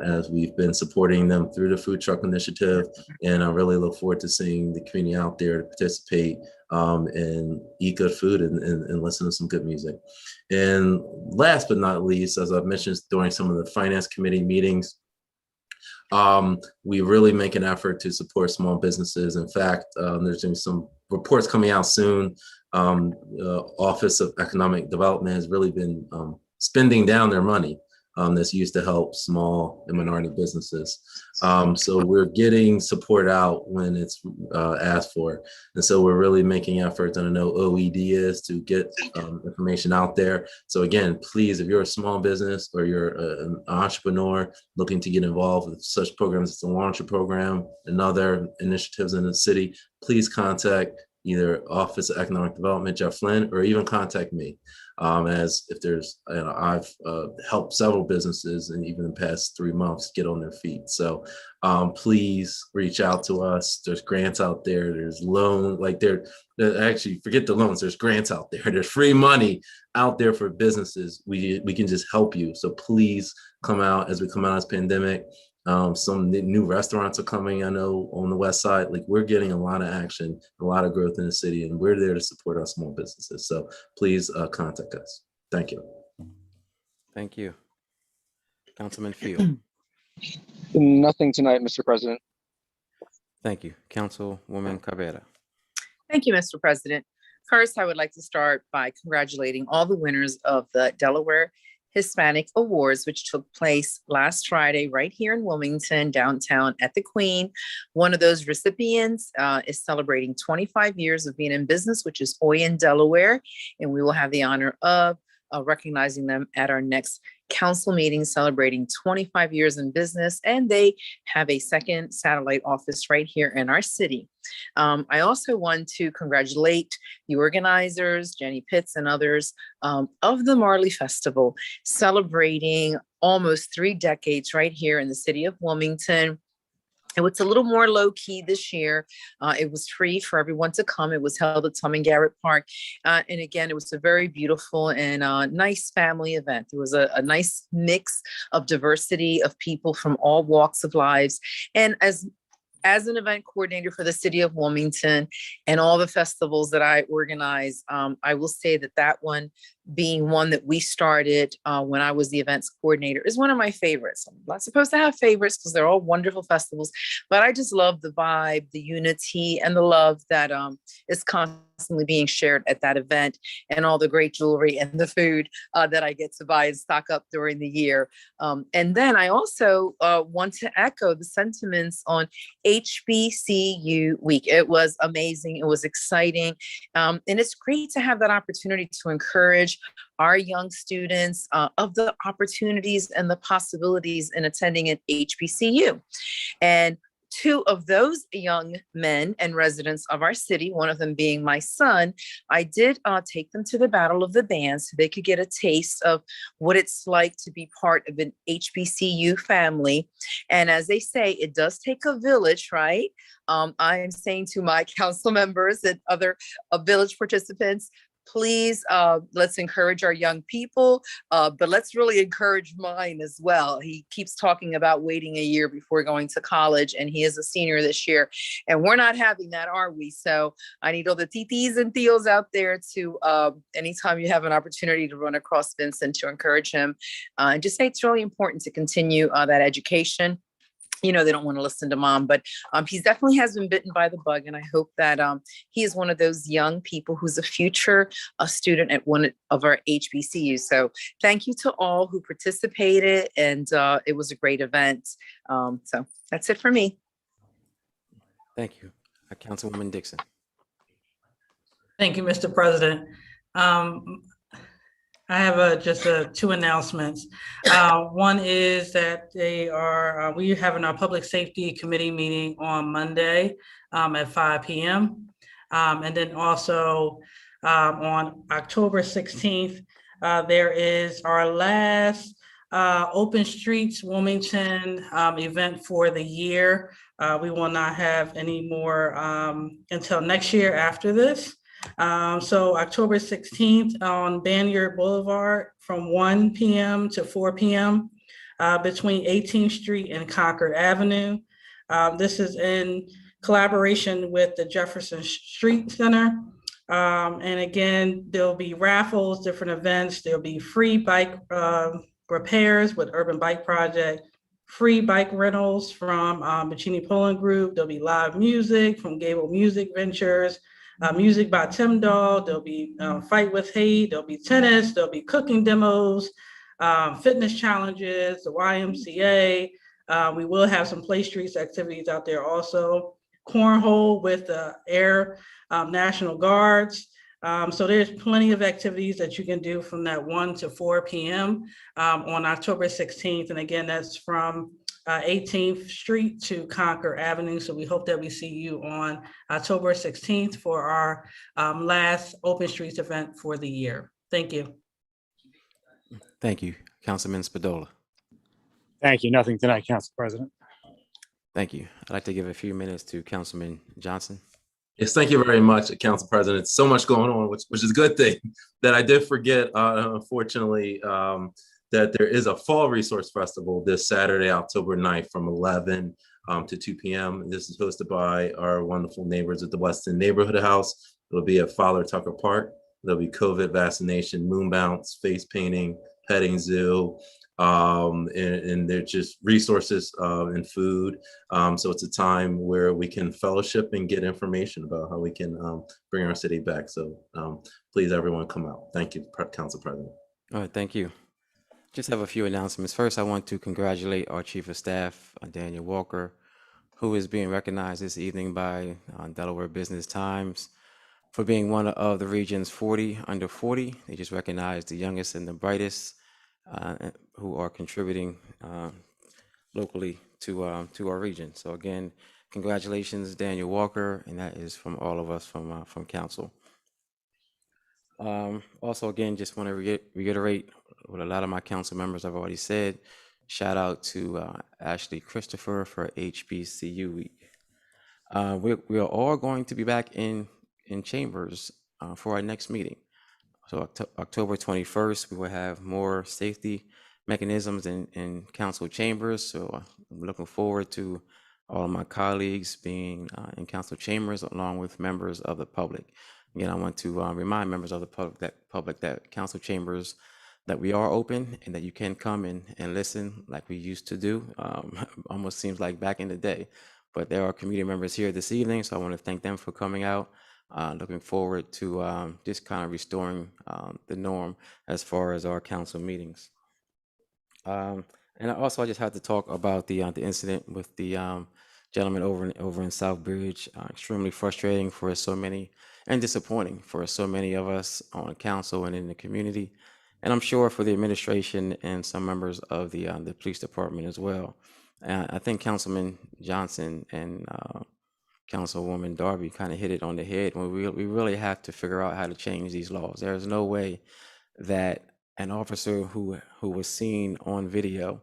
as we've been supporting them through the food truck initiative. And I really look forward to seeing the community out there to participate and eat good food and listen to some good music. And last but not least, as I've mentioned during some of the finance committee meetings, we really make an effort to support small businesses. In fact, there's going to be some reports coming out soon Office of Economic Development has really been spending down their money that's used to help small and minority businesses. So we're getting support out when it's asked for. And so we're really making efforts, and I know OED is, to get information out there. So again, please, if you're a small business or you're an entrepreneur looking to get involved with such programs as the Launcher Program and other initiatives in the city, please contact either Office of Economic Development, Jeff Flynn, or even contact me. As if there's, I've helped several businesses and even the past 3 months get on their feet. So please reach out to us. There's grants out there. There's loan, like actually forget the loans. There's grants out there. There's free money out there for businesses. We can just help you. So please come out as we come out of this pandemic. Some new restaurants are coming, I know, on the west side. Like, we're getting a lot of action, a lot of growth in the city, and we're there to support our small businesses. So please contact us. Thank you. Thank you. Councilman Field. Nothing tonight, Mr. President. Thank you. Councilwoman Cabrera. Thank you, Mr. President. First, I would like to start by congratulating all the winners of the Delaware Hispanic Awards, which took place last Friday right here in Wilmington, downtown at the Queen. One of those recipients is celebrating 25 years of being in business, which is Oyen, Delaware, and we will have the honor of recognizing them at our next council meeting, celebrating 25 years in business, and they have a second satellite office right here in our city. I also want to congratulate the organizers, Jenny Pitts and others, of the Marley Festival, celebrating almost 3 decades right here in the city of Wilmington. It was a little more low key this year. It was free for everyone to come. It was held at Tom and Garrett Park. And again, it was a very beautiful and nice family event. There was a nice mix of diversity of people from all walks of lives. And as an event coordinator for the city of Wilmington and all the festivals that I organize, I will say that one being one that we started when I was the events coordinator is one of my favorites. I'm not supposed to have favorites because they're all wonderful festivals, but I just love the vibe, the unity, and the love that is constantly being shared at that event, and all the great jewelry and the food that I get to buy and stock up during the year. And then I also want to echo the sentiments on HBCU week. It was amazing. It was exciting. And it's great to have that opportunity to encourage our young students of the opportunities and the possibilities in attending an HBCU. And 2 of those young men and residents of our city, one of them being my son, I did take them to the Battle of the Bands so they could get a taste of what it's like to be part of an HBCU family. And as they say, it does take a village, right? I'm saying to my council members and other village participants, please, let's encourage our young people, but let's really encourage mine as well. He keeps talking about waiting a year before going to college, and he is a senior this year, and we're not having that, are we? So I need all the titis and tios out there to, anytime you have an opportunity to run across Vincent, to encourage him, and just say it's really important to continue that education. You know, they don't want to listen to mom, but he definitely has been bitten by the bug. And I hope that he is one of those young people who's a future student at one of our HBCUs. So thank you to all who participated. And it was a great event. So that's it for me. Thank you. Councilwoman Dixon. Thank you, Mr. President. I have just 2 announcements. One is that we're having our Public Safety Committee meeting on Monday at 5 p.m. And then also on October 16th, there is our last Open Streets Wilmington event for the year. We will not have any more until next year after this. So October 16th on Banyard Boulevard from 1 p.m. to 4 p.m. Between 18th Street and Concord Avenue. This is in collaboration with the Jefferson Street Center. And again, there'll be raffles, different events. There'll be free bike repairs with Urban Bike Project, free bike rentals from Bacini Poland Group. There'll be live music from Gable Music Ventures. music by Tim Dog. There'll be Fight with Hate. There'll be tennis. There'll be cooking demos, fitness challenges, the YMCA. We will have some play streets activities out there also. Cornhole with the Air National Guards. So there's plenty of activities that you can do from that 1 to 4 p.m. On October 16th. And again, that's from 18th Street to Concord Avenue. So we hope that we see you on October 16th for our last Open Streets event for the year. Thank you. Thank you. Councilman Spadola. Thank you. Nothing tonight, Council President. Thank you. I'd like to give a few minutes to Councilman Johnson. Yes, thank you very much, Council President. So much going on, which is a good thing. That I did forget, unfortunately, that there is a Fall Resource Festival this Saturday, October 9th from 11 to 2 p.m. This is hosted by our wonderful neighbors at the Weston Neighborhood House. It'll be at Father Tucker Park. There'll be COVID vaccination, moon bounce, face painting, petting zoo, and they're just resources and food. So it's a time where we can fellowship and get information about how we can bring our city back. So please, everyone, come out. Thank you, Council President. All right, thank you. Just have a few announcements. First, I want to congratulate our Chief of Staff, Daniel Walker, who is being recognized this evening by Delaware Business Times for being one of the region's 40 under 40. They just recognized the youngest and the brightest who are contributing locally to our region. So again, congratulations, Daniel Walker, and that is from all of us from council. Also, again, just want to reiterate what a lot of my council members have already said. Shout out to Ashley Christopher for HBCU Week. We are all going to be back in chambers for our next meeting. So October 21st, we will have more safety mechanisms in council chambers. So I'm looking forward to all of my colleagues being in council chambers along with members of the public. Again, I want to remind members of the public that council chambers, that we are open and that you can come and listen like we used to do. Almost seems like back in the day, but there are community members here this evening. So I want to thank them for coming out. Looking forward to just kind of restoring the norm as far as our council meetings. And also, I just had to talk about the incident with the gentleman over in Southbridge. Extremely frustrating for so many and disappointing for so many of us on the council and in the community, and I'm sure for the administration and some members of the police department as well. I think Councilman Johnson and Councilwoman Darby kind of hit it on the head. When we really have to figure out how to change these laws. There is no way that an officer who was seen on video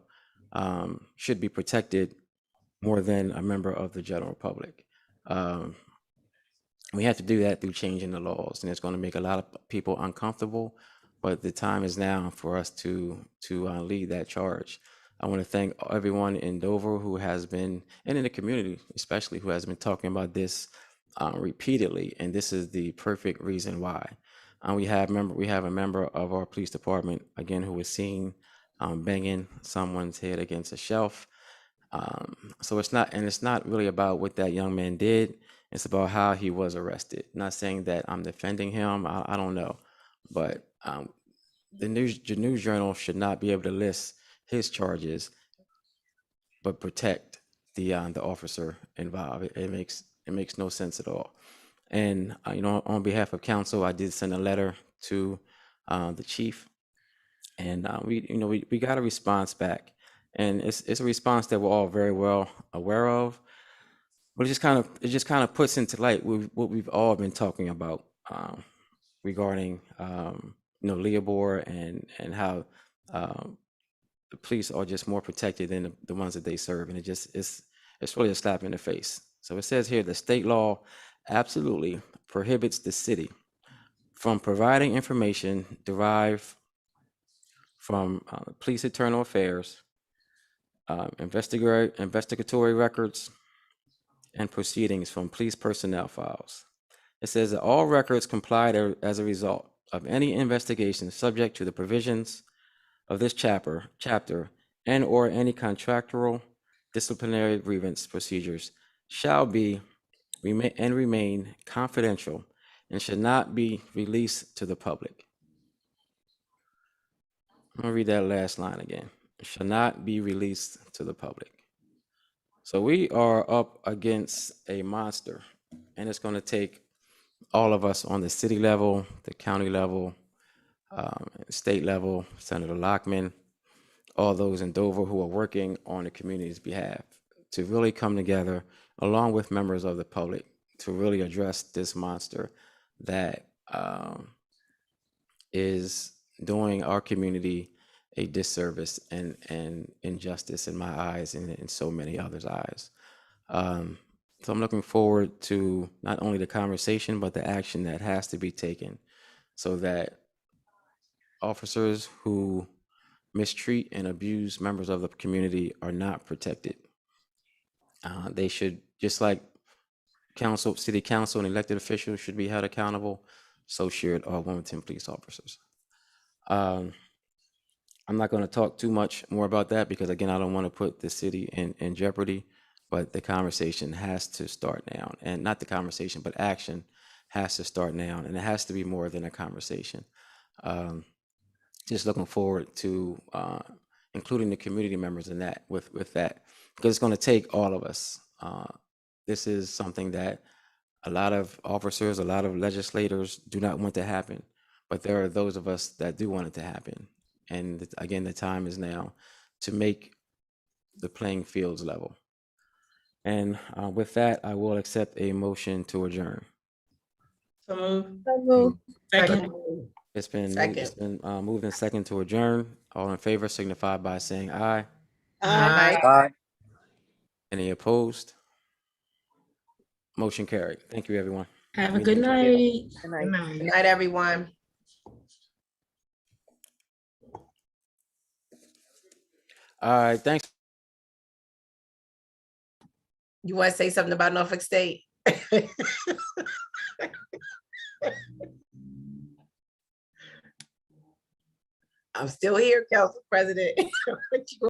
should be protected more than a member of the general public. We have to do that through changing the laws, and it's going to make a lot of people uncomfortable. But the time is now for us to lead that charge. I want to thank everyone in Dover who has been, and in the community especially, who has been talking about this repeatedly, and this is the perfect reason why. We have a member of our police department again who was seen banging someone's head against a shelf. So it's not really about what that young man did. It's about how he was arrested. Not saying that I'm defending him. I don't know, but the news journal should not be able to list his charges, but protect the officer involved. It makes no sense at all. And on behalf of council, I did send a letter to the chief, and we got a response back, and it's a response that we're all very well aware of, but it just kind of puts into light what we've all been talking about regarding Leobor and how the police are just more protected than the ones that they serve, and it's really a slap in the face. So it says here the state law absolutely prohibits the city from providing information derived from police internal affairs, investigatory records, and proceedings from police personnel files. It says that all records complied as a result of any investigation subject to the provisions of this chapter and or any contractual disciplinary grievance procedures shall be remain confidential and should not be released to the public. I'm gonna read that last line again. It shall not be released to the public. So we are up against a monster, and it's gonna take all of us on the city level, the county level, state level, Senator Lockman, all those in Dover who are working on the community's behalf to really come together along with members of the public to really address this monster that is doing our community a disservice and injustice in my eyes and in so many others' eyes. So I'm looking forward to not only the conversation, but the action that has to be taken so that officers who mistreat and abuse members of the community are not protected. They should, just like council, city council and elected officials should be held accountable, so should all Wilmington police officers. I'm not going to talk too much more about that because, again, I don't want to put the city in jeopardy, but the conversation has to start now. And not the conversation, but action has to start now. And it has to be more than a conversation. Just looking forward to including the community members in that, with that, because it's going to take all of us. This is something that a lot of officers, a lot of legislators do not want to happen, but there are those of us that do want it to happen. And again, the time is now to make the playing fields level. And with that, I will accept a motion to adjourn. So moved. Second. It's been moved and second to adjourn. All in favor signify by saying aye. Aye. Any opposed? Motion carried. Thank you, everyone. Have a good night. Good night. Good night, everyone. All right, thanks. You want to say something about Norfolk State? I'm still here, Council President.